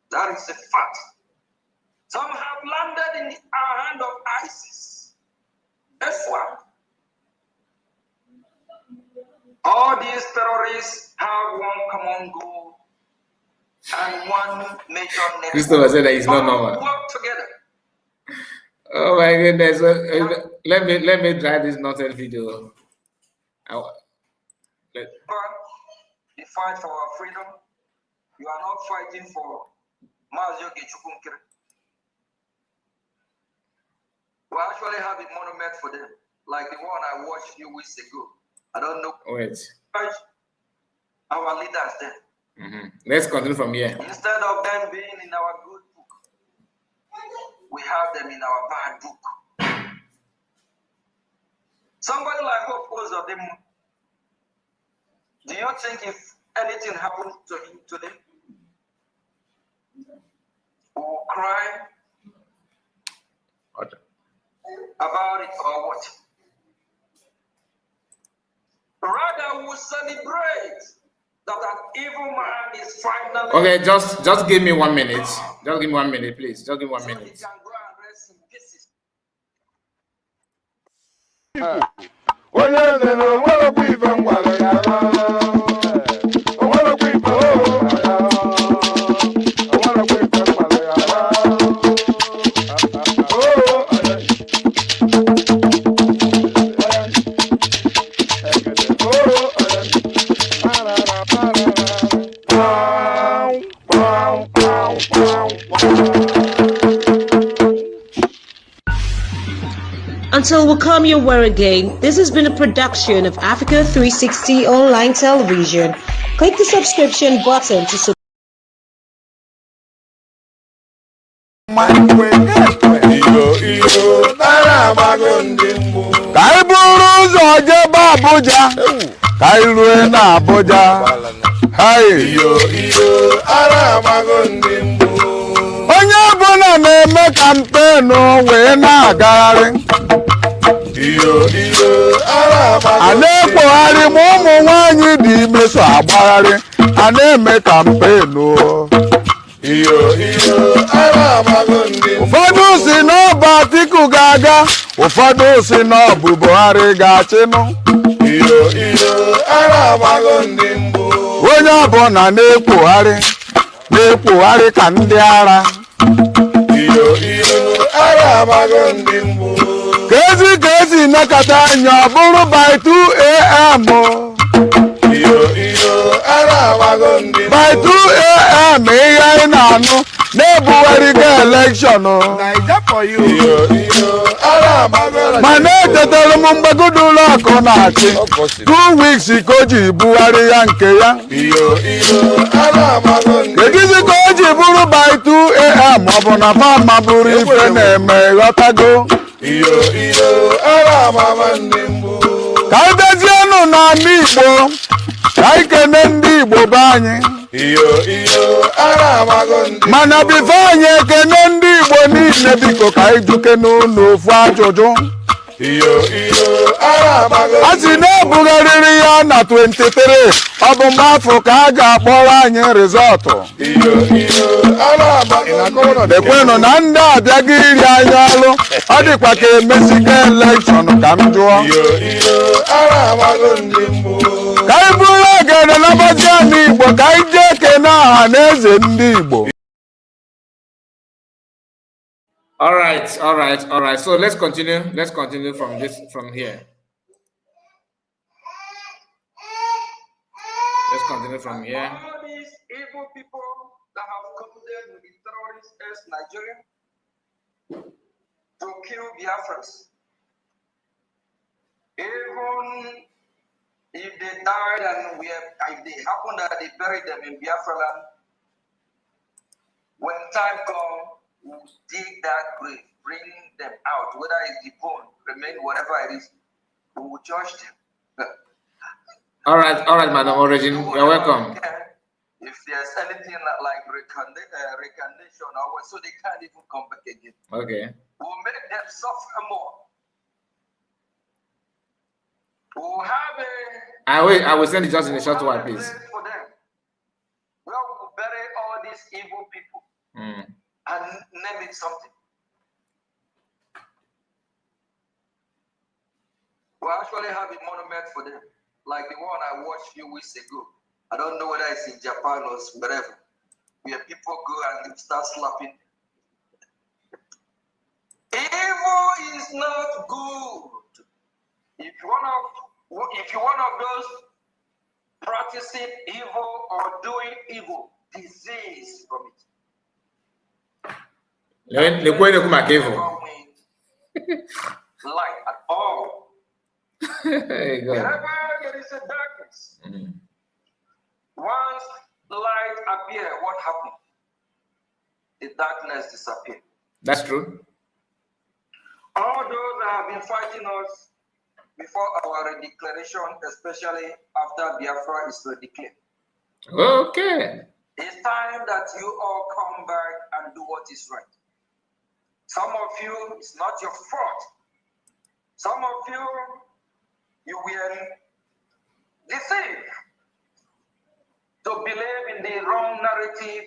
That is a fact. Some have landed in the hand of ISIS. That's what. All these terrorists have one common goal and one major network. Christopher said that it's not normal. Work together. Oh my goodness! Let me try this nonsense video. The fight for our freedom. You are not fighting for Mazi Nkere. We actually have a monument for them, like the one I watched a few weeks ago. I don't know. Wait. Our leaders there. Let's continue from here. Instead of them being in our good book, we have them in our bad book. Somebody like Opposed of them, do you think if anything happened to him today, we will cry about it or what? Rather, we will celebrate that an evil man is finally... Okay, just give me 1 minute. Just give me 1 minute, please. Just give me 1 minute. He can go and rest in pieces. Until we come your way again, this has been a production of Africa 360 Online Television. Click the subscription button to subscribe. Abuja, Kailue na Abuja. Hai. Onye ọbụla na-eme kampenu wee na-agagharị. A na-ekpogharị ma ụmụ nwanyị dị ime so agbagharị. A na-eme kampenu. Ụfọdụ si na ọ bụ Atiku ga-aga, ụfọdụ si na ọ bụ Buhari ga-achịnụ. Onye ọbụla na-ekpogharị ka ndị ara. Ka ezi nakata anya ọ bụrụ by 2 a.m. By 2 a.m. ihe anyị na-anụ na-ebugharịga elekshọn. Mana etetara m mgbagodo ụlọ akụ na-achị 2 weeks ka o ji bugharị ya nke ya. Kedizi ka o ji bụrụ by maọbụ na fama bụrụ ife na-eme ghọtago iyo ara mama ndị mbụ ka anyị bezienụ n'ala Igbo ka anyị kene ndị Igbo be anyị iyo ara amago ndị mana bifo anyị ekene ndị Igbo niile biko ka anyị jukene unu ofu ajụjụ iyo ara amago a sị na-ebugharịrị ya na 23 ọ bụ mgbe afọ ka a ga-akpọrọ anyị rizọtụ iyo ara amago ekwenụ na ndị abịago iri anyị ọrụ ọ dịkwa ka emesigo elekshọn ka m jụọ iyo ara amago ndị mbụ ka anyị bụrụ ogene n'ọbazi ala Igbo ka anyị jee kene ọha na eze ndị Igbo. All right. So let's continue. Let's continue from here. Let's continue from here. All these evil people that have colluded with the terrorists as Nigeria to kill Biafrans. Even if they died and if they happen that they buried them in Biafra land, when time comes, we'll dig that grave, bring them out, whether it's the bone, remain, whatever it is, we will judge them. All right, Madam Origin, you're welcome. If there's anything like recognition, so they can't even come back again. Okay. We'll make them suffer more. We'll have I will send it just in a short while, please. For them. Well, we'll bury all these evil people and name it something. We'll actually have a monument for them, like the one I watched a few weeks ago. I don't know whether it's in Japan or wherever, where people go and start slapping. Evil is not good. If you're one of those practicing evil or doing evil, disease from it. Never win light at all. Wherever there is a darkness, once light appears, what happens? The darkness disappears. That's true. All those that have been fighting us before our declaration, especially after Biafra is declared. Okay. It's time that you all come back and do what is right. Some of you, it's not your fault. Some of you were deceived to believe in the wrong narrative,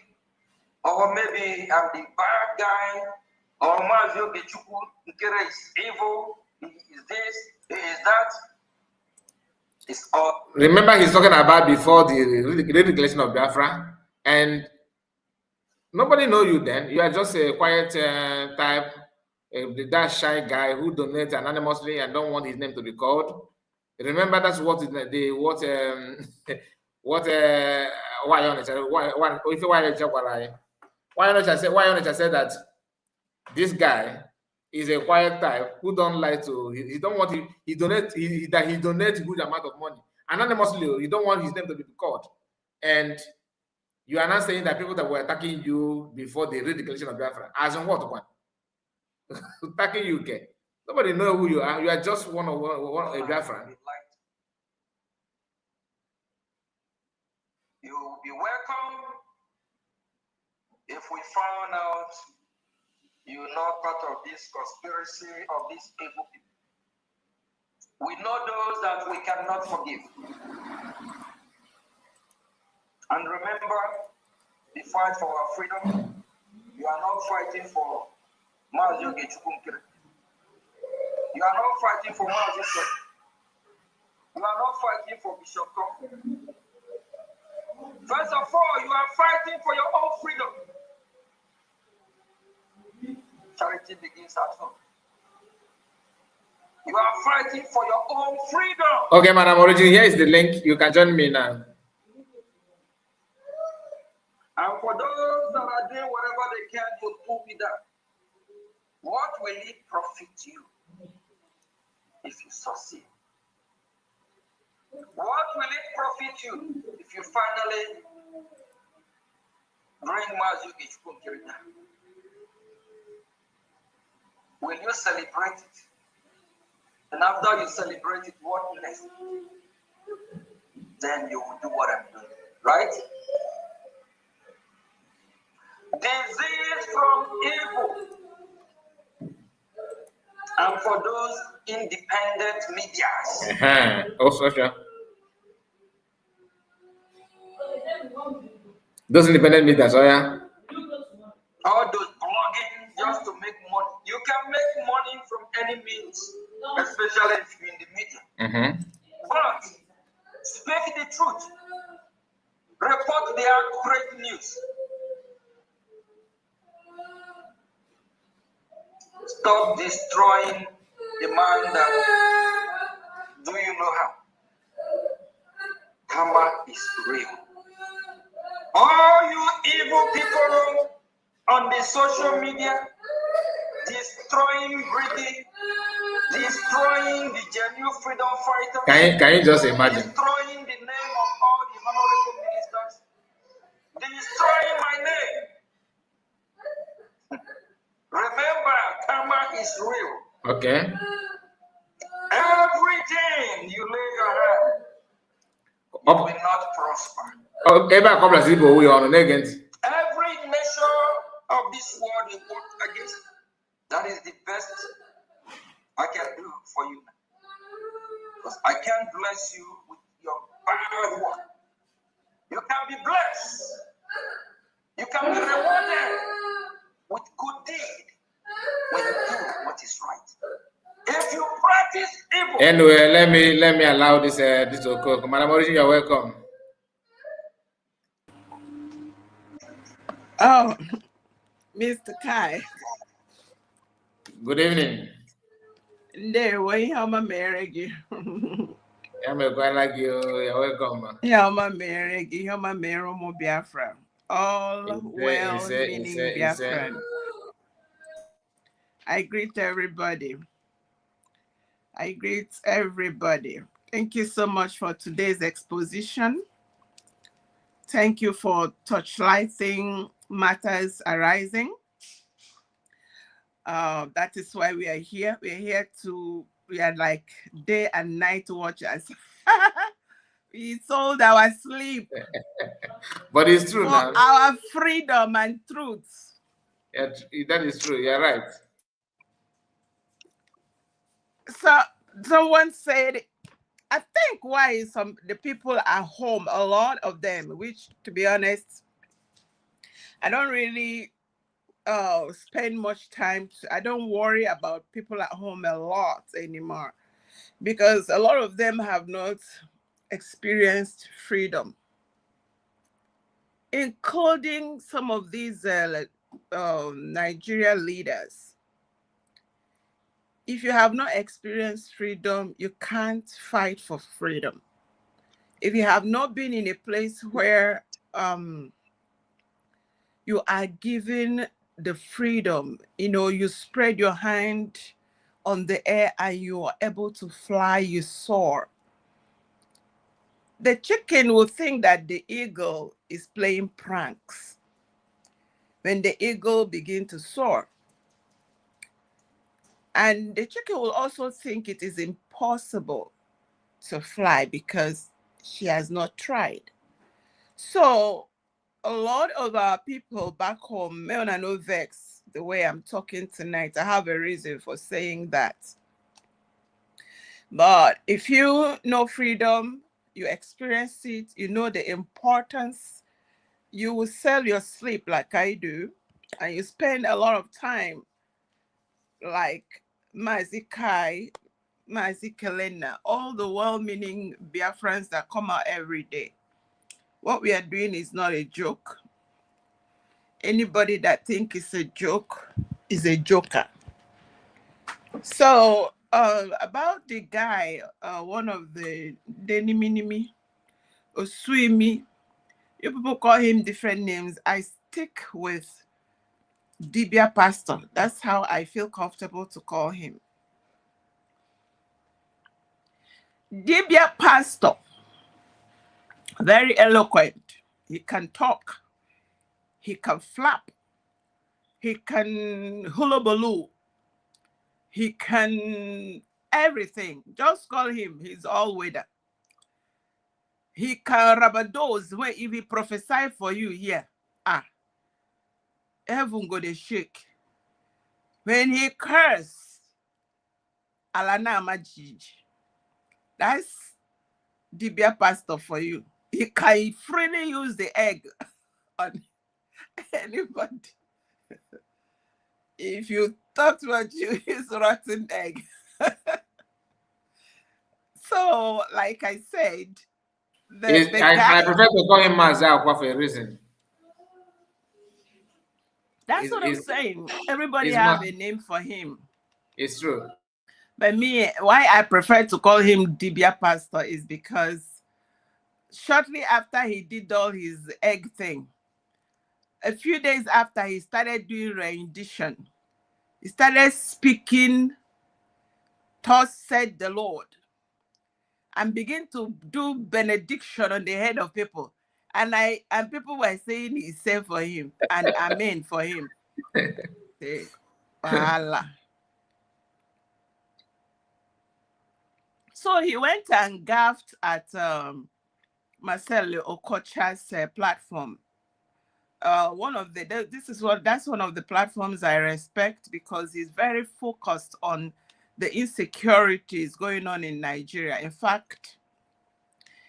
or maybe I'm the bad guy, or Mazi Nkere is evil, he is this, he is that. It's all. Remember, he's talking about before the declaration of Biafra, and nobody know you then. You are just a quiet type, that shy guy who donates anonymously and don't want his name to be called. Remember, that's what why said that this guy is a quiet type who don't like to. He don't want he donates good amount of money anonymously. You don't want his name to be called, and you are not saying that people that were attacking you before the redeclaration of Biafra, as in what one? Attacking you, okay? Nobody know who you are. You are just one of a Biafra. You will be welcome if we found out you're not part of this conspiracy of these evil people. We know those that we cannot forgive. And remember, the fight for our freedom, you are not fighting for Mazi Nkere. You are not fighting for Mazi. You are not fighting for Bishop Tom. First of all, you are fighting for your own freedom. Charity begins at home. You are fighting for your own freedom. Okay, Madam Origin, here is the link. You can join me now. And for those that are doing whatever they can to pull me down, what will it profit you if you succeed? What will it profit you if you finally bring Mazi Nkere down? Will you celebrate it? And after you celebrate it, what next? Then you will do what I'm doing, right? Disease from evil. And for those independent medias. Also, sure. Those independent medias, oh yeah. All those blogging just to make money. You can make money from any means, especially if you're in the media. But speak the truth. Report the accurate news. Stop destroying the man that do you know how? Karma is real. All you evil people on the social media destroying greedy, destroying the genuine freedom fighters. Can you just imagine? Destroying the name of all the honorable ministers. Destroying my name. Remember, karma is real. Okay. Everything you lay your hand, you will not prosper. Every nation of this world you work against, that is the best I can do for you. Because I can't bless you with your bad work. You can be blessed. You can be rewarded with good deed when you do what is right. If you practice evil. Anyway, let me allow this to occur. Madam Origin, you're welcome. Oh, Mr. Kai. Good evening. There, wait, how my marriage? I'm quite like you. You're welcome. Yeah, my marriage. How my marriage, my Biafra. All well-meaning Biafra. I greet everybody. Thank you so much for today's exposition. Thank you for touchlighting matters arising. That is why we are here. We are like day and night watchers. We sold our sleep. But it's true for now. Our freedom and truth. Yeah, that is true. You're right. So someone said, I think why the people are home, a lot of them, which to be honest, I don't really spend much time. I don't worry about people at home a lot anymore because a lot of them have not experienced freedom, including some of these Nigeria leaders. If you have not experienced freedom, you can't fight for freedom. If you have not been in a place where you are given the freedom, you spread your hand on the air and you are able to fly, you soar. The chicken will think that the eagle is playing pranks when the eagle begins to soar. And the chicken will also think it is impossible to fly because she has not tried. So a lot of our people back home, may no vex the way I'm talking tonight. I have a reason for saying that. But if you know freedom, you experience it, you know the importance, you will sell your sleep like I do, and you spend a lot of time like Mazi Kai, Mazi Kelena, all the well-meaning Biafrans that come out every day. What we are doing is not a joke. Anybody that thinks it's a joke is a joker. So about the guy, one of the Deniminimi, Osuimi, you people call him different names. I stick with Dibia Pastor. That's how I feel comfortable to call him. Dibia Pastor, very eloquent. He can talk. He can flap. He can hula baloo. He can everything. Just call him. He's all weather. He can rabadose where if he prophesy for you here. Heaven go to shake. When he curse, Alana Majij. That's the beer pastor for you. He can freely use the egg on anybody. If you talk about you, use rotten egg. So, like I said, the guy. I prefer to call him Mazi Akwa for a reason. That's what I'm saying. Everybody it's have not- a name for him. It's true. But me, why I prefer to call him Dibia Pastor is because shortly after he did all his egg thing, a few days after he started doing rendition, he started speaking, thus said the Lord, and begin to do benediction on the head of people. And people were saying he said for him and amen for him. Wahala. So he went and gaffed at Marcelo Okocha's platform. That's one of the platforms I respect because he's very focused on the insecurities going on in Nigeria. In fact,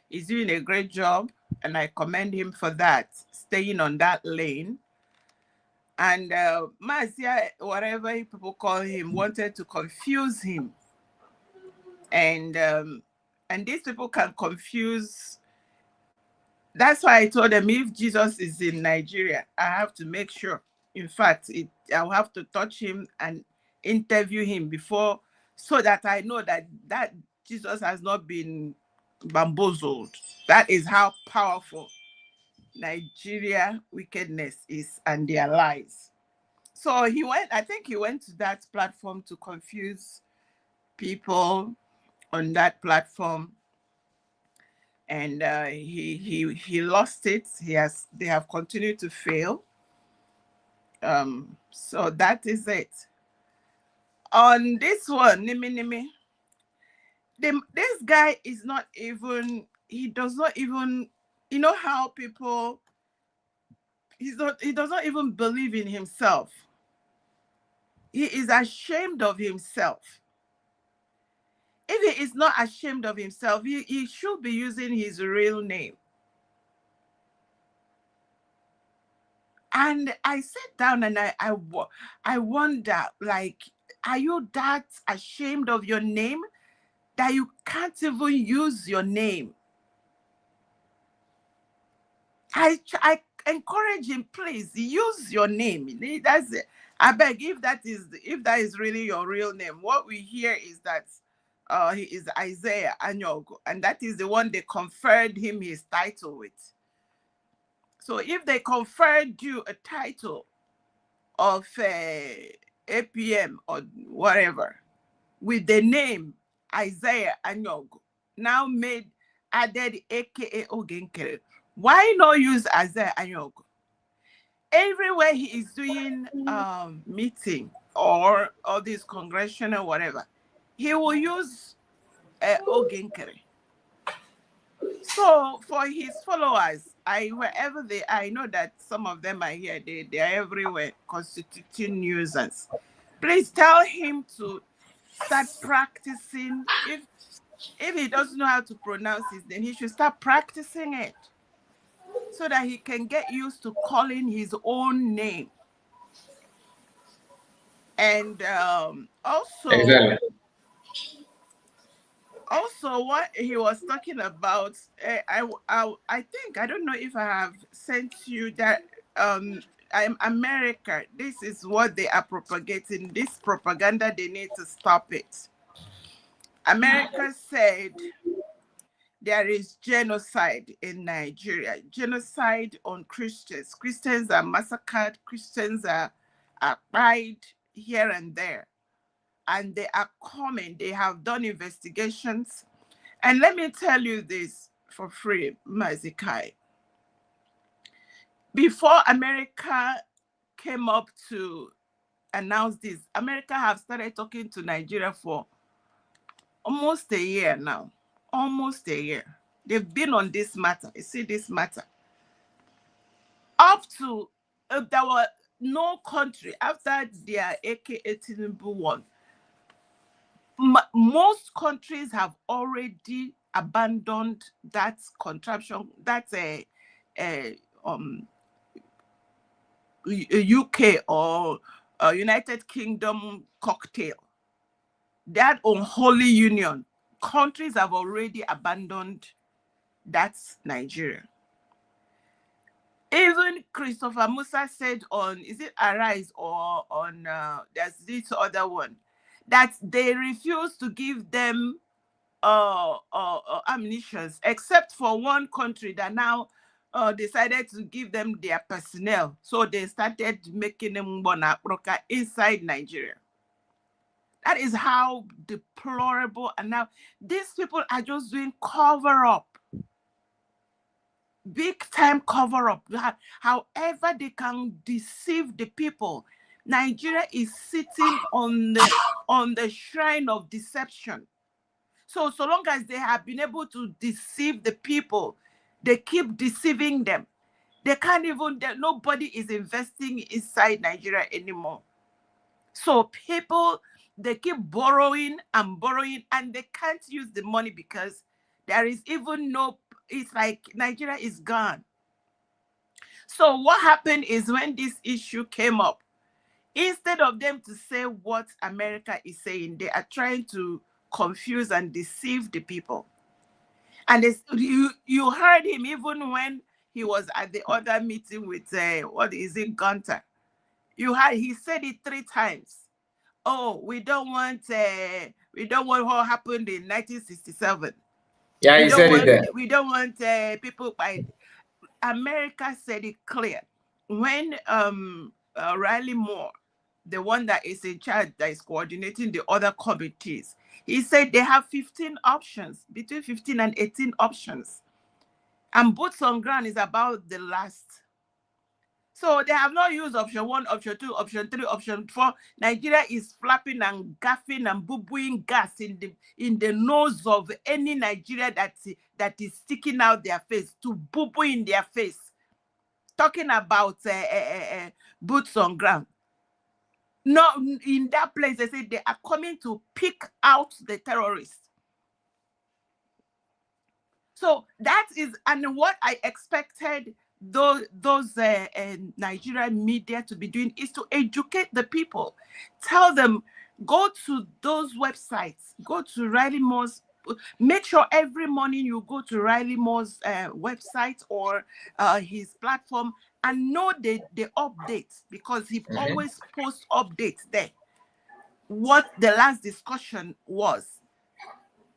he's doing a great job, and I commend him for that, staying on that lane. And Mazi, whatever people call him, wanted to confuse him. And these people can confuse. That's why I told them if Jesus is in Nigeria, I have to make sure. In fact, I'll have to touch him and interview him before, so that I know that Jesus has not been bamboozled. That is how powerful Nigeria wickedness is and their lies. So I think he went to that platform to confuse people on that platform, and he lost it. They have continued to fail. So that is it. On this one, Nimi, this guy is not even. He does not even. You know how people. He does not even believe in himself. He is ashamed of himself. If he is not ashamed of himself, he should be using his real name. And I sat down and I wonder, like, are you that ashamed of your name that you can't even use your name? I encourage him, please use your name. That's it. I beg, if that is really your real name. What we hear is that he is Isaiah Anyogo, and that is the one they conferred him his title with. So if they conferred you a title of APM or whatever with the name Isaiah Anyogo, now added AKA Nkere, why not use Isaiah Anyogo? Everywhere he is doing meeting or all this congressional whatever, he will use Nkere. So for his followers, wherever they are, I know that some of them are here, they are everywhere constituting nuisance. Please tell him to start practicing. If he doesn't know how to pronounce his name, he should start practicing it so that he can get used to calling his own name. And also, exactly. Also, what he was talking about, I think, I don't know if I have sent you that America, this is what they are propagating. This propaganda, they need to stop it. America said there is genocide in Nigeria, genocide on Christians. Christians are massacred, Christians are tried here and there. And they are coming. They have done investigations. And let me tell you this for free, Mazi Kai. Before America came up to announced this, America have started talking to Nigeria for almost a year now. Almost a year. They've been on this matter. You see this matter. Up to, there were no country after their AK-18 one. Most countries have already abandoned that contraption, that UK or United Kingdom cocktail, that unholy union. Countries have already abandoned that Nigeria. Even Christopher Musa said on, is it Arise or on, there's this other one, that they refuse to give them ammunition, except for one country that now decided to give them their personnel. So they started making them Bonakroka inside Nigeria. That is how deplorable. And now these people are just doing cover up. Big time cover up. However they can deceive the people. Nigeria is sitting on the shrine of deception. So long as they have been able to deceive the people, they keep deceiving them. They can't even, nobody is investing inside Nigeria anymore. So people, they keep borrowing and borrowing, and they can't use the money because there is even no, it's like Nigeria is gone. So what happened is when this issue came up, instead of them to say what America is saying, they are trying to confuse and deceive the people. And you heard him even when he was at the other meeting with, what is it, Gunter? He said it 3 times. Oh, we don't want what happened in 1967. Yeah, he said it there. We don't want people by. America said it clear. When Riley Moore, the one that is in charge, that is coordinating the other committees, he said they have 15 options, between 15 and 18 options. And boots on ground is about the last. So they have not used option 1, option 2, option 3, option 4. Nigeria is flapping and gaffing and boo-booing gas in the nose of any Nigeria that is sticking out their face, to boo-boo in their face. Talking about boots on ground. No, in that place, they say they are coming to pick out the terrorists. So that is, and what I expected those Nigerian media to be doing is to educate the people. Tell them, go to those websites, go to Riley Moore's, make sure every morning you go to Riley Moore's website or his platform and know the updates, because he always posts updates there, what the last discussion was.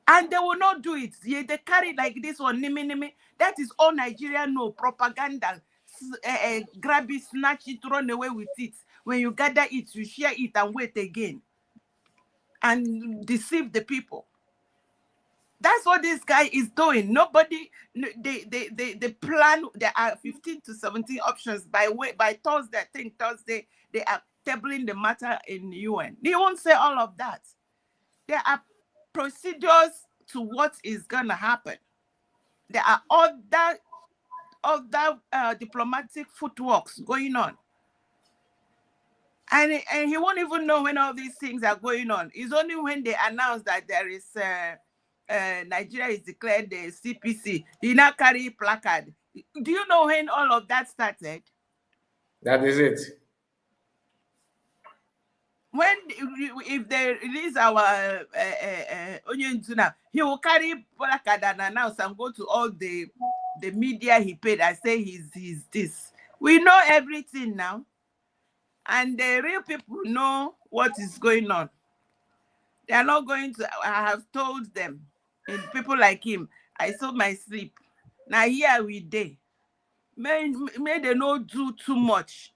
And they will not do it. They carry like this one, nimi. That is all Nigeria know, propaganda. Grab it, snatch it, run away with it. When you gather it, you share it and wait again. And deceive the people. That's what this guy is doing. Nobody, they plan, there are 15 to 17 options. By Thursday, I think Thursday, they are tabling the matter in UN. They won't say all of that. There are procedures to what is going to happen. There are other diplomatic footworks going on. And he won't even know when all these things are going on. It's only when they announce that there is Nigeria is declared the CPC. He now carry placard. Do you know when all of that started? That is it. When, if they release our Onion Tuna, he will carry placard and announce and go to all the media he paid. I say he's this. We know everything now. And the real people know what is going on. They are not going to, I have told them, and people like him, I sold my sleep. Now here we day. May they not do too much.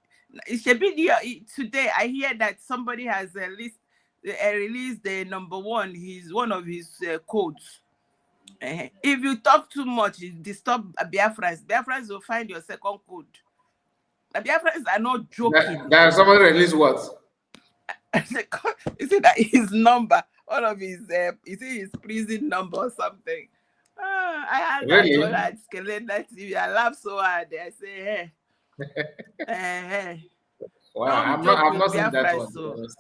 It should be today. I hear that somebody has released the number 1. He's one of his codes. If you talk too much, you disturb Biafrans. Biafrans will find your second code. Biafrans are not joking. That somebody released what? Is it that his number? All of his, is it his prison number or something? I had that Really? one at Calendar TV. I laughed so hard. I say, hey. Wow, Don't joke I've with not seen that Biafra, one. To be so honest.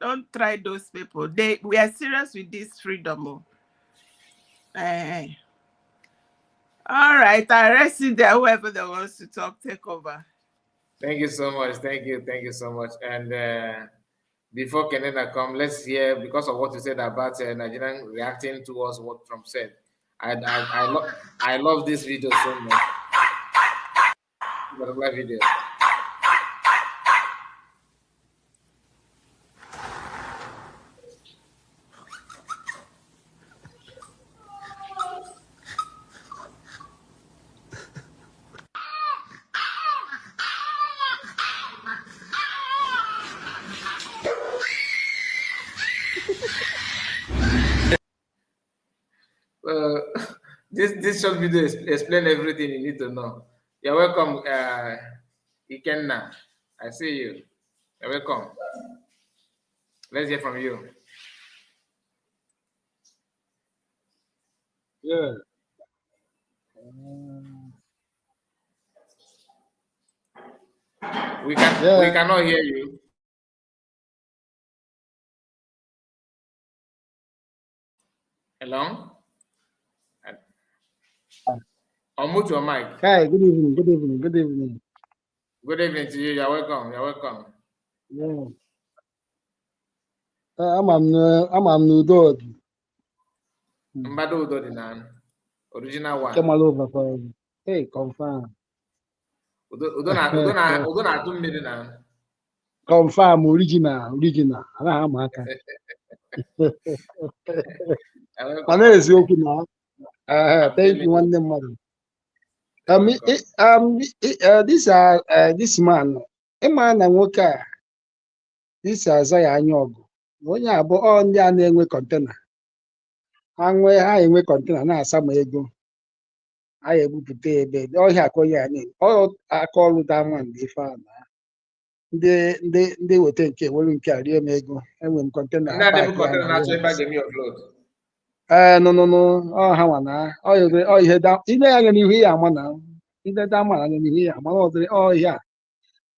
don't try those people. We are serious with this freedom. All right, I rest it there. Whoever that wants to talk, take over. Thank you so much. Thank you so much. And before Kenena come, let's hear, because of what you said about Nigerian reacting towards what Trump said. I love this video so much. Particular video. This short video explain everything you need to know. You're welcome, Ikenna. I see you. You're welcome. Let's hear from you. Yeah. We cannot hear you. Hello? Unmute your mic. Hi, good evening. Good evening. Good evening. Good evening to you. You're welcome. You're welcome. Yeah. I'm Nudo. Mbado Udo Dinan. Original one. Come all over for hey, confirm. Udo na 2 million na. Confirm original. Ana amaka. Mana eziokwu na. Thank you one mother. This man. Ịma na nwoke a this aza ya anya ọgụ. Onye abụọ ndị a na-enwe kọntena. Ha enwe kọntena na-asa ma ego. Ha ebupụta ebe ọhịa akọ ya anyị. Aka ọrụ daman dị ife a na. Ndị weta nke were nke a rie m ego. Enwe m kọntena. No. Ọ ha nwa na ọ ihe da ile anya n'ihu ya ama na ile da ama anya n'ihu ya ama ọ dịrị ọ ihe a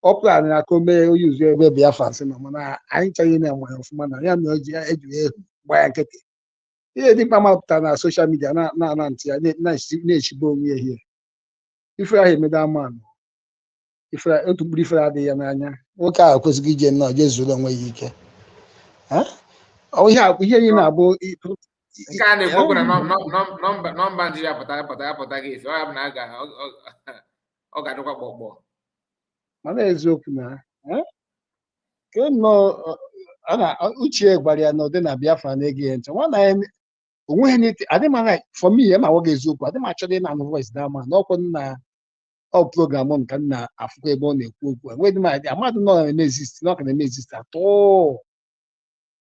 ọ plan na ka o mee oyi uzu ebe Biafra sị na mana anyị chọghị na-enwe ọfụma na ya na o ji eji gba ya nkịtị ihe dị mkpa mapụta na soshal midia na ntị ya na-echibe onwe ya ihe ife ahụ emeda ama otu mkpụrụ ifere adịghị ya n'anya nwoke ahụ kwesịghị ije nnọọ jee zuru onwe ya ike ihe niile na-abụ Nke a na-ekwu na nọmba ndị ya pụta gị ife ọ ya bụ na ọ ga-adịkwa kpọkpọ. Mana eziokwu na uche gwara ya na ụdị na Biafra na-ege ya ntị nwana ya onweghị n'ite adị m anaghị for me ya ma nwoge eziokwu adị m achọrọ ịna anụ voice da ma n'ọkwụ na ọ program nka nna afụkwa ebe ọ na-ekwu okwu enweghị m adị amadụ nọ na-eme exist na ọ ka na-eme exist atọ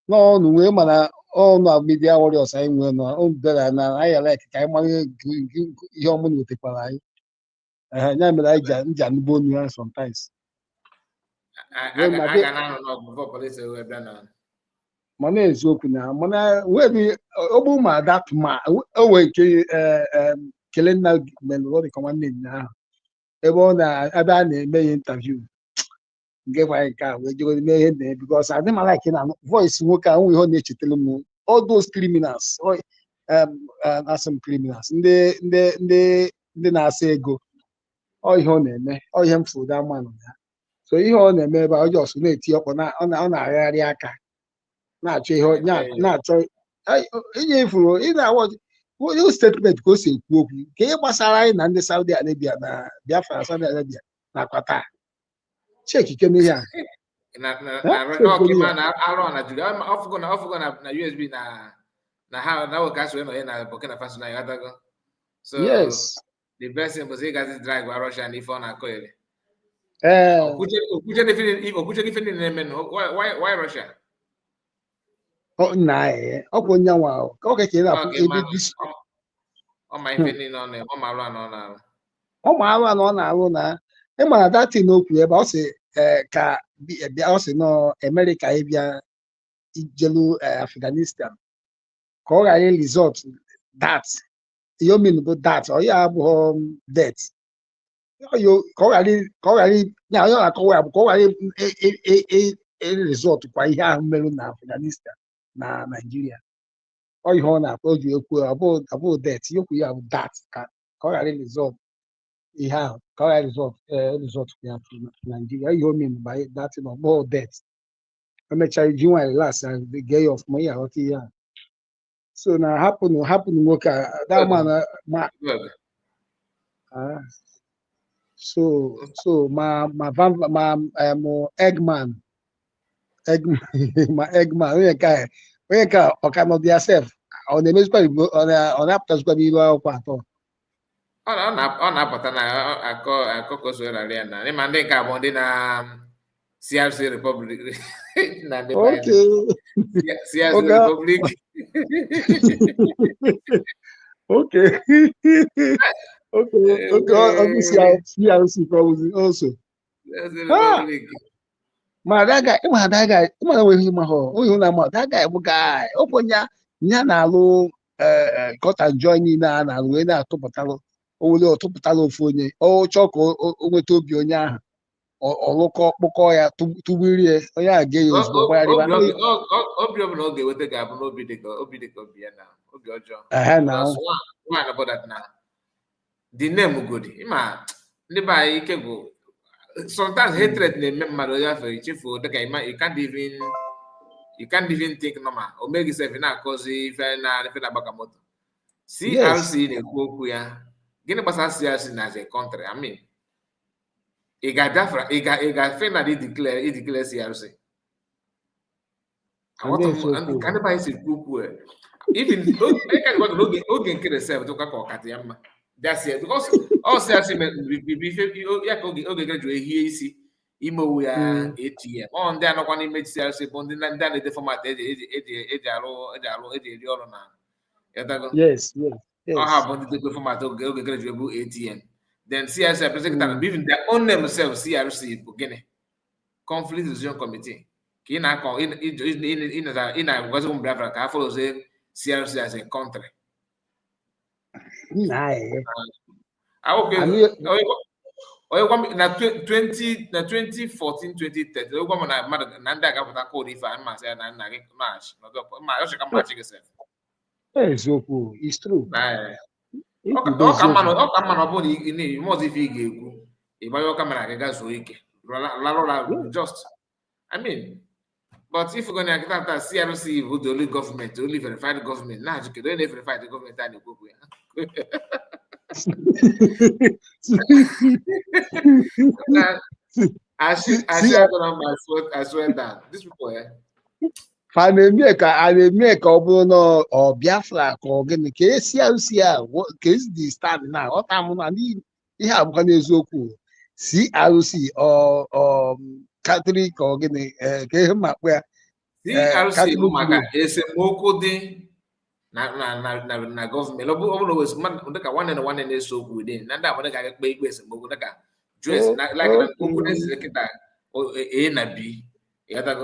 n'ọnụ nwee mana ọnụ media warriors anyị nwere na ọ bịara na anyị like ka anyị mara ihe ọmụ na wetekwara anyị ya mere anyị ji anụba onu ya sometimes mana eziokwu na mana webi ogbu ma dat ma owe nke kele nna melụrụ dịka nwanne nna ahụ ebe ọ na-ebe a na-eme ihe interview nke gwara nke a wee jegoro mee ihe na because adị m like na voice nwoke ahụ ihe ọ na-echetara m all those criminals asem criminals ndị na-asa ego ọ ihe ọ na-eme ọ ihe m fụrụ amanụ ya so ihe ọ na-eme ebe ọ jọs na-eti ọkpọ ọ na-agagharị aka na-achọ ihe na-achọ inye ifuru ị na-awọ statement ka o si ekwu okwu ka ihe gbasara anyị na ndị Saudi Arabia na Biafra na Saudi Arabia na Qatar cheki n'ihe a na USB na ha na wakashi weno na Burkina Faso na yatago. So yes, the best thing was he guys drag by Russia and if on a coil. Okuche defending them. Why Russia? Oh nah, okay nyawa. Okay kila this. Oh my defending on them. Oh my run on. Oh my run on na. E ma that thing no ku e ba o se ka bi o se no America e bia ijelu Afghanistan ka ọ ghara result that you mean bụ that ọ ya abụghị death ka ọ ghara ya onye na-akọwa ya bụ ka ọ ghara result kwa ihe ahụ merụ na Afghanistan na Nigeria ọ ihe ọ na-akpọ o ji ekwu abụghị death yokwu ya bụ that ka ọ ghara result ihe ahụ ka ọ ghara result ya na Nigeria ihe o mean by that na ọ bụghị death emechaa iji nwa relax gee ya ọfụma ihe aghọta ihe ahụ so na hapụnụ nwoke a so ma Eggman onye ka ọka nọdụ ya sef ọ na-emezikwa ọ na-apụtazikwa n'iru akwụkwọ atọ ọ na-apụta na akọkọsorarị ya na ịma ndị nke abụọ ndị na CRC Republic na ndị CRC Republic okay CRC probably also ma that guy nwere ma onye na ma that guy bụ guy okwenya nya na-alụ cut and join niile a na-alụ wee na-atụpụtalụ owele ọtụpụtalụ ofu onye ọ chọọ ka o nweta obi onye ahụ ọlụkọ kpụkọ ya tụgburie onye a ga-eyi ozugbo gbagharịba obi ọbụla ọ ga-eweta ga-abụ n'obi dịka obi ya na obi ọjọọ na the name godi ịma ndị be anyị ike bụ sometimes hatred na-eme mmadụ ya fere ichefu dịka you can't even think normal o meghị sef na-akọzi ife na-agbaka moto CRC na-ekwu okwu ya gịnị gbasara CRC na as a country I mean ị ga-afe na ideclare CRC ka ndị anyị si kwu okwu even oge nkere sef tụka ka ọkata ya mma because all CRC ya ka oge gara jụ ehie isi ime owu ya ATM ọ ndị anọkwa n'ime CRC bụ ndị a na-ede fọmat eji eri ọrụ na ọha bụ ndị debe fọmat oge gara jụ ebu ATM then CRC representative even their own name self CRC bụ gịnị conflict resolution committee ka ị na-akọ ị na-agwazi ụmụ Biafra ka ha follow CRC as a country na 2014 2013 ogwa m na mmadụ na ndị agapụta koodu ife a mmasị ya na nna gị ọchịka mmachi gị sef eziokwu it's true ọ ka mmanụ ọ bụrụ na ọzọ ife ị ga-ekwu ịgbanye kamera gị gazuo ike larụra just I mean but if you're going to get that CRC bụ the only government, only verified government na ajụ kedu onye verified government a na-ekwu ya I swear down these people a na-eme ka ọ bụrụ na ọ Biafra ka ọ gịnị ka CRC a ka esi dị stand na ọta m na ihe abụkwa n'eziokwu CRC Catholic ka ọ gịnị ka ihe mmakpụ ya CRC bụ maka esemokwu dị na gọọmenti ọ bụrụ wes mmadụ dịka nwanne na nwanne na-eso okwu dị na ndị abụọ ga-ekpe ikpe esemokwu dịka juez okwu na-esire kịta A na B ịghọtago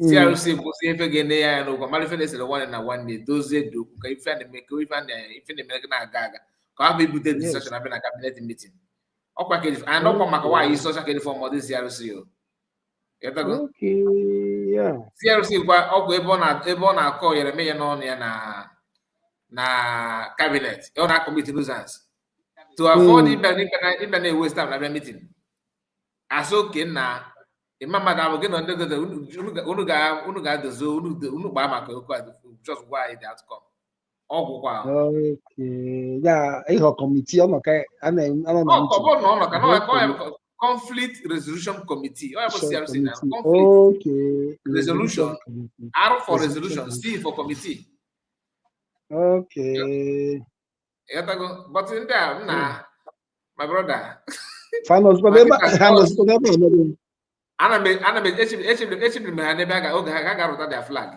CRC bụzi ife ga-enye ya n'ụgwọ mara ife na-esere nwanne na nwanne dozie dokwu ka ife na-eme na-aga aga ka ọ bụ ibute discussion abịa na cabinet meeting ọkwa maka nwaanyị social care form ọdị CRC CRC gwa ọgwụ ebe ọ na-akọ Yereme ya n'ọnụ ya na cabinet ọ na-commit nuisance to avoid ịbịa na-ewe staff na bịa meeting asị na ịma mmadụ abụ gị na ndị unu ga-adozi unu gbaa maka okwu a just gwa anyị the outcome ọgwụkwa ịghọ kọmitii conflict resolution committee ọ ya bụ CRC na conflict resolution R for resolution C for committee but ndị a na my brother ana m echebiri m ha n'ebe oge ha ga-arụta their flag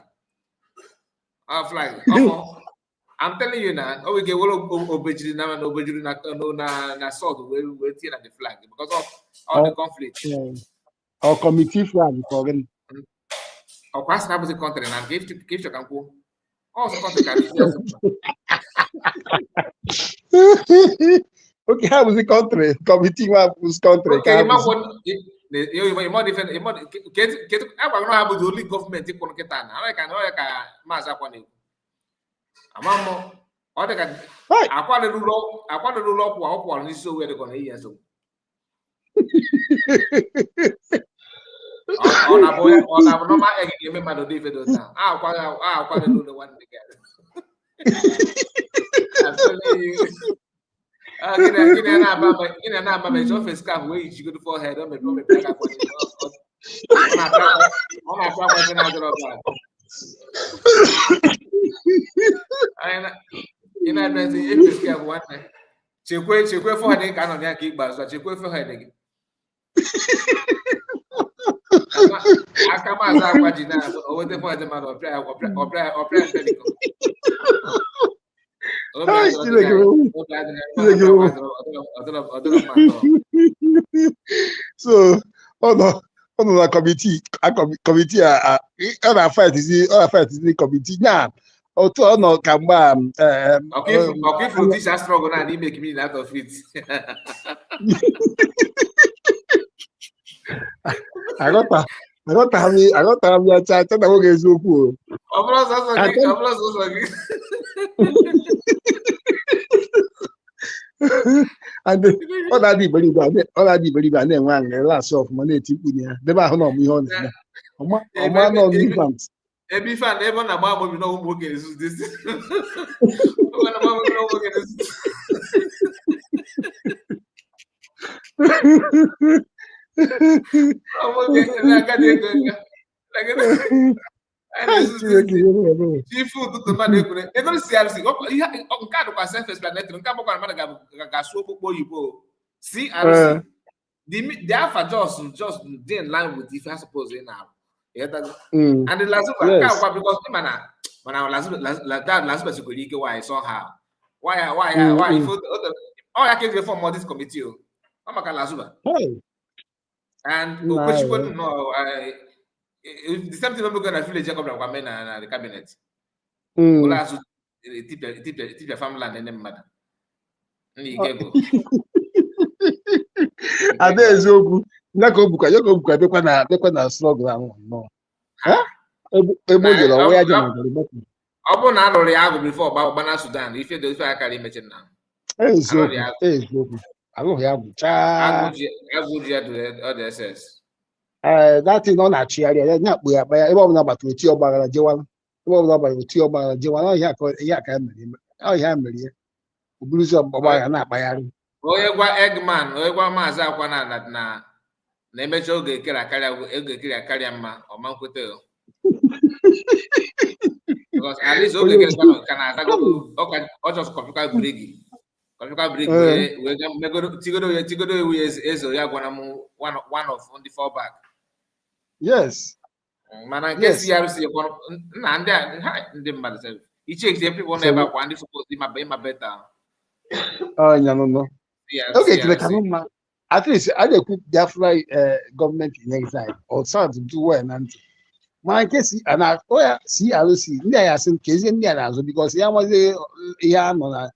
I'm telling you now, we get obejiri na sword we tie na the flag because of all the conflict. Or committee flag for them. Akwa si na abụghị country na nke if ka m kwuo. Also country ka isi asụ. Okay, how was the country? Committee was country. Okay, you might want you more different. You more get. I want to have the only government in Konketan. I can Mazi Akwa na. Amamo. Ọ dị ka Akwa na lụrụ ọkwa n'isi owe dị ka na ihe so. Ọ na-abụ normal egg ga-eme mmadụ dị ife dị ụta. Akwa na lụrụ nwanne gị. I'm telling you. Gịnị na-aba ma eji ofe skaf wee yichi godo forehead o mepere aka akwa ọ na-apịa akwa ebe na-adịrọ ọbara. Ị na-abịazi efe skaf nwanne chekwe forehead ka anọ ya ka ikpeazụ a chekwe forehead gị aka Mazi Akwa ji na o weta forehead mmadụ ọpịa nteliko. So, on the committee, on a fight is the committee now. Or to no come okay, for this struggle now, they make me out of it. I got to have your chat. I will get so cool. And all that be believe and then one last off money to Punia. Never know me on it. Every fan ever na mama we know who is this. Chifu tutu mmadụ ekwere ego CRC nke a dịkwa self-explanatory nke agbakwa mmadụ ga-asụ okpukpo oyibo CRC the alpha just dey in line with if I suppose in now and the Lazuba nke akwa because mana Lazuba sikwere ike why somehow why if all ya can form this committee ọ maka Lazuba and Okwechukwu no the same thing we're going to village Jacob and the cabinet. Also, tip your family and then matter. And there is no Nakobuka, Yokobuka, na struggle. No. Huh? Obo na already ago before about Bana Sudan. If you do, if I can imagine now. I don't have I go to the SS. That is not actually not we are by about to your bar Joan. What about to your bar Joan? I am Blues of Baba and not by Eggman, Mazi Akwa na na-emecha oge karịa mma ọ ma nkweta because at least oge ka na-atago ọ just computer break wee tigodo ewu ezo ya gwana m one of the fallback. Yes. Mana nke CRC na ndị mmadụ iche people na ebe akwa ndị suppose ịma better. Oh, no. Okay, at least I could definitely government in exile or start to do well and my case and I CRC there are some cases in there also because there was a no last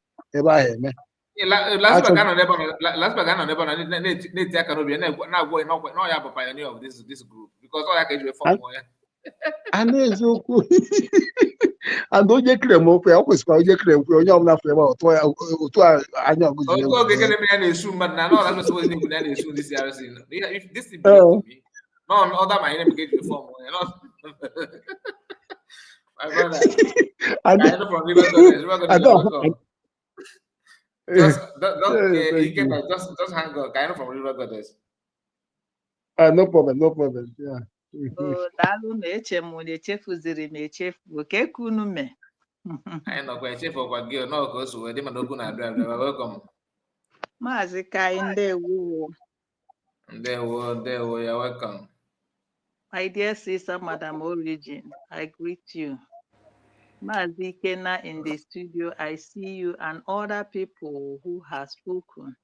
Bagano never need take an obi now going no ya pioneer of this group because all I can do for more. And there's so cool. And don't get them up. I always call you claim for your enough about to I know. But now that's what we soon this year. If this is to me, no other my name get reform. My brother, I know from River just hang on. I know from River Goddess. No problem. Yeah. Daalụ na-echefuziri m echefu ka ekunu me anyị nọkwa echefu kwa gị nọ ka o so dị mana okwu na-abịa welcome Maazị Kai ndewo ya welcome my dear sister Madam Origin, I greet you. Maazị Ikena in the studio, I see you and other people who have spoken.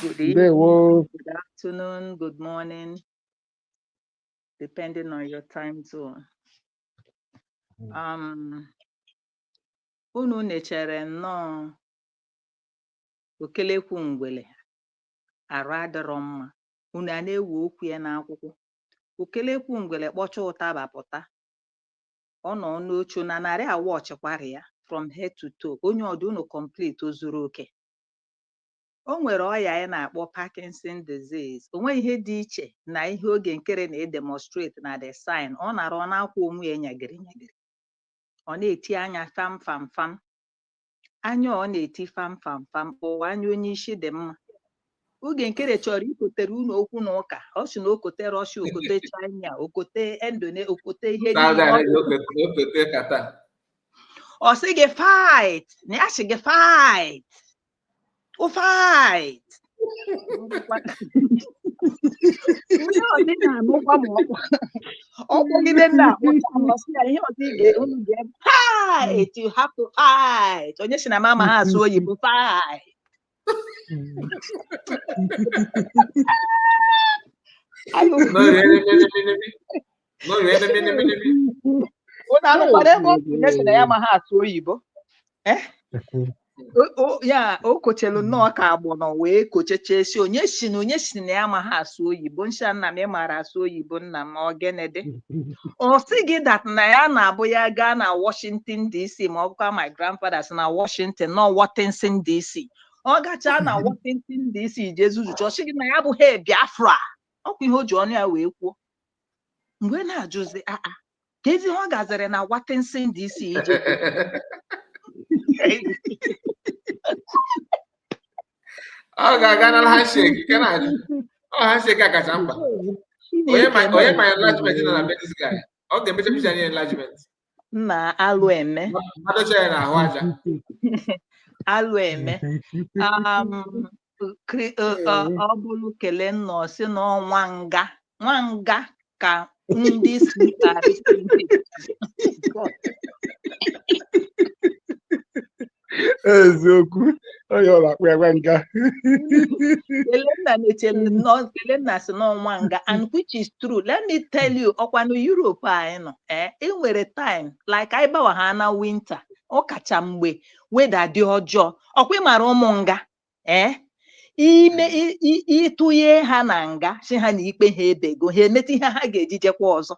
Good evening, good afternoon, good morning. depending on your time zone. Unu nechere nnọọ okelekwu ngwele arụ adịrọ mma. Unu a na-ewu okwu ya n'akwụkwọ. Okelekwu ngwele kpọcha ụtaba pụta. Ọ nọ n'ochu na narị awa ọchịkwara ya from head to toe. Onye ọdụ unu complete o zuru oke. O nwere ọya anyị na-akpọ Parkinson disease. O nweghị ihe dị iche na ihe oge nkere na-edemonstrate na the sign. Ọ nara ọ na-akwa onwe ya nyagịrị nyagịrị. Ọ na-eti anya fam fam fam. Anya ọ na-eti fam fam fam. Ụwa anya onye isi dị mma. Oge nkere chọrọ ikotere unu okwu na ụka. Ọ sị na okote Russia, okote China, okote Indonesia, okote ihe niile. Ọ sị gị fight. Na ya sị gị fight. O fight. Onye ọdị na-anụkwa ma ọkpọgide nna ọsị ya ihe ọdị unu fight. You have to fight. Onye si na mama ha asụ oyibo fight. Ụnụ anụkwara ebe onye si na ya ma ha asụ oyibo. Ya o kochelu nnọọ ka agbọnọ wee kochechesi onye si na ya ma ha asụ oyibo. Nsha nna m ịmara asụ oyibo nna m ogenede. Ọ sị gị dat na ya na-abụ ya gaa na Washington DC ma ọ bụkwa my grandfather si na Washington nọ Washington DC. Ọ gacha na Washington DC Jesu chọọchị gị na ya abụghị Biafra. Ọkwa ihe o ji ọnụ ya wee kwuo. Mgbe na-ajụzi ka ezi ọ gaziri na Washington DC ije. Ọ ga-aga na handshake nke na-ajụ. Ọ handshake a kacha mkpa. Onye ma enlargement nọ na be this guy. Ọ ga-emecha picha nye enlargement. Nna alụ eme. Mmadụ ya na ahụ aja. Alụ eme. Ọ bụrụ kelee nnọọ si n'ọnwa nga ka ndị si eziokwu onye ọrụ akpa ya nga. Kelenna si n'ọnwa nga, and which is true. Let me tell you, ọkwa na Europe anyị nọ enwere time like anyị bawa ha na winter. Ọ kacha mgbe weda dị ọjọọ. Ọkwa ịmara ụmụ nga ịtụnye ha na nga si ha na ikpe ha ebego ha emeta ihe ha ga-ejijekwa ọzọ.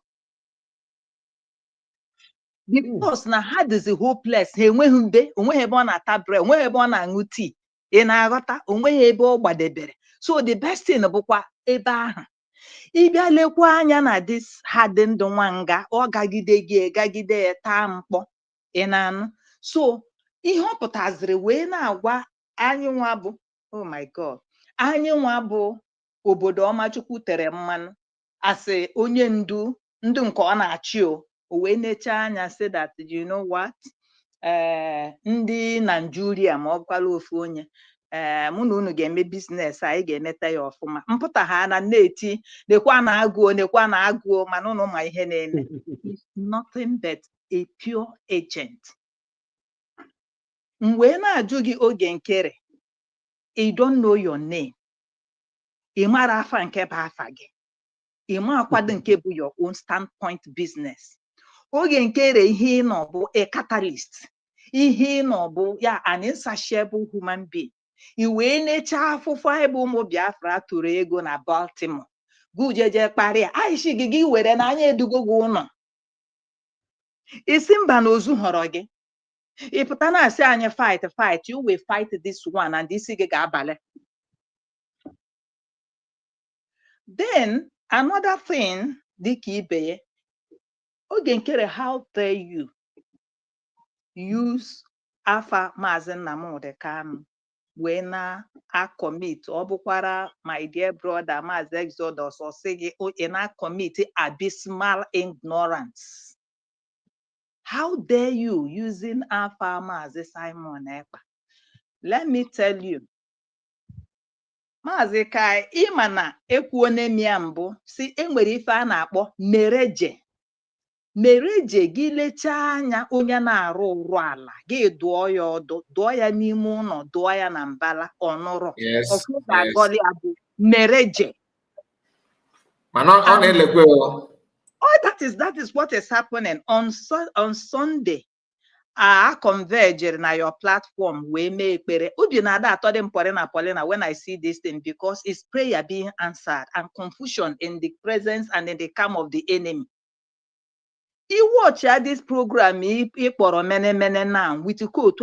Because na ha dịzi hopeless. Ha enweghị mbe, onweghị ebe ọ na-ata bread, onweghị ebe ọ na-aṅụ tii. Ị na-aghọta, onweghị ebe ọ gbadebere. So the best thing bụkwa ebe ahụ. Ịbịa lekwa anya na this ha dị ndụ nwa nga, ọ gagide ya taa mkpọ. Ị na-anụ. So ihe ọ pụtaziri wee na-agwa anyị nwa bụ, oh my God, anyị nwa bụ obodo ọma Chukwu tere mmanụ asị onye ndu nke ọ na-achị o wee necha anya say that you know what, ndị Nigeria ma ọ bụkwala ofu onye mụ na unu ga-eme biznes anyị ga-emeta ya ọfụma. Mpụta ha na na-eti nekwa na agụọ mana unu ma ihe na-eme. It's nothing but a pure agent. Mgbe na-ajụ gị oge nkere, you don't know your name. Ị mara afa nke bụ afa gị. Ị ma akwado nke bụ your own standpoint business. Oge nkere ihe nọ bụ a catalyst. Ihe nọ bụ ya an insatiable human being. I wee necha afụfụ anyị bụ ụmụ Biafra tụrụ ego na Baltimore. Gujeje kparịa, aishi gị were n'anya edugo gị ụlọ. Isi mba na ozu họrọ gị. Ị pụta na-asị anyị fight, you will fight this one and isi gị ga-abalị. Then another thing dịka ibe ya, oge nkere, how dare you use afa Mazi Nnamdi Kanu wee na-commit, ọ bụkwara my dear brother Mazi Exodus ọ sị gị ị na-commit abysmal ignorance. How dare you using afa Mazi Simon Ekpa? Let me tell you, Mazi Kai ịma na ekwuo n'emi ya mbụ si enwere ife a na-akpọ mereje gị lechaa anya onye na-arụ ụrụ ala gị dụọ ya ọdụ, dụọ ya n'ime ụlọ, dụọ ya na mbala ọnụrụ ọfụga agọli abụ mereje. Mana ọ na-elekwe that is what is happening on Sunday. I converge na your platform we make pere. Ubi na da told them Paulina when I see this thing, because it's prayer being answered and confusion in the presence and in the camp of the enemy. You watch this program, mene now with quote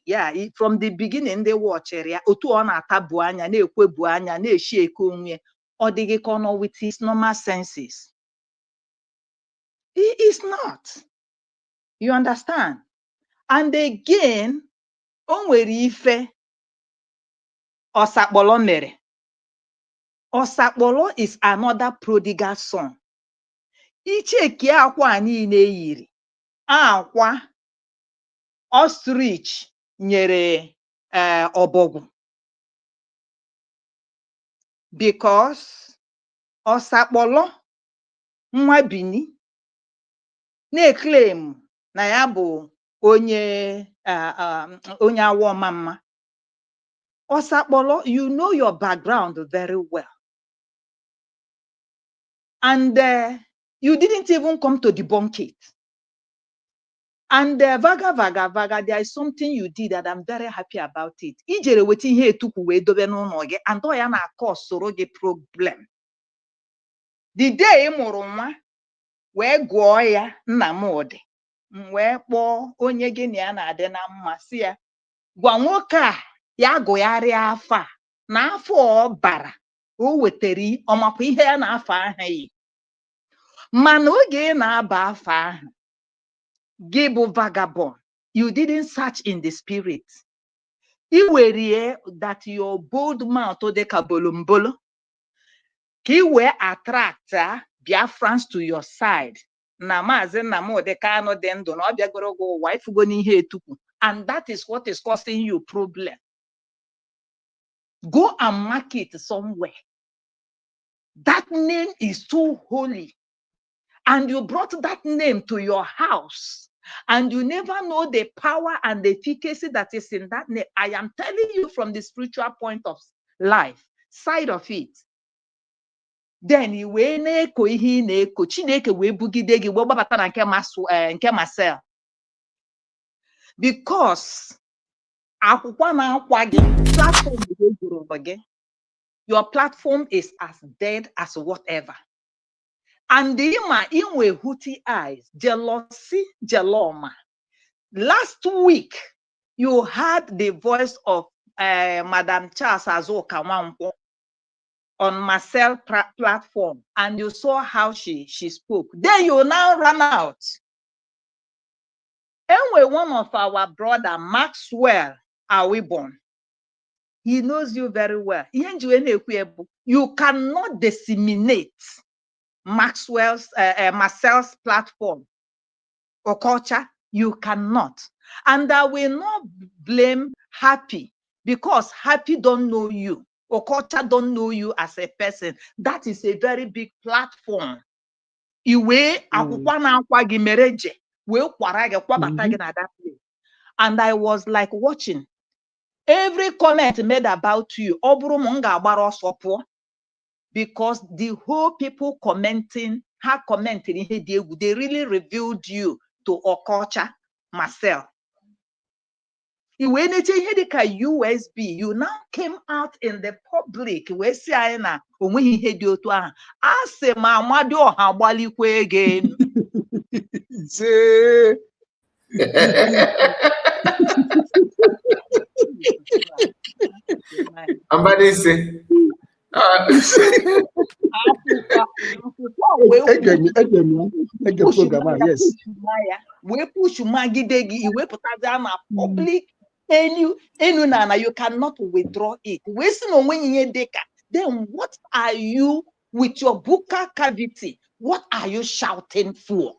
yeah, from the beginning they watch area otu ona atabu anya na ekwebu anya na eshi ekonwe or the corner with his normal senses. He is not. You understand? And again, onwere ife Osakpolo mere. Osakpolo is another prodigal son. Icheki akwa niile yiri. Akwa ostrich nyere obogu. Because Osakpolo nwa Bini na-claim na ya bụ onye awọ mama. Osakpolo, you know your background very well. And you didn't even come to debunk it. And vaga, there is something you did that I'm very happy about it. Ijere wetin ihe etuku we dobe n'ụlọ gị, and ọ ya na-cause soro gị problem. The day mụrụ nwa, wee gụọ ya Nnamdi, wee kpọọ onye gị na ya na-adị na mma si ya, gwa nwoke a ya gụgharịa afọ a, na afọ ọ bara, o wetara ọmakwa ihe ya na afọ ahụ yi. Mana oge na-aba afọ ahụ, gị bụ vagabond, you didn't search in the spirit. I were that your bold mouth to the kabolombolo, ki were attract Biafrans to your side. Na Mazi na mo de kano dendo no biagoro go wife go ni he tuku. And that is what is causing you problem. Go and mark it somewhere. That name is too holy. And you brought that name to your house. And you never know the power and the efficacy that is in that name. I am telling you from the spiritual point of life, side of it. Then you we neko ihe neko Chineke we bugide gi we gbabata na nke Marcel. Because akwụkwọ na akwa gị platform we guru gị, your platform is as dead as whatever. And the inwe hooty eyes, jealousy, jeloma. Last week, you heard the voice of Madam Charles Azoka Wankwo on Marcel platform, and you saw how she spoke. Then you now run out. Anyway, one of our brother, Maxwell Awibon, he knows you very well. You cannot disseminate Marcel's platform or culture. You cannot. And I will not blame Happy, because Happy don't know you. Okocha don't know you as a person. That is a very big platform. Iwe akwụkwọ na-akwa gị mereje, wee kwara gị kwabata gị na that place. And I was like watching every comment made about you. Ọ bụrụ m ga-agbara ọsọ pụọ, because the whole people commenting, her commenting ihe dị egwu, they really revealed you to Okocha, Marcel. Iwe neche ihe dị ka USB, you now came out in the public wee sị anyị na onweghị ihe dị otu ahụ. A sị ma Amadioha gbalikwa ego. Somebody say, we push magidegi, we put that na public. Enu na you cannot withdraw it. Then what are you with your buccal cavity? What are you shouting for?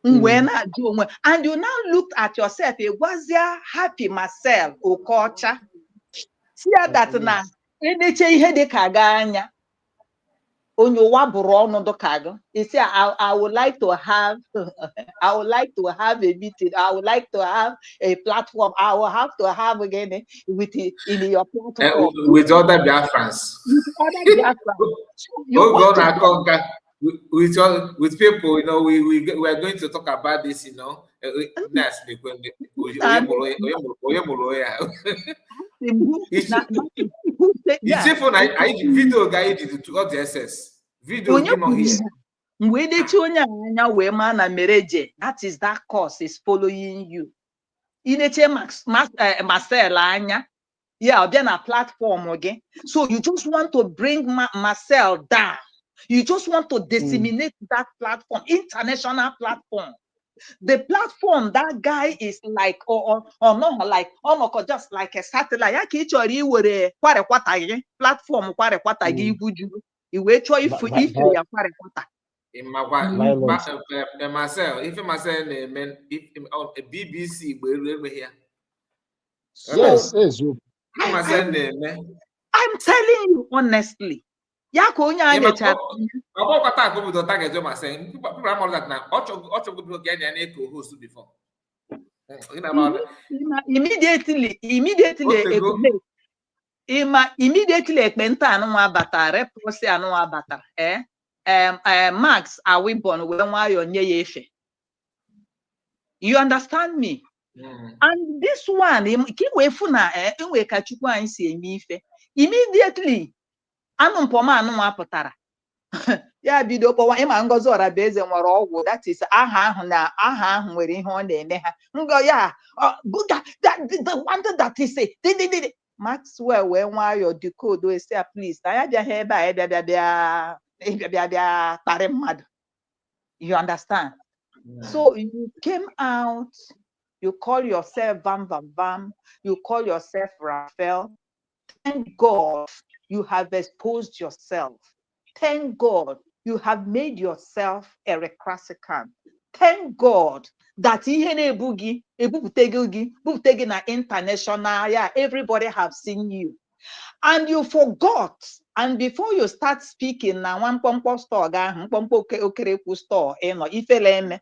And you now looked at yourself. It was there Happy Marcel Okocha. See that na eneche ihe dị ka ga anya. onye ụwa bụrụ ọnụ dụkago. You see, I would like to have I would like to have a meeting. I would like to have a platform. I will have to have again with in your platform with other Biafrans. with other Biafrans. You want to with people, you know, we are going to talk about this, you know. Video guide to all the SS. Video here. That is that course is following you. Marcel anya. Yeah, be on a platform again. So you just want to bring Marcel down. You just want to disseminate that platform, international platform. The platform that guy is like, or not like, just like a satellite. Ya ki chori were kware kwata gi platform kware kwata gi ibuju. Iwe cho ifu ya kware kwata. Marcel, if Marcel name if BBC we here. Yes. I'm telling you honestly. Ya ko onye anya cha. Target Marcel. People are more that now. Ocho people get an co-host before. Immediately ekpenta anu abata reprosi anu abata Max Awibon we nwayo nye ya efe. You understand me? And this one ki we fu na enwe ka Chukwu anyi si eme ife. Immediately anu mpoma anu apụtara. Ya bido kpọwa ịma Ngozi Orabaeze nwere ọgwụ, that is aha ahụ nwere ihe ọ na-eme ha. Ya the one that is say Maxwell wee nwayọ decode we say please na ya bịa ebe a bịa kparị mmadụ. You understand? So you came out, you call yourself Vam, you call yourself Raphael. Thank God you have exposed yourself. Thank God you have made yourself a recalcitrant. Thank God that buputegi na international, yeah, everybody have seen you. And you forgot. And before you start speaking, na one pompo store, okerekwu store, ifeleme,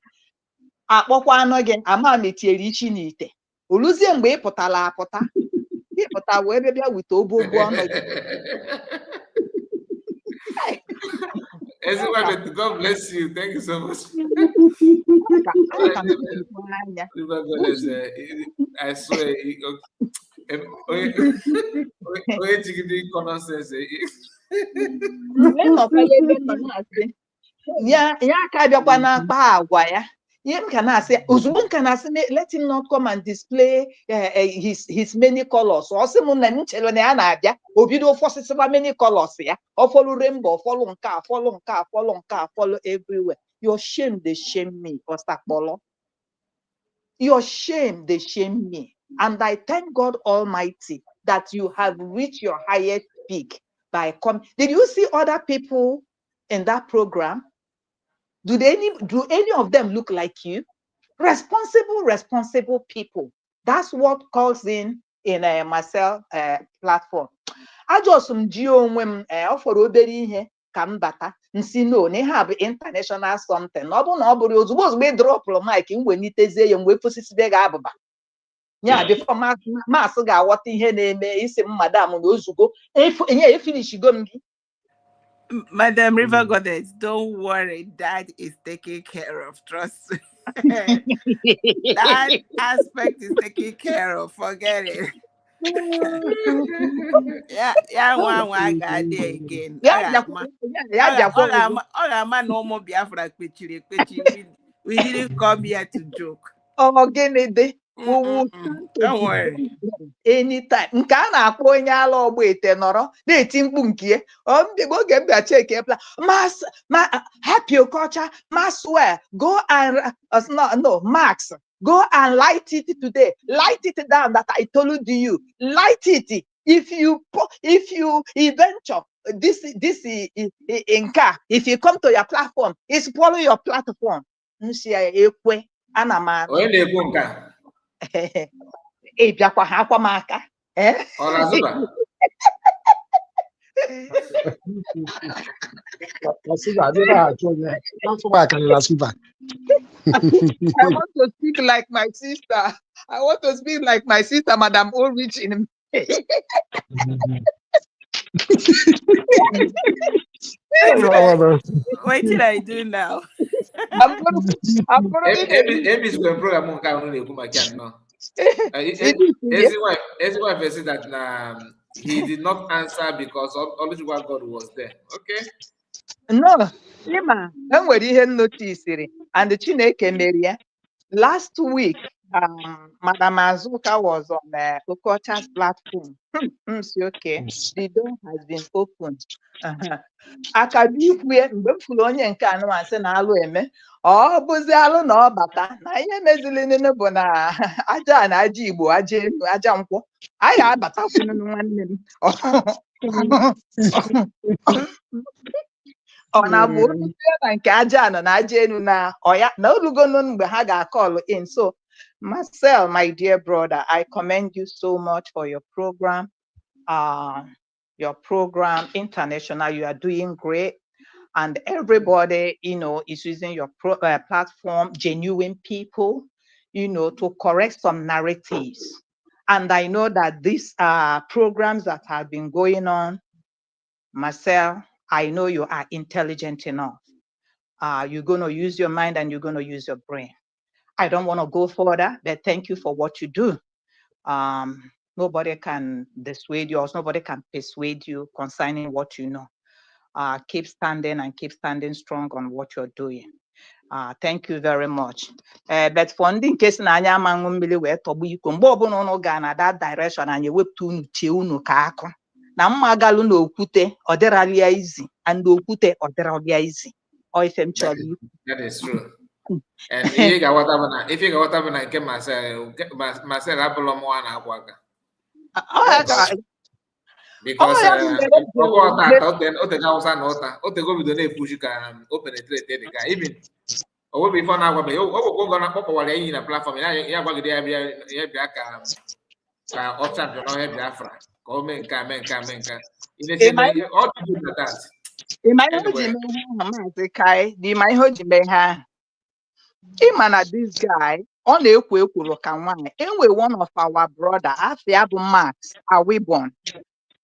akpọkwa anọ gị ama metiere ichi n'ite. Oluzie mgbe ịpụtala apụta. Ịpụta wee bịa wite obobo ọnọ gị. God bless you. Thank you so much. I swear. Let him not come and display his many colors. Many colors, yeah. Or follow rainbow, follow everywhere. Your shame, they shame me, Ostakbolo. Your shame, they shame me. And I thank God Almighty that you have reached your highest peak by coming. Did you see other people in that program? Do any of them look like you? Responsible people. That's what calls in a Marcel platform. I just for obere ihe ka m bata nsi no na have international something. No bụ na ọ bụrụ ozugbo drop mic mgbe nitezie ya mgbe fosisibe ga abụba. Yeah, before mass ga-aghọta ihe na-eme isi madam na ozugbo finish go m gị. Madam River Goddess, don't worry, that is taken care of. Trust me. That aspect is taken care of. Forget it. I got there again. No Biafra. We didn't come here to joke. Oh, don't worry. Anytime. Nke a na-akpọ onye ala ọgba ete nọrọ na-eti mkpu nke oge m bịa check epla happy culture Maxwell go and Max go and light it today. Light it down that I told you. Light it. If you venture this in car, if you come to your platform, it's follow your platform. La Siva, they are actually. That's why I can La Siva. I want to speak like my sister. I want to speak like my sister, Madam Ulrich. What did I do now? I'm gonna be Amy program on can no. His wife said that he did not answer because only what God was there. Okay. no. Ima, enwere ihe noticed and the Chineke mere ya. Last week, Madam Azuka was on Okocha's platform. Okay, the door has been opened. Akabikwe mgbe m fụrụ onye nke anụmanụ na alụ eme ọ bụzi alụ na ọ bata na ihe mezilinu bụ na aja na aja Igbo aja elu aja nkwụ anyị abatakwunu nwanne m ọ na-abụ onye na nke aja anọ na aja elu na ọya na olugonu mgbe ha ga-akọlụ in. So Marcel, my dear brother, I commend you so much for your program. International, you are doing great, and everybody, is using your platform, genuine people, to correct some narratives. And I know that these programs that have been going on, Marcel, I know you are intelligent enough. You're going to use your mind and you're going to use your brain. I don't want to go further, but thank you for what you do. Nobody can dissuade you, or nobody can persuade you concerning what you know. Keep standing and keep standing strong on what you're doing. Thank you very much. But for ndị nke si na anya amanwụ mmiri wee tọgbu iko mgbe ọbụla unu gaa na that direction anyị ewepụta unu chie unu ka akụ na mma galụ na okwute ọ dịralia izi and okwute ọ dịralia izi ọ ife m chọrọ ikwu. That is true. And if you got whatever na nke Marcel abụlọ mụwa na akwa aka. Because otego bido na-epushi ka o penetrate the guy. Even before now, gonna kpọkpọwara enyi na platform ya gwagide ya bịa ka ọ champion ọhịa Biafra ka o mee nka mee nka mee nka. All to do with that. Ịma na this guy ọ na-ekwo ekworo ka nwaanyị enwe one of our brother afọ ya bụ Max Awibon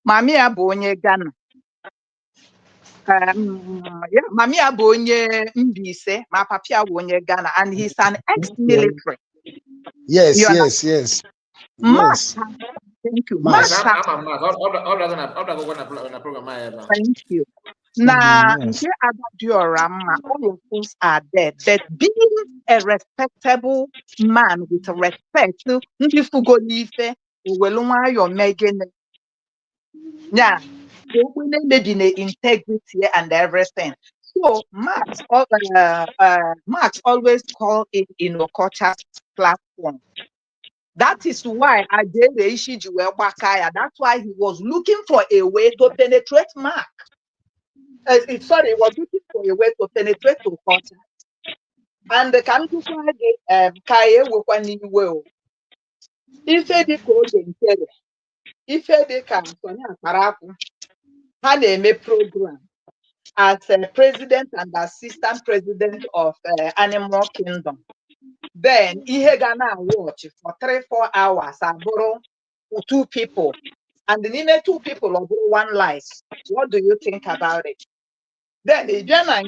mami ya bụ onye Ghana mami ya bụ onye Mbaise ma papi ya bụ onye Ghana and he's an ex-military. Yes. Max, thank you. Max, thank you. Now, here Adadiorama, all of us are dead. But being a respectable man with respect, if you go live, your Megan, yeah, maybe integrity and everything. So Max always called it in Okocha's platform. That is why I did the issue. That's why he was looking for a way to penetrate Mark. He was looking for a way to penetrate to Okocha. And the country Kaye Wokani will. If they called Nkere, if they can Paraku, had a program as a president and assistant president of Animal Kingdom. Then he gonna watch for 3-4 hours and borrow 2 people. And the name 2 people of 1 life. What do you think about it? Then the Jana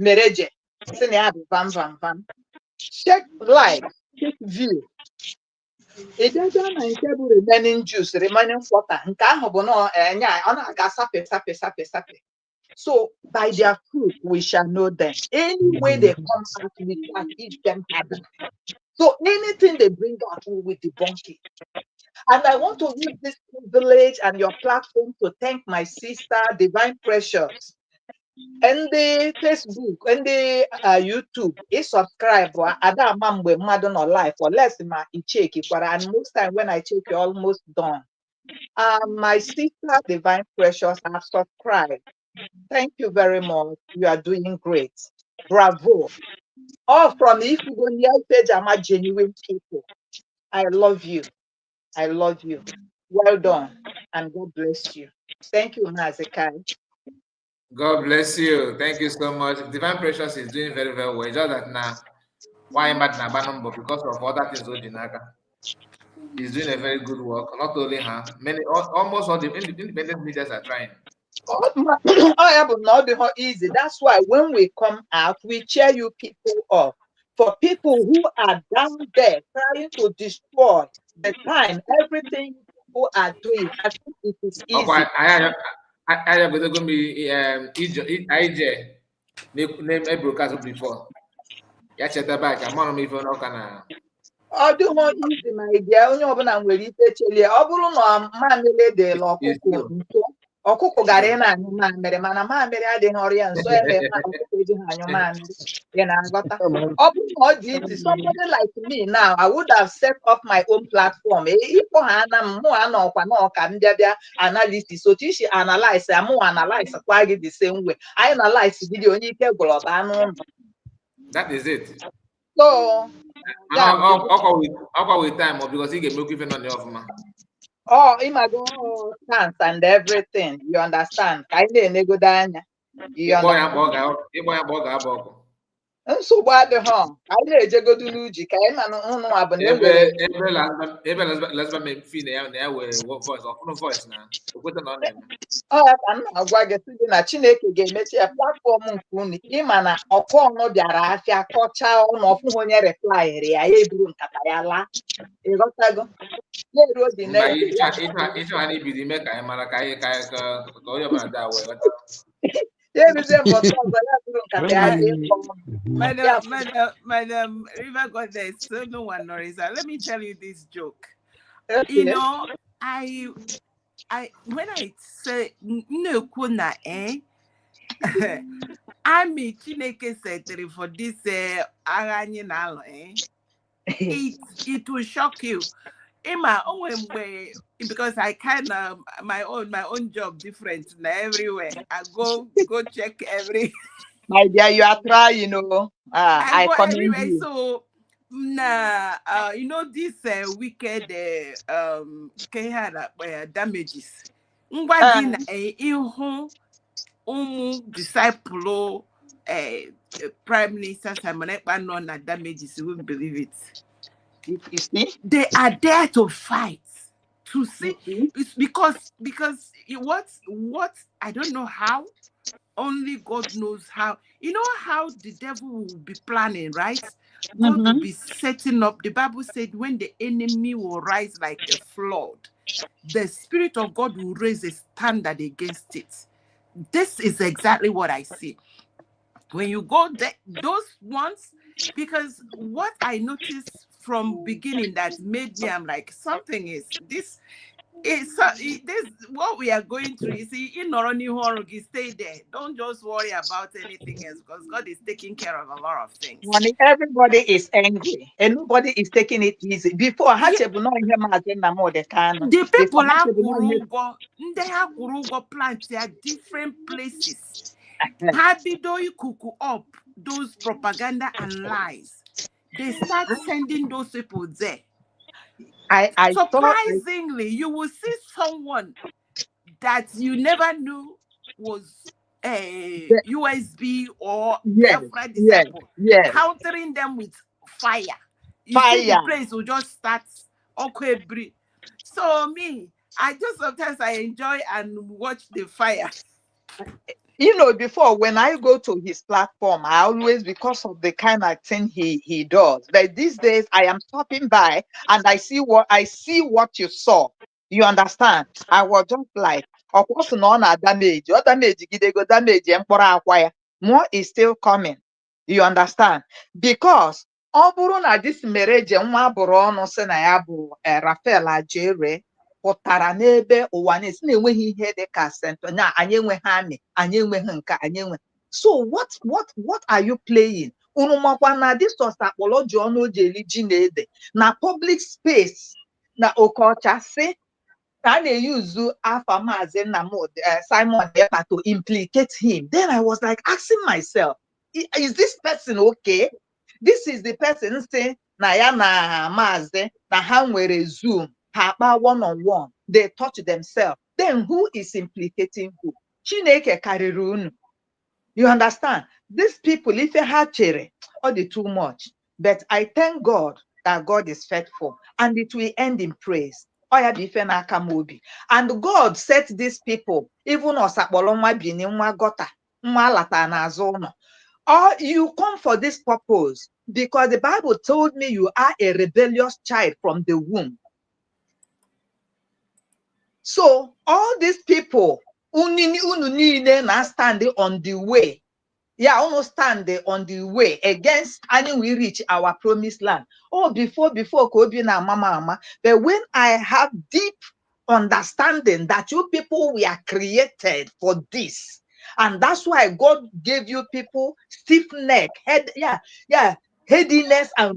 Mereje, Van. Check like, check view. It doesn't remaining juice, remaining water. So by their fruit we shall know them. Any way they come out, we shall eat them harder. So anything they bring out, we will debunk it. And I want to use this privilege and your platform to thank my sister, Divine Precious, and the Facebook and the YouTube. Is subscribe or other mamwe madon or life or less ma check it. And most time when I check, you're almost done. My sister, Divine Precious, have subscribed. Thank you very much. You are doing great. Bravo. All from the Ifugoniya page are my genuine people. I love you. I love you. Well done. And God bless you. Thank you, Mazi. God bless you. Thank you so much. Divine Precious is doing very, very well. Just that now, why am I not because of other things Ojinaka. He's doing a very good work. Not only her, almost all the independent leaders are trying. I have not been easy. That's why when we come out, we cheer you people up. For people who are down there trying to destroy the time, everything people are doing, I think it is easy. I am going to be IJ name broadcast before. Ya cheta back. I'm on me for no kana. Ọ dịghọ izi ma ị bịa onye ọbụla nwere ike chelie ọ bụrụ na mamịrị dịla ọkụkọ nso ọkụkọ gara ị na-anyụ mamịrị mana mamịrị adịghị ọrịa nso ebe ọkụkọ ejighị anyụ mamịrị ị na-aghọta ọ bụrụ na ọ dị izi somebody like me now I would have set up my own platform ịkpọ ha ana m mụ anọkwa n'ọka m bịa analysis otu isi analyze amụ analyze kwa gị the same way anyị analyze vidio onye ike gwụrụ ọba anụ ụlọ. That is it. So Akwa with time because he can make even on the off man. Oh, imago stance and everything. You understand? Kaine nego danya. You understand? Nsogbu adịghị anyị na-ejegodu n'uji ka anyị na ụnụ abụ na enwere ọya ka m na-agwa gị sị na Chineke ga-emechi ya platfọm nke unu ịma na ọkụ ọnụ bịara afịa kọchaa ụnụ ọfụghị onye replaịrị ya ya eburu nkata ya laa ịghọtago na-eruo dị Madam River Goddess, so no one knows. Let me tell you this joke. Okay. You know, I when I say no kuna I'm a Chineke secretary for this Aranye Nalo it will shock you. In my own way, because I kind of my own job different everywhere. I go check every. My dear, you are trying, you know. I go everywhere. You. So, you know this wicked damages. Disciple Prime Minister Simon Ekpa non damages. You wouldn't believe it. You see? They are there to fight, to see. It's because what I don't know how. Only God knows how. You know how the devil will be planning, right? God will be setting up. The Bible said when the enemy will rise like a flood, the Spirit of God will raise a standard against it. This is exactly what I see. When you go there, those ones, because what I noticed from beginning that made me, I'm like, something is this. This what we are going through. You see, in Noroni Horogi, stay there. Don't just worry about anything else because God is taking care of a lot of things. Everybody is angry and nobody is taking it easy. Before, the people have plants at different places. Habido cuckoo up those propaganda and lies. They start sending those people there. Surprisingly, you will see someone that you never knew was a USB or disciple, countering them with fire. You see the place will just start okay. So me, I just sometimes I enjoy and watch the fire. You know, before when I go to his platform, I always, because of the kind of thing he does. But these days I am stopping by and I see what you saw. You understand? I was just like, of course, no damage. Your damage, go damage, more is still coming. You understand? Because this marriage Rafael Ajere pụtara n'ebe ụwa na-esi na-enweghị ihe dị ka sentọ nya anyị enweghị amị anyị enweghị nka anyị enwe. So what are you playing? Unu makwa na this was apology ọnụ ojeli ji na-ede na public space na Okocha si na na-eyuzu afa Mazi Nnamdi Simon Ekpa to implicate him. Then I was like asking myself, is this person okay? This is the person say na ya na Mazi na ha nwere Zoom. One-on-one, they touch themselves. then who is implicating who? Chineke karịrị unu. You understand? These people, if you had chere, or the too much. But I thank God that God is faithful and it will end in praise. Oya bụ ife n'aka m obi. And God set these people, even osakpọrọ nwa bini nwa gota, nwa alata n'azụ ụlọ. Or you come for this purpose because the Bible told me you are a rebellious child from the womb. So all these people, unu niile na stand on the way. Yeah, almost stand on the way against and we reach our promised land. Oh, before Kobi na mama. But when I have deep understanding that you people were created for this, and that's why God gave you people stiff neck, headiness and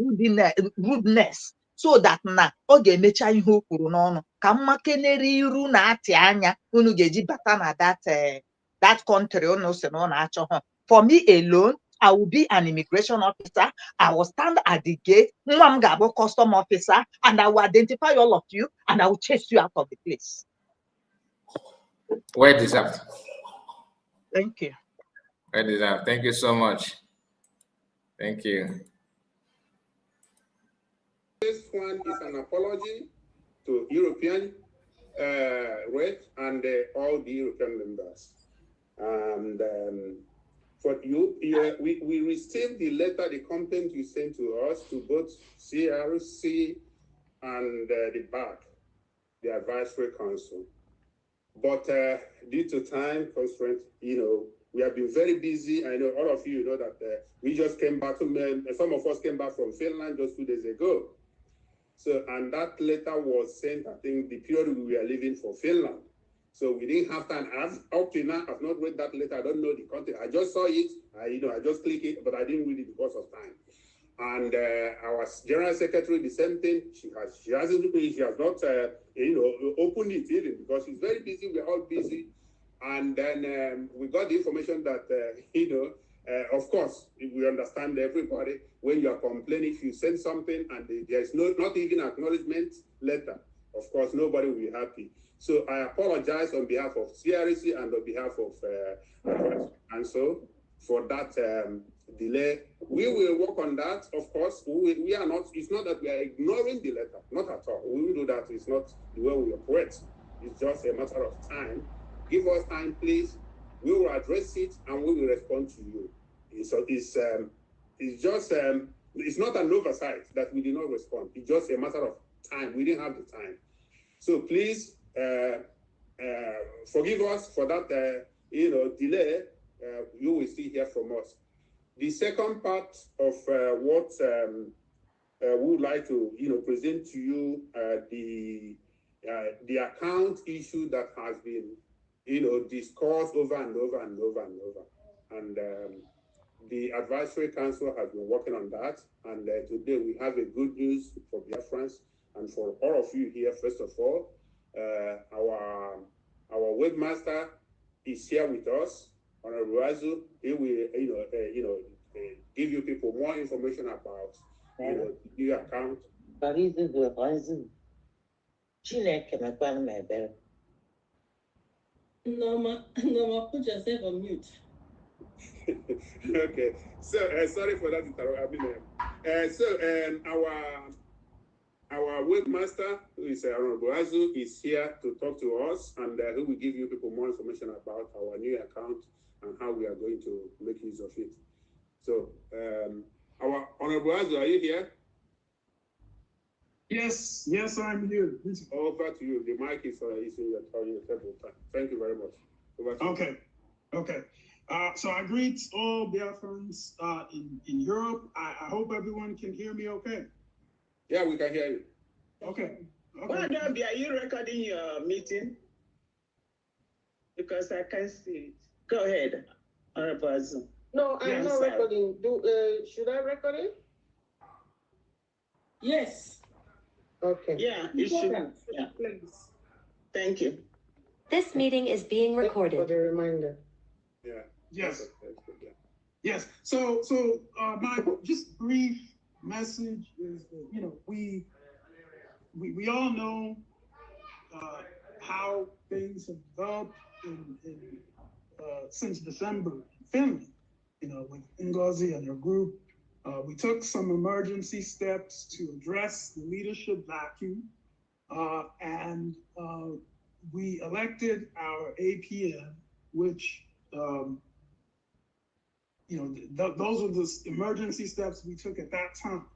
rudeness. So that na oge mecha ihe o kwuru n'ọnụ ka mma kenere iru na ati anya unu ga-eji bata na that country unu si na ọ na-achọ ha. For me alone, I will be an immigration officer. I will stand at the gate, nwa m ga-abụ custom officer, and I will identify all of you and I will chase you out of the place. Well deserved. Thank you. Well deserved. Thank you so much. Thank you. This one is an apology to European Red and all the European members. And for you, we received the letter, the complaint you sent to us, to both CRC and the BAC, the Advisory Council. But due to time constraint, we have been very busy. I know all of you know that we just came back some of us came back from Finland just 2 days ago. So, and that letter was sent, I think, the period we were leaving for Finland. So we didn't have time. Up to now, I've not read that letter. I don't know the content. I just saw it. I just clicked it, but I didn't read it because of time. And our General Secretary, the same thing. She has not opened it even because she's very busy. We're all busy. And then we got the information that, of course, we understand everybody. When you are complaining, if you send something and there's not even acknowledgement letter, of course, nobody will be happy. So I apologize on behalf of CRC and on behalf of and so for that delay. We will work on that, of course. We are not, it's not that we are ignoring the letter, not at all. We will do that. It's not the way we operate. It's just a matter of time. Give us time, please. We will address it and we will respond to you. So it's not an oversight that we did not respond. It's just a matter of time. We didn't have the time. So please forgive us for that delay. You will still hear from us. The second part of what we would like to present to you the account issue that has been discussed over and over and over and over. And the Advisory Council has been working on that. And today we have a good news for Biafrans and for all of you here. First of all, our webmaster is here with us, Honorable Azu. He will, give you people more information about the new account. No, put yourself on mute. Okay, so sorry for that interruption. Our webmaster, who is Honorable Azu, is here to talk to us, and he will give you people more information about our new account and how we are going to make use of it. So, our Honorable Azu, are you here? Yes, I'm here. Over to you. The mic is in your table. Thank you very much. Over to you. Okay. So I greet all Biafrans in Europe. I hope everyone can hear me okay. Yeah, we can hear you. Okay. Well, are you recording your meeting? Because I can't see it. Go ahead, Honorable Azu. No, I'm not recording. Should I record it? Yes. Okay. Yeah, you should. Yeah. Please. Thank you. This meeting is being recorded. For the reminder. Yeah. Yes. Yes. So my just brief message is that we all know how things have developed since December in Finland, with Ngozi and her group. We took some emergency steps to address the leadership vacuum, and we elected our APM, which, those were the emergency steps we took at that time,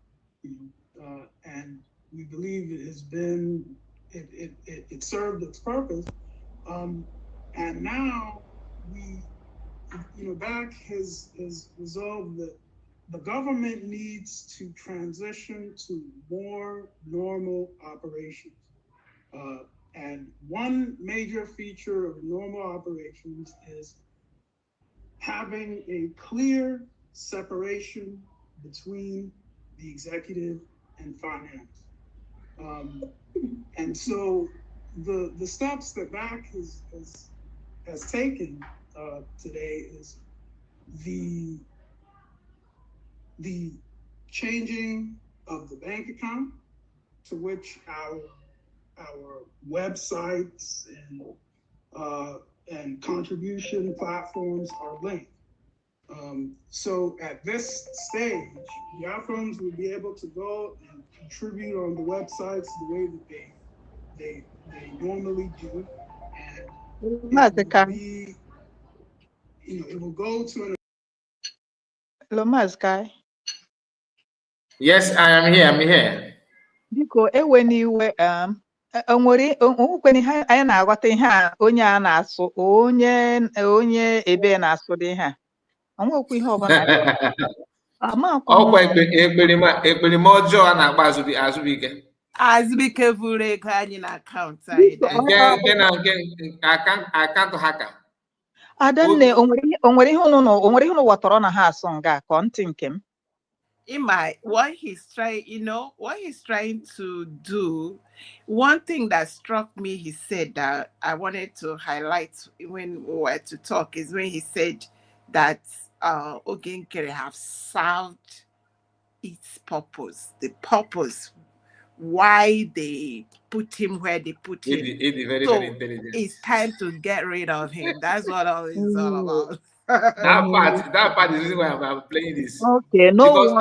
and we believe it has been, it served its purpose. And now we, BAC has resolved that the government needs to transition to more normal operations. And one major feature of normal operations is having a clear separation between the executive and finance. And so the steps that BAC has taken today is the changing of the bank account to which our websites and contribution platforms are linked. So at this stage, Biafrans will be able to go and contribute on the websites the way that they normally do, and it will go to an. Lomas Yes, I am here. I'm here. Biko eweniwe onwere ihe anyị na-aghọta ihe a onye a na-asụ onye ebe na-asụ dị ihe a onwekwa ihe ọbụla ọkwa ekperima ọjọọ a na-akpa Azụbike vụrụ ego anyị na akaụntụ anyị nke na nke akaụntụ ha ka Adanne onwere ihe unu ghọtara na ha asụ nga ka ntị nke m. What he's trying to do, one thing that struck me, he said that I wanted to highlight when we were to talk is when he said that Nkere have served its purpose, the purpose why they put him where they put him. Very it's time to get rid of him. That's what all it's all about. that part is the reason why I'm playing this. Okay, no because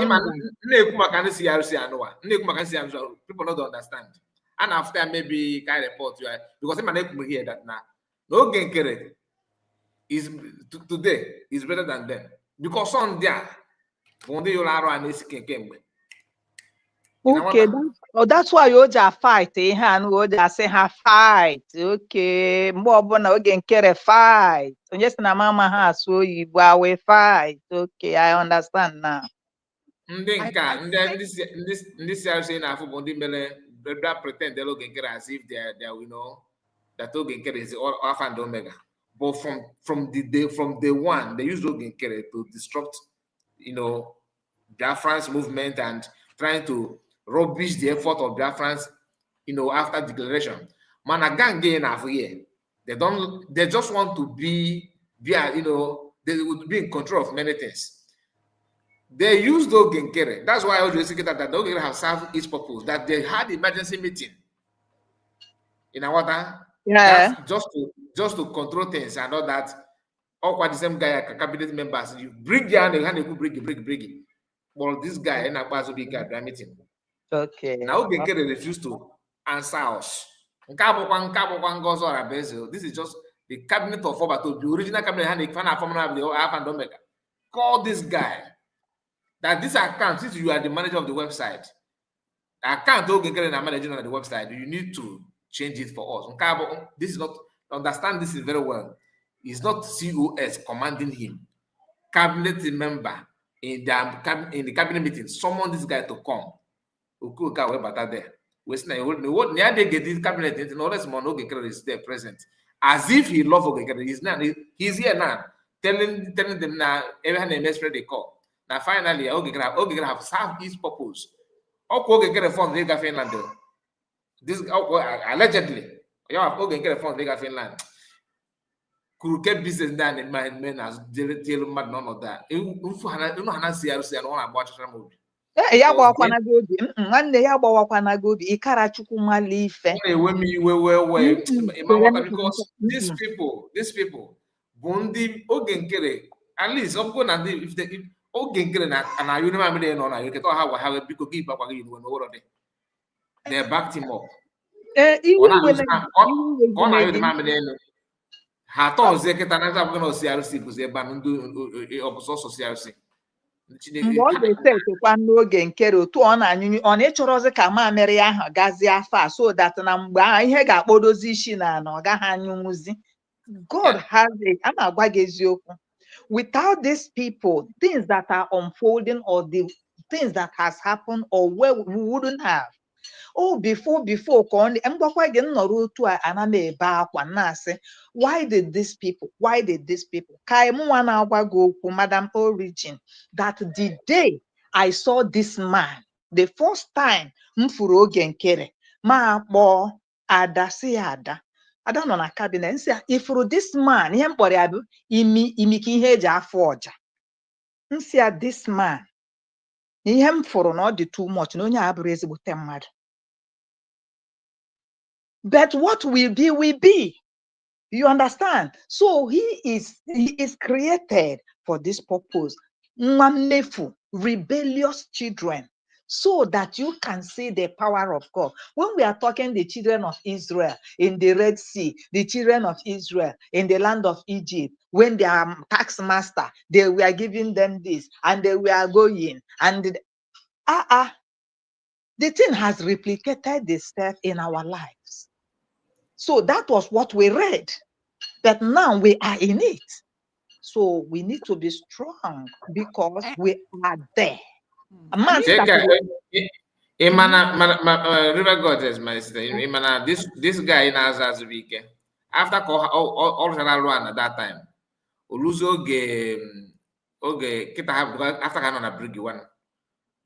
people don't understand. And after maybe can report you because I'm here that now no Nkere is today is better than them because on there okay, that's why you just fight and you just say her fight. Okay, more Nkere fight. Yes, na mama has so you we fight. Okay, I understand now. This saying pretend they look Nkere as if they that Nkere is Alpha and Omega. But from day one, they used Nkere to disrupt, Biafran's movement and trying to rubbish the effort of Biafrans, after declaration. Man, again, they just want to be, they would be in control of many things. They used Nkere. That's why I always say that Nkere have served its purpose. That they had emergency meeting in Awata. Yeah. Just to control things and all that. All the same guy, cabinet members, you bring down the hand, you bring. Well, this guy in Akwa at the meeting. Okay. Now Nkere refused to answer us. This is just the cabinet of Obato, the original cabinet. Call this guy. That this account, since you are the manager of the website, account Nkere na manager on the website, you need to change it for us. This is not, understand this is very well. It's not COS commanding him. Cabinet member in the cabinet meeting, summon this guy to come. There. What they get this cabinet Nkere is there present. As if he loves Nkere. He's here now, telling them now everyone spread the call. Now finally, Nkere have served his purpose. Nkere formed Lega Finland. This allegedly, you have Nkere formed Lega Finland. Could keep business down in my men as tell none of that. ya gbawakwana gị obi nwanne ya gbawakwana gị obi ịkara chukwu mali ife because these people bụ ndị oge nkere at least ọ bụrụ na ndị oge nkere na ayụ na mamịrị nọ na yoketa ọha gwa ha biko gị bakwa gị iwe n'ụlọ dị they backed him up ọ na-ayụ dị mamịrị elu ha atọ ọzọ kịta na abụghị na CRC bụzi ebe a ndị ọbụsọ ọsọ CRC mgbe ọ ga-ete etekwa n'oge nkere otu ọ na-anyụ ọ na-ịchọrọzi ka mamịrị ahụ gazie afọ a so that na mgbe ahụ ihe ga-akpọdozi isi na ọ gaghị anyụnwuzi. God has it. A na-agwa gị eziokwu. Without these people, things that are unfolding or the things that has happened or where we wouldn't have. Oh, before ka ọ mgbakwa gị nnọrọ otu a ana m ebe akwa na-asị why did these people ka mụnwa na-agwa gị okwu Madam Origin that the day I saw this man the first time m furu oge nkere ma akpọ ada si ya ada nọ na cabinet nsị ifuru this man ihe mkpọrọ ya bụ imi ka ihe eji afọ ọja nsị ya this man ihe m fụrụ na ọ dị too much na onye a bụrụ ezigbote mmadụ. But what will be. You understand? So he is created for this purpose. Mmefu, rebellious children, so that you can see the power of God. When we are talking the children of Israel in the Red Sea, the children of Israel in the land of Egypt, when their tax master, they were giving them this and they were going and the thing has replicated itself in our lives. So that was what we read. But now we are in it. So we need to be strong because we are there. River Goddess, my sister, this guy in Azazubike, after all at that time, Oluzo kita after I on bring one.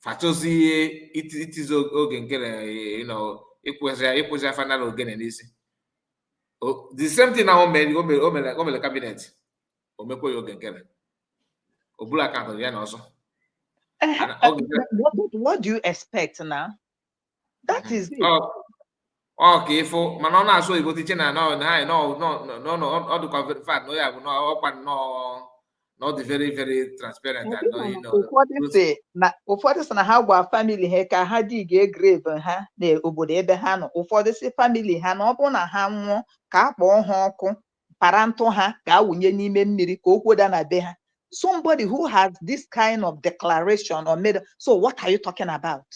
Fatozi it is oge nkere, you know, it was a final again and this. The same thing now made the cabinet. Omeko oge nkere. Obula kanto ya also. What do you expect now? That is it. Okay, for manona so you go teaching no all the fact no yeah no not the very transparent and no you know. Ụfọdụ sị na ha gwa family ha ka ha dig grave ha na obodo ebe ha nọ. Ụfọdụ sị family ha na ọ bụ na ha nwụọ ka a kpọọ ha ọkụ para ntụ ha ka awụnye n'ime mmiri ka okwoda na be ha. Somebody who has this kind of declaration or made. So what are you talking about?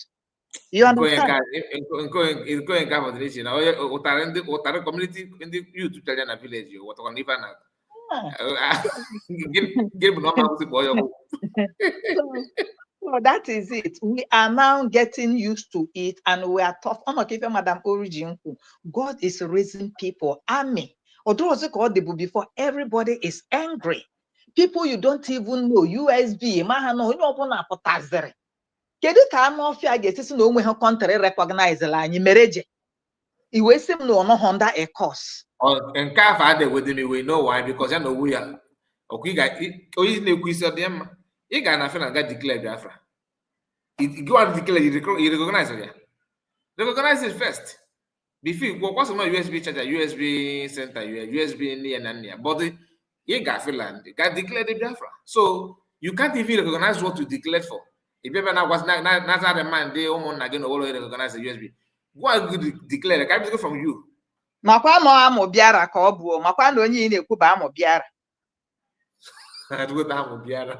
You understand? Going combination. Utare community in the youth to tell a village. What on even So that is it. We are now getting used to it, and we are tough. I'm not giving Madam Origin. God is raising people, army. Although before everybody is angry. People you don't even know, USB, mahano, you know, potazere. Kedu ka anụ ọfịa ga-esisi na onwe ha country recognize la anyị mereje iwe sim no no Honda a course nke afọ adị within we know why because ya no we ya okwu ga onye na-ekwu isi dị mma ị ga na fena ga declare Biafra go and declare you recognize ya recognize it first before you go some USB charger USB center USB near and near but you ga feel ga declare the Biafra so you can't even recognize what you declared for. If you ever was not the man, they almost again recognize the USB. Go and declare the capital from you. Makwa no amo biara ka obu makwa na onye na-ekwu ba amo biara. Adu ta amo biara.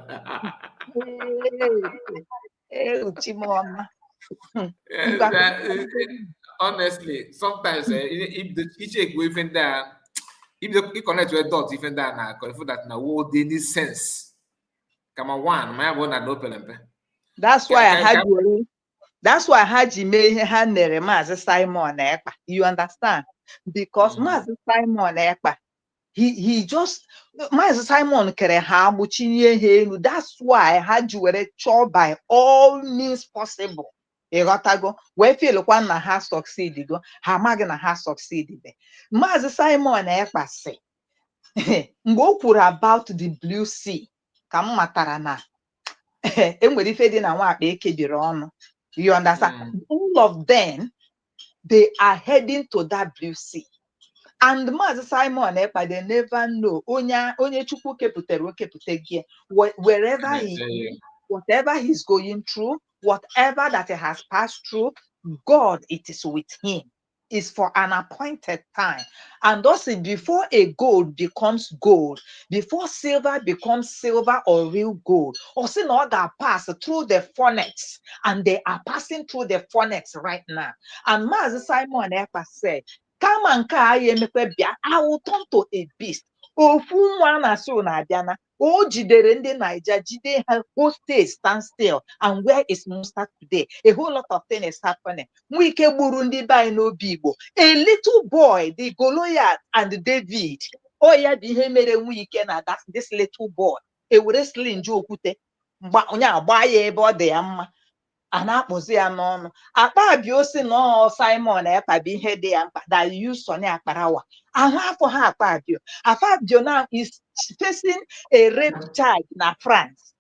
Uchimoma. Honestly, sometimes if the check we even there, if you connect to a dot even there now, confirm that now what they need sense. Come on, one, my one and open. That's why I had you make ha nere Mazi Simon Ekpa. You understand? Because Mazi Simon Ekpa, he just Mazi Simon kere ha buchinye helu. That's why I had you were chore by all means possible. Egotago, we feel one na ha succeed go, ha magna ha succeed be. Mazi Simon Ekpa say, mgbe o kwuru about the blue sea, ka m matara na enwere ife dị na nwa akpa ekebiri ọnụ. You understand? All of them, they are heading to WC. And Mazi Simon Ekpa, they never know. Onye Chukwu kepụtere okepụte gị, wherever he is, whatever he's going through, whatever that he has passed through, God, it is with him. Is for an appointed time. And also before a gold becomes gold, before silver becomes silver or real gold, also not that pass through the furnace, and they are passing through the furnace right now. And Mazi Simon Ekpa said, come and I will turn to a beast. Ofu nwa na-asị na abịana, o jidere ndị Naija, jide ha, whole state stand still. And where is Musa today? A whole lot of things is happening. Mwike gburu ndị be anyị n'obi Igbo. A little boy, the Goliath and David. Oh yeah, bụ ihe mere Mwike na this little boy. E were slinge okwute, onye agba ya ebe ọ dị ya mma. A na-akpụzi ya n'ọnụ. Akpabio si no Simon Ekpa bụ ihe dị ya mkpa, that use Sonny Akparawa. Ahụ afọ ha Akpabio. Akpabio now is facing a rape charge na France.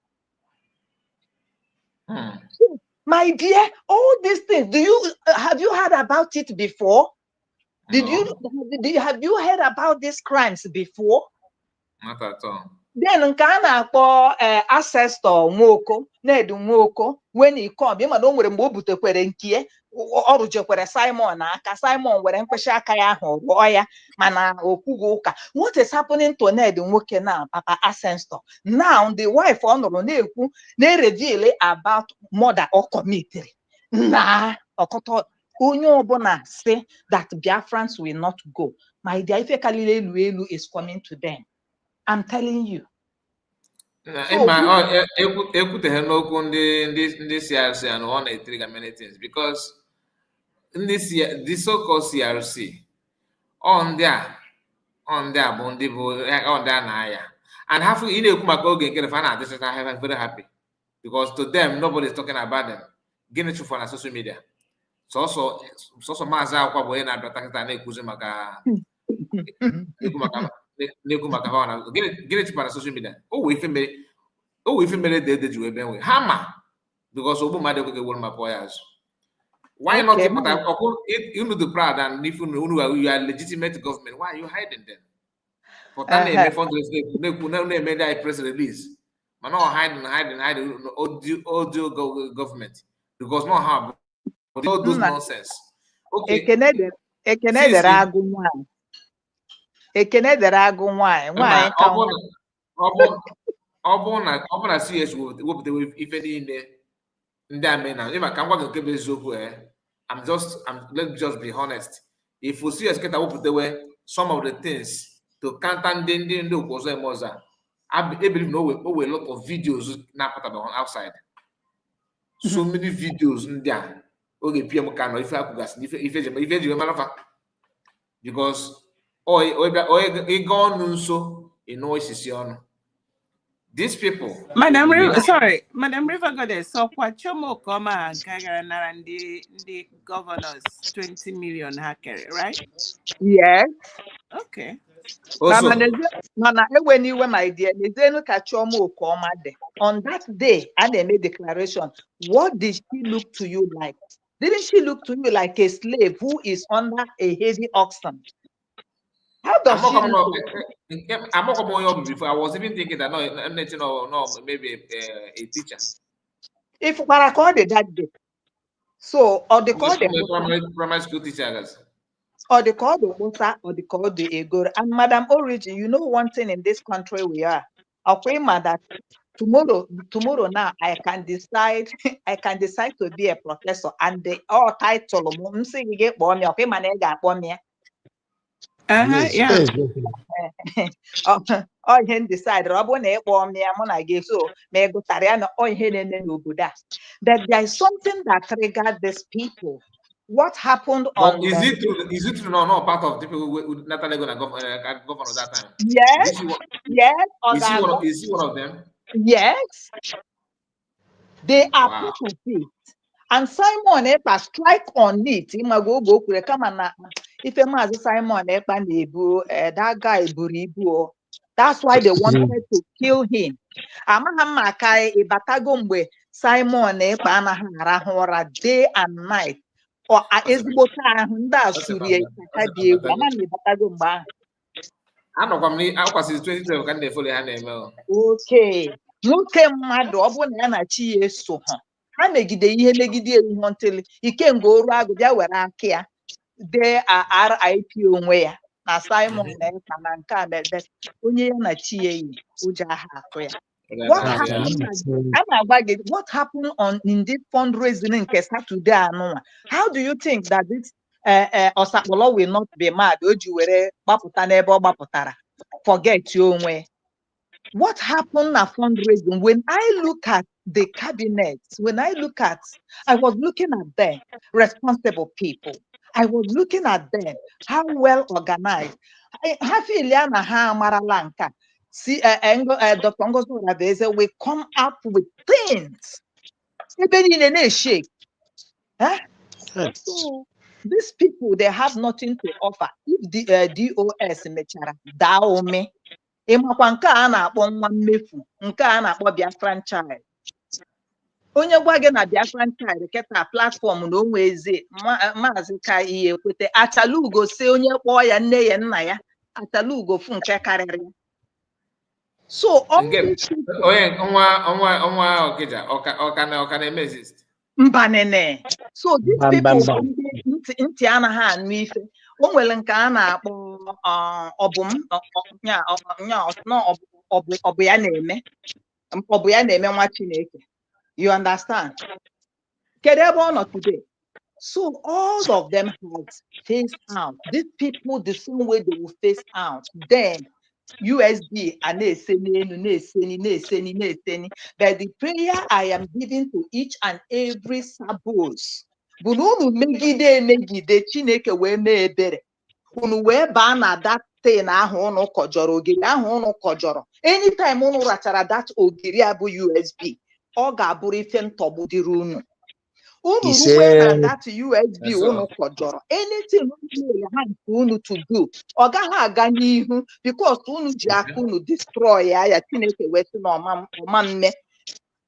So, my dear, all these things, have you heard about it before? Have you heard about these crimes before? Not at all. Then nke a na-akpọ ancestor Nwoko, Ned Nwoko, when he come, ma na o nwere mgbe o butekwere nkie, ọ rụjekwere Simon aka. Simon were mkpịsị aka ya ahụ rụọ ya, mana okwugo ụka. What is happening to Ned Nwoke now, Papa Ancestor? Now the wife ọ nụrụ na-ekwu, na-reveal about murder or committed. Na ọkọtọ onye ọbụla say that Biafrans will not go. My dear, ife kalile elu elu is coming to them. I'm telling you. Ekwuteghe n'okwu ndị CRC and ọ na-etriga many things because the so-called CRC ndị a bụ ndị a na-aya, and half ị na-ekwu maka oge Nkere fa na-adịchata very happy because to them nobody is talking about them. Gịnị chụfụ na social media? Sọsọ Mazi Akwa bụ onye na-abịatakịta na-ekwuzi maka na-ekwu maka ha na gịnị chụpụ na social media. O wee ife mere dị ji ebe nwe ha ma because ogbu mmadụ ekweghị ewere ma pụọ ya azụ. Why not ịpụta ọkụ unu dị proud and if you are legitimate government, why are you hiding them? Pụta na-eme fundraising na-eme ndị press release mana ọ hiding audio government because no ha all those nonsense. Okay. Ekene dere agụ nwanyị. Ekene dere agụ nwanyị ka ọ bụ na CS wepụta ife niile ndị a mee na ịma ka ngwa gị nke bụ eziokwu. Let's just be honest. If CS keta wepụtawe some of the things to counter ndị okwu ọzọ eme ọzọ, I believe no way lot of videos na-apụta outside. So many videos ndị a oge PM ka nọ ife akwụgasị ife eji mara fa because ịga ọnụ nso ịnụ isisi ọnụ. These people. Madam River Goddess, so what Chomo Koma Nkere nara ndị governors 20 million hakere, right? Yes. Okay. Also, when you were my dear, on that day, and they made declaration. What did she look to you like? Didn't she look to you like a slave who is under a heavy oxen? How does she look? I'm not coming before. I was even thinking that no, maybe a teacher. If I called it that day, so or they call them primary school teachers. Or they call the Musa, or they call the Egor. And Madam Origin, you know one thing in this country we are. Okay, that tomorrow now I can decide to be a professor and the all title okay, yeah. Oh, he decide Robon so that there is something that triggered these people. What happened on is it true no part of the people who not gonna govern that time? Yes. Is he one of them? Yes. They are part of it. And Simon Ekpa strike on it. Come on, if a Mazi Simon Ekpa that guy Buribu, That's why they wanted to kill him. Amahamaka ibatago mgbe Simon ekpa anaghị arahụ ụra day and night. Or ezigbo ahụ ndị a suru ya ịkaka dị egwu. Ama m ibatago mgbe ahụ. Anọkwa m akwasịrị 2012 ka m na-efolo ha na-eme. Okay. Nwoke mmadụ ọ bụrụ na ya na chi ya eso ha megide ihe ntịlị ikenga oru agụ bịa were aka ya dee RIP onwe ya na Simon na-eka na nke a mebe onye ya na chi ya yi ụjọ aha atụ ya. What happened in this fundraising nke Saturday anụnwa? How do you think that this Osakpolo will not be mad o ji were gbapụta n'ebe ọ gbapụtara forget onwe? What happened at fundraising? When I look at the cabinet, I was looking at them, responsible people. I was looking at them, how well organized. Hafiliana ha Maralanka. See, Dr. Ngozo Rabeze will come up with things. Even in a shake. Huh? So these people, they have nothing to offer. If the DOS mechara daome. Ịmakwa nke a na-akpọ nwa mmefu, nke a na-akpọ Biafran Child. Onye gwa gị na Biafran Child keta platform na onwe eze Mazi ka ihe ekwete Achalugo si onye kpọọ ya nne ya nna ya Achalugo fu nke karịrị ya. So onye nwa Okija ọka na-eme exist. Mbanene. So these people ntị anaghị anụ ife. O nwere nke a na-akpọ ọbụ ya na-eme nwa Chineke. You understand? Kedu ebe ọ nọ today? So all of them have faced out. These people, the same way they will face out. Then USB and but the prayer I am giving to each and every Sabos. Bunu megide Chineke wee mee ebere. Unu wee baa na that thing ahụ unu kọjọrọ ogiri ahụ unu kọjọrọ. Anytime unu rachara that ogiri abụ USB, ọ ga-abụrụ ife ntọgbụ dịrị unu. Unu ruwe na that USB unu kọjọrọ. Anything unu ha nke unu to do, ọ gaghị aga n'ihu because unu ji aka unu destroy ya Chineke wee sị na ọma mme.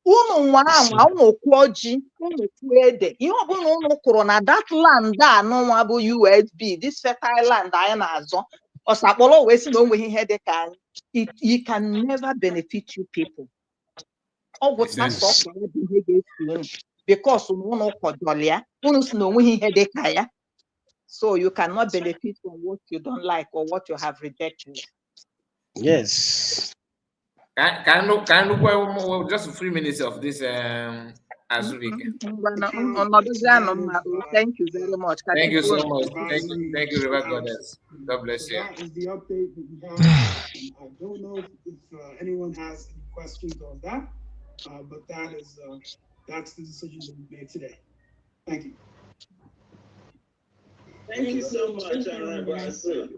Unu nwa anwa unu kwụọ ji unu kwụọ ede ihe ọbụla unu kụrụ na that land anụnwa bụ USB, this fertile land anyị na-azọ Osakpolo wee sị na o nweghị ihe dị ka anyị. It can never benefit you people. Ọ gwụta sọsọ bụ ihe ga-esi unu because unu kọjọrọ ya unu sị na o nweghị ihe dị ka ya. So you cannot benefit from what you don't like or what you have rejected. Yes. Can I just 3 minutes of this Azubike? Thank you very much. Thank you so much. Thank you, River Goddess. God bless you. That is the update that we have. I don't know if anyone has any questions on that, but that's the decision that we made today. Thank you. Thank you so much, Honorable Azu.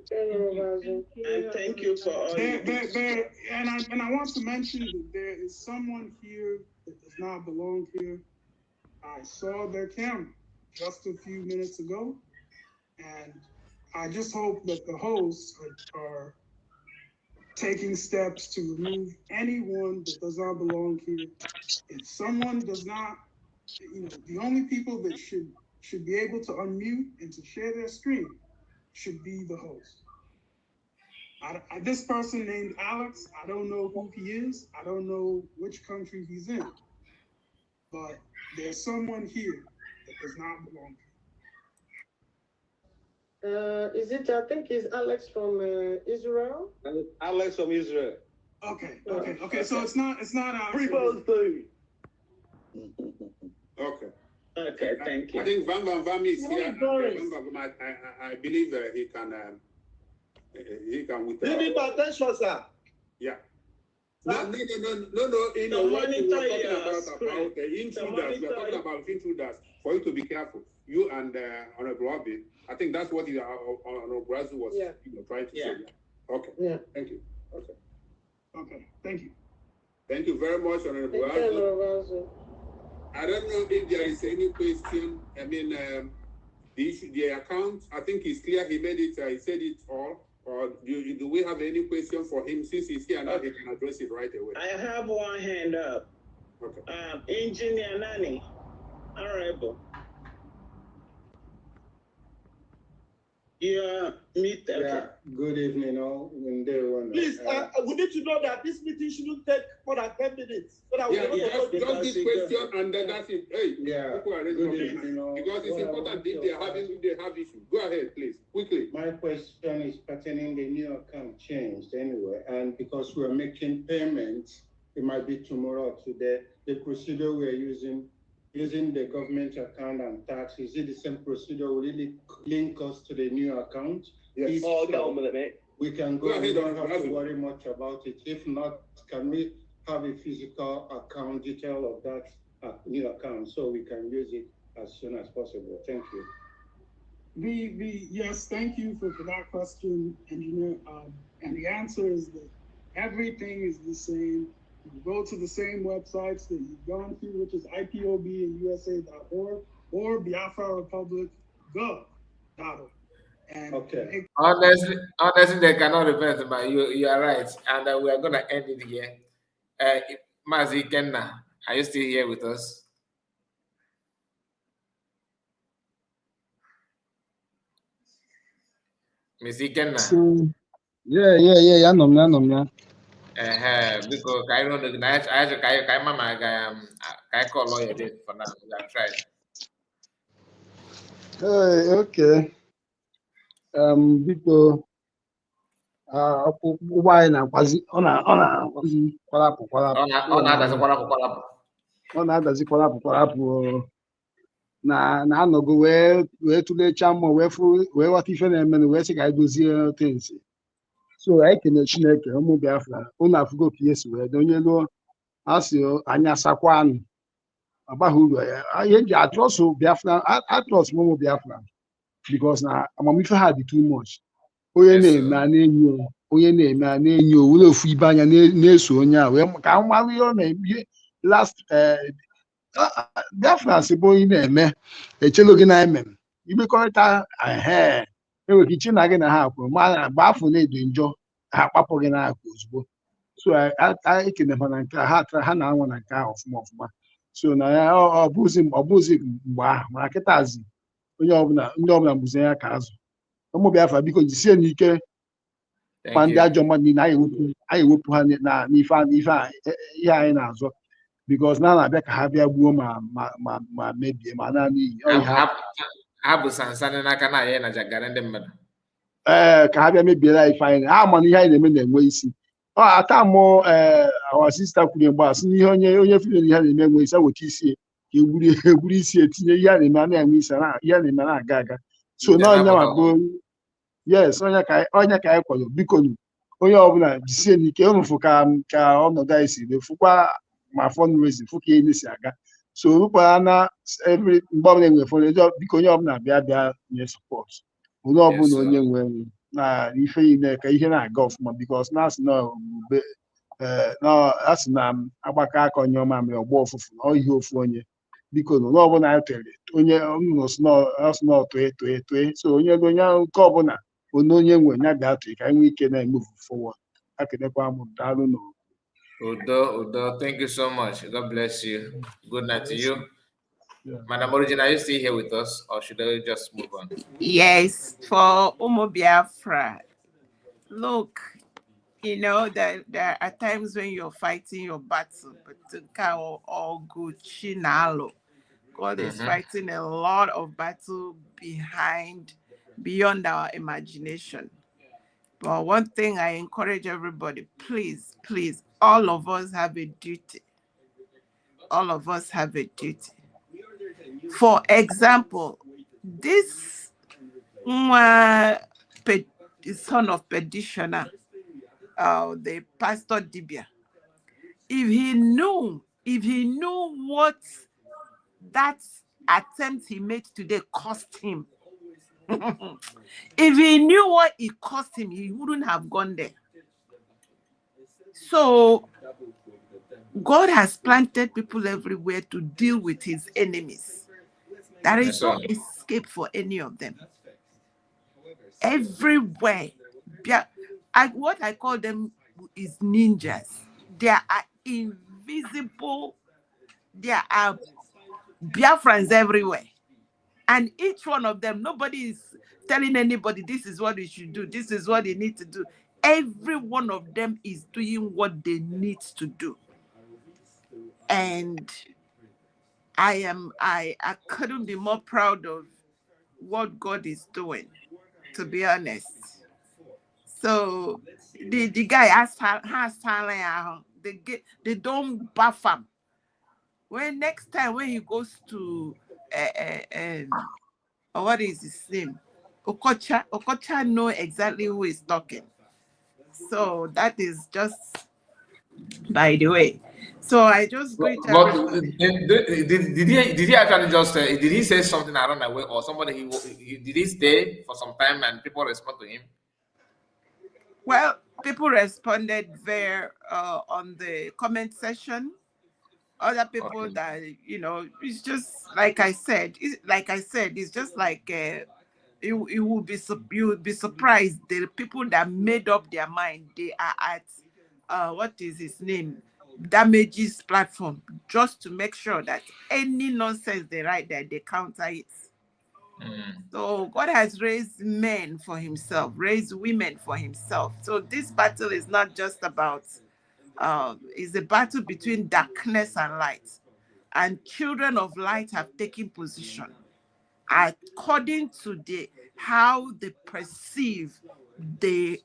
And thank you for all and I want to mention that there is someone here that does not belong here. I saw their camera just a few minutes ago, and I just hope that the hosts are taking steps to remove anyone that does not belong here. If someone does not, the only people that should be able to unmute and to share their screen should be the host. This person named Alex, I don't know who he is. I don't know which country he's in. But there's someone here that does not belong here. Is it, I think it's Alex from Israel? Alex from Israel. Okay. So it's not Okay, thank you. I think Van is here. I believe he can with you need attention, sir. Yeah. No. What we were talking about intruders. We are talking about intruders. For you to be careful. You and Honorable Abi. I think that's what Honorable Brazu was trying to say. Okay. Yeah. Thank you. Okay. Thank you. Thank you very much, Honorable Brazu. I don't know if there is any question. I mean, the account, I think it's clear. He made it. He said it all. Or do we have any question for him? Since he's here now, he can address it right away. I have one hand up. Okay. Engineer Nani, Honorable. Yeah, good evening, all. Please, we need to know that this meeting shouldn't take more than 10 minutes. So that just this question and then that's it. Hey, people are ready because it's important if they have issues. Go ahead, please, quickly. My question is pertaining the new account changed anyway, and because we're making payments, it might be tomorrow or today. The procedure we're using the government account and tax, is it the same procedure? Will it link us to the new account? Yes. If Get so, on with it, mate. we can go and don't have to worry much about it. If not, can we have a physical account detail of that new account so we can use it as soon as possible? Thank you. Yes, thank you for that question, Engineer. And the answer is that everything is the same. You go to the same websites that you've gone through, which is IPOB&USA.org or BiafraRepublic.gov.org. And okay. Honestly, they cannot repent, but you are right. And we are going to end it here. Mazi Kenna, are you still here with us? Miss Kenna. Yeah, no. Because I don't know, I mama I call lawyer for now. We have tried. Okay. Biko, ụgbọ anyị na-akwazi ọ na-akwazi kwarapụ ọ na-adazi kwarapụ na-anọgo wee tụlechaa mmụọ wee ghọta ife na-emenụ wee sị ka anyị dozie tensi. So anyị kene Chineke ụmụ Biafra unu afụgo ka ihe si wee dị onye lụọ asị anya sakwa anụ ọgbaghị uru ya ihe eji atrọsụ Biafra atrọsụ ụmụ Biafra because na amamife ha dị too much. Onye na-eme a na-enyo were ofu ibe anya na-eso onye a wee ka mmalụ ihe ọ na-eme last Biafra sị bụ onye na-eme echelo gị na eme imekọrịta enwere iche na gị na ha akwụ ma gba afọ na-edo njọ ha akpapụ gị n'akụ ozugbo. So ekene ha na nke ha na-anwa na nke ahụ ọfụma so na ya ọ bụzi mgbe ahụ mana kịtazi onye ọbụla ndị ọbụla bụzi ya ka azụ. Ụmụ Biafra biko jisie n'ike kwa ndị ajọ mmadụ niile anyị ewepụ ha n'ife ihe anyị na-azọ because na-abịa ka ha bịa gbuo ma mebie ma naanị iyi ha bụ sansani n'aka na ya na jagara ndị mmadụ ka ha bịa mebiere anyị ife anyị ha ma na ihe anyị na-eme na-enwe isi ata mụ awa sista kwuru mgbe asị na ihe onye fere ihe na-eme enwe isi weta isi ka egburu isi etinye ihe a na-eme na-enwe isi ihe a na-eme na-aga so n'ọnya ma bụ yes onye ka anyị kwado biko onye ọbụla jisie n'ike ụnụfụ ka ọnọdụ anyị si fụkwa ma fundraising fụ ka ihe si aga so rụkwara na mgbe ọbụla enwere fundraising biko onye ọbụla bịa nye support onye ọbụla onye nwere na ife niile ka ihe na-aga ọfụma because na-asị na agbakọ aka onye ọma mere ọgba ọfụfụ na ihe ofu onye biko na onye ọbụla anyị tere onye ọsị na toe so onye nke ọbụla onye nwe ya bịa tụrụ ka anyị nwee ike na-emove forward. Akenekwa m daalụ nụ. Udo, thank you so much. God bless you. Good night to you. Madam Origin, are you still here with us or should I just move on? Yes, for Umu Biafra. Look, you know that there are times when you're fighting your battle, but all good chinalo. God is fighting a lot of battle beyond our imagination. But one thing I encourage everybody, please, all of us have a duty. All of us have a duty. For example, this son of petitioner, the Pastor Dibia, if he knew what that attempt he made today cost him, if he knew what it cost him, he wouldn't have gone there. So God has planted people everywhere to deal with his enemies. There is no escape for any of them. Everywhere what I call them is ninjas. They are invisible. There are Biafrans everywhere. And each one of them, nobody is telling anybody this is what we should do, this is what they need to do. Every one of them is doing what they need to do. And I couldn't be more proud of what God is doing, to be honest. So the guy has talent. They don't buff him. When next time when he goes to what is his name? Okocha know exactly who is talking. So that is just by the way. So I just greet everybody. Did he actually just did he say something around that way, or somebody did he stay for some time and people respond to him? Well, people responded there on the comment section. Other people that it's just like I said. It's just like you would be surprised. The people that made up their mind, they are at what is his name? Damages platform, just to make sure that any nonsense they write there, they counter it. So God has raised men for himself, raised women for himself. So this battle is not just about it's a battle between darkness and light. And children of light have taken position according to how they perceive they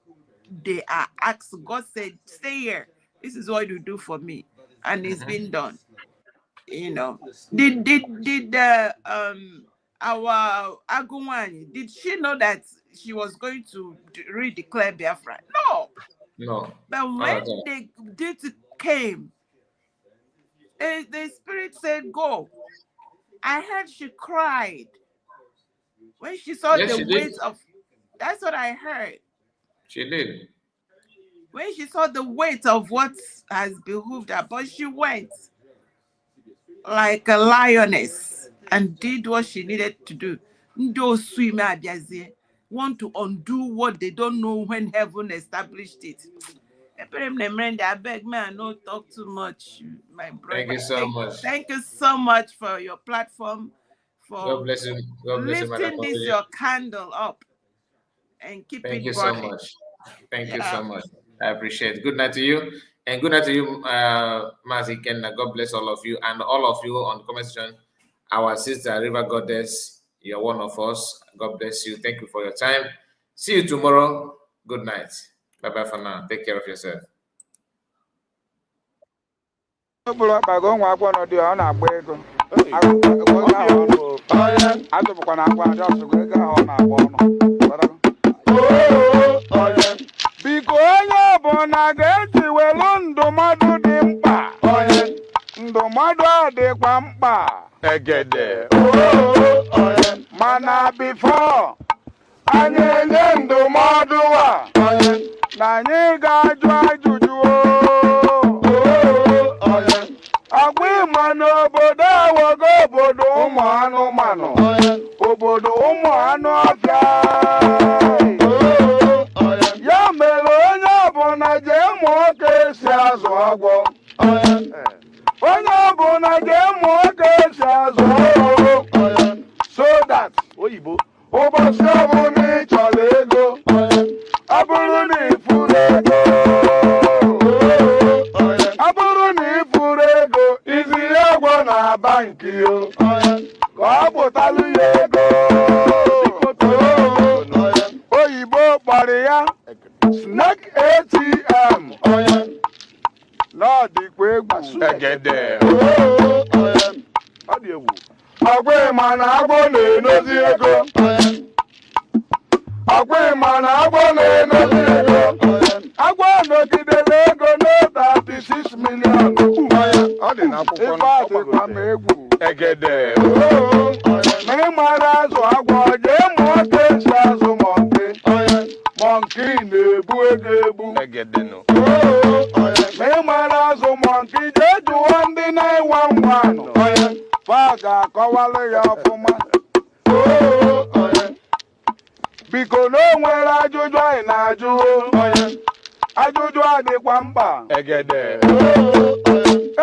are asked. God said, stay here. This is what you do for me. And it's been done. Did our Agumwani, did she know that she was going to redeclare Biafra? No. But when the duty came, the spirit said, go. I heard she cried when she saw the weight of. That's what I heard. She did. When she saw the weight of what has behooved her, but she went like a lioness and did what she needed to do. Those swimmer want to undo what they don't know when heaven established it. I beg me, I don't talk too much, my brother. Thank you so much. Thank you so much for your platform, for God bless you. lifting this your candle up and keep Thank it you burning. so much. Thank you so much. I appreciate it. Good night to you. And good night to you, Mazi. God bless all of you. And all of you on the comment section. Our sister, River Goddess, you're one of us. God bless you. Thank you for your time. See you tomorrow. Good night. Bye-bye for now. Take care of yourself. Biko onye ọbụla ga-eji welu ndụmọdụ dị mkpa. Ndụmọdụ a dịkwa mkpa. Egede. Mana before anyị enye ndụmọdụ a, na anyị ga-ajụ ajụjụ. Agwa ịma n'obodo awogo obodo ụmụ anụmanụ, obodo ụmụ anụ ọbịa. Ya mere onye ọbụla jee mụọ ka esi azụ agwọ. Onye ọbụla jee mụọ ka esi azụ agwọ. So that ụbọchị ọbụla ị chọrọ ego, ọ bụrụ na ị furu ego. Ọ bụrụ na ị furu ego, iziri agwọ na banki yo, ka ọ pụtalụ ya ego. Oyibo kpọrọ ya snake ATM. N'ọdịkwa egwu. Egede. Ọgwụ ịma na agwọ na-enozi ego. Ọgwụ ịma na agwọ na-enozi ego. Agwọ nọgidere ego n'otu 36 million. Ọ dị n'akwụkwọ ife adịkwa m egwu. Egede. Ma ị mara azụ agwọ, jee mụọ ka esi azụ mọnke. Mọnki na-ebu ego ebu. Egede nọ. Ma ị mara azụ mọnki, jee jụọ ndị 911. Fa ga-akọwalụ ya ọfụma. biko na o nwere ajụjụ anyị na-ajụ ajụjụ adịkwa mkpa Egede.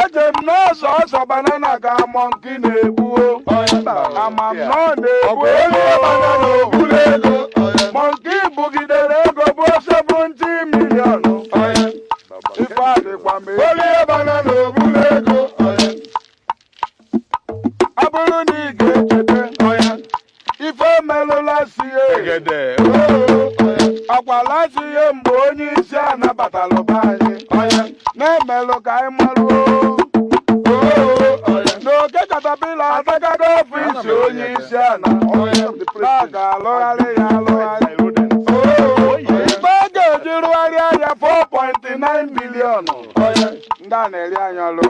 eje m n'ọsọ ọsọ banana ka mọnki na-ebu ama m na ọ na-ebu ego banana oburu ego mọnki bugidere ego bụ 70 million ife adịkwa m elie banana oburu ego ọ bụrụ na ị ga-echeta ife melụla sie ọkwala sie mgbe onye isi anabatalụ be anyị na-emelụ ka anyị maruo n'oke katapila atagago ọfisi onye isi ana na ga-alụgharị ya alụgharị ife a ga-eji rụgharịa ya 4.9 bilion ndị a na-eri anyị ọrụ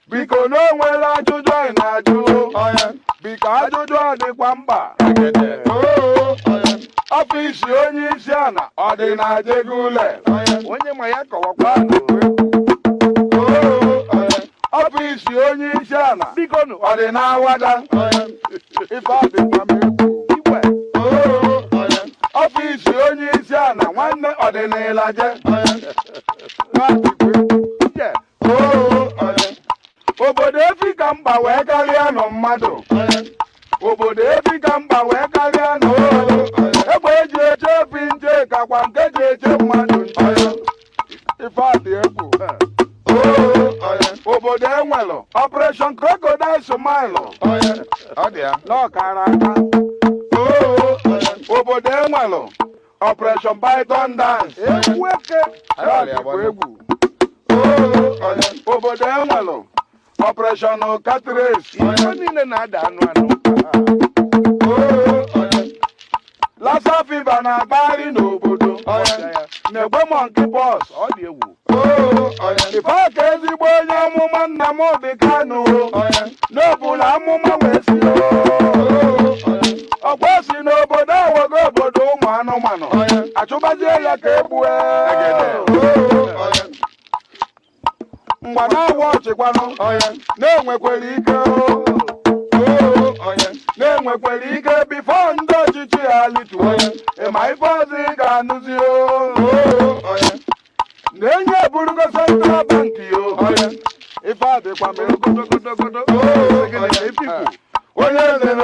biko na o nwere ajụjụ anyị na-ajụ biko ajụjụ ọ dịkwa mkpa ọfisi onye isi ala ọ dị na Jegule Onye ma ya kọwakwa ọfisi onye isi ala biko ọ dị na Awada ife ọ dịkwa m ọfisi onye isi ala nwanne ọ dị na Ịlaje obodo efi ka mkpa wee karịa nọ mmadụ obodo efi ka mkpa wee karịa nọ egbe eji eche efi nche kakwa nke ji eche mmadụ nche ife adị egwu obodo enwelụ Operation Crocodile Smile n'ọkara aka obodo enwelụ Operation Python Dance egwu egwu obodo enwelụ Operation Catrace niile na-ada anụ Lassa fever na-akpagharị n'obodo na-egbe monkeypox ọ dị egwu ife aka ezigbo onye amụma Nnamdi Kanu n'obula amụma wee si ọkwa si n'obodo awogo obodo ụmụ anụmanụ achụbazie ya ka egbue mgba na-awa ọchịkwanụ na-enwekwara ike na-enwekwara ike bifo ndị ọchịchị ha lituo ịma ife ọzọ ị ga-anụzi na-enye eburugo Central Bank ife adịkwa m onye eze na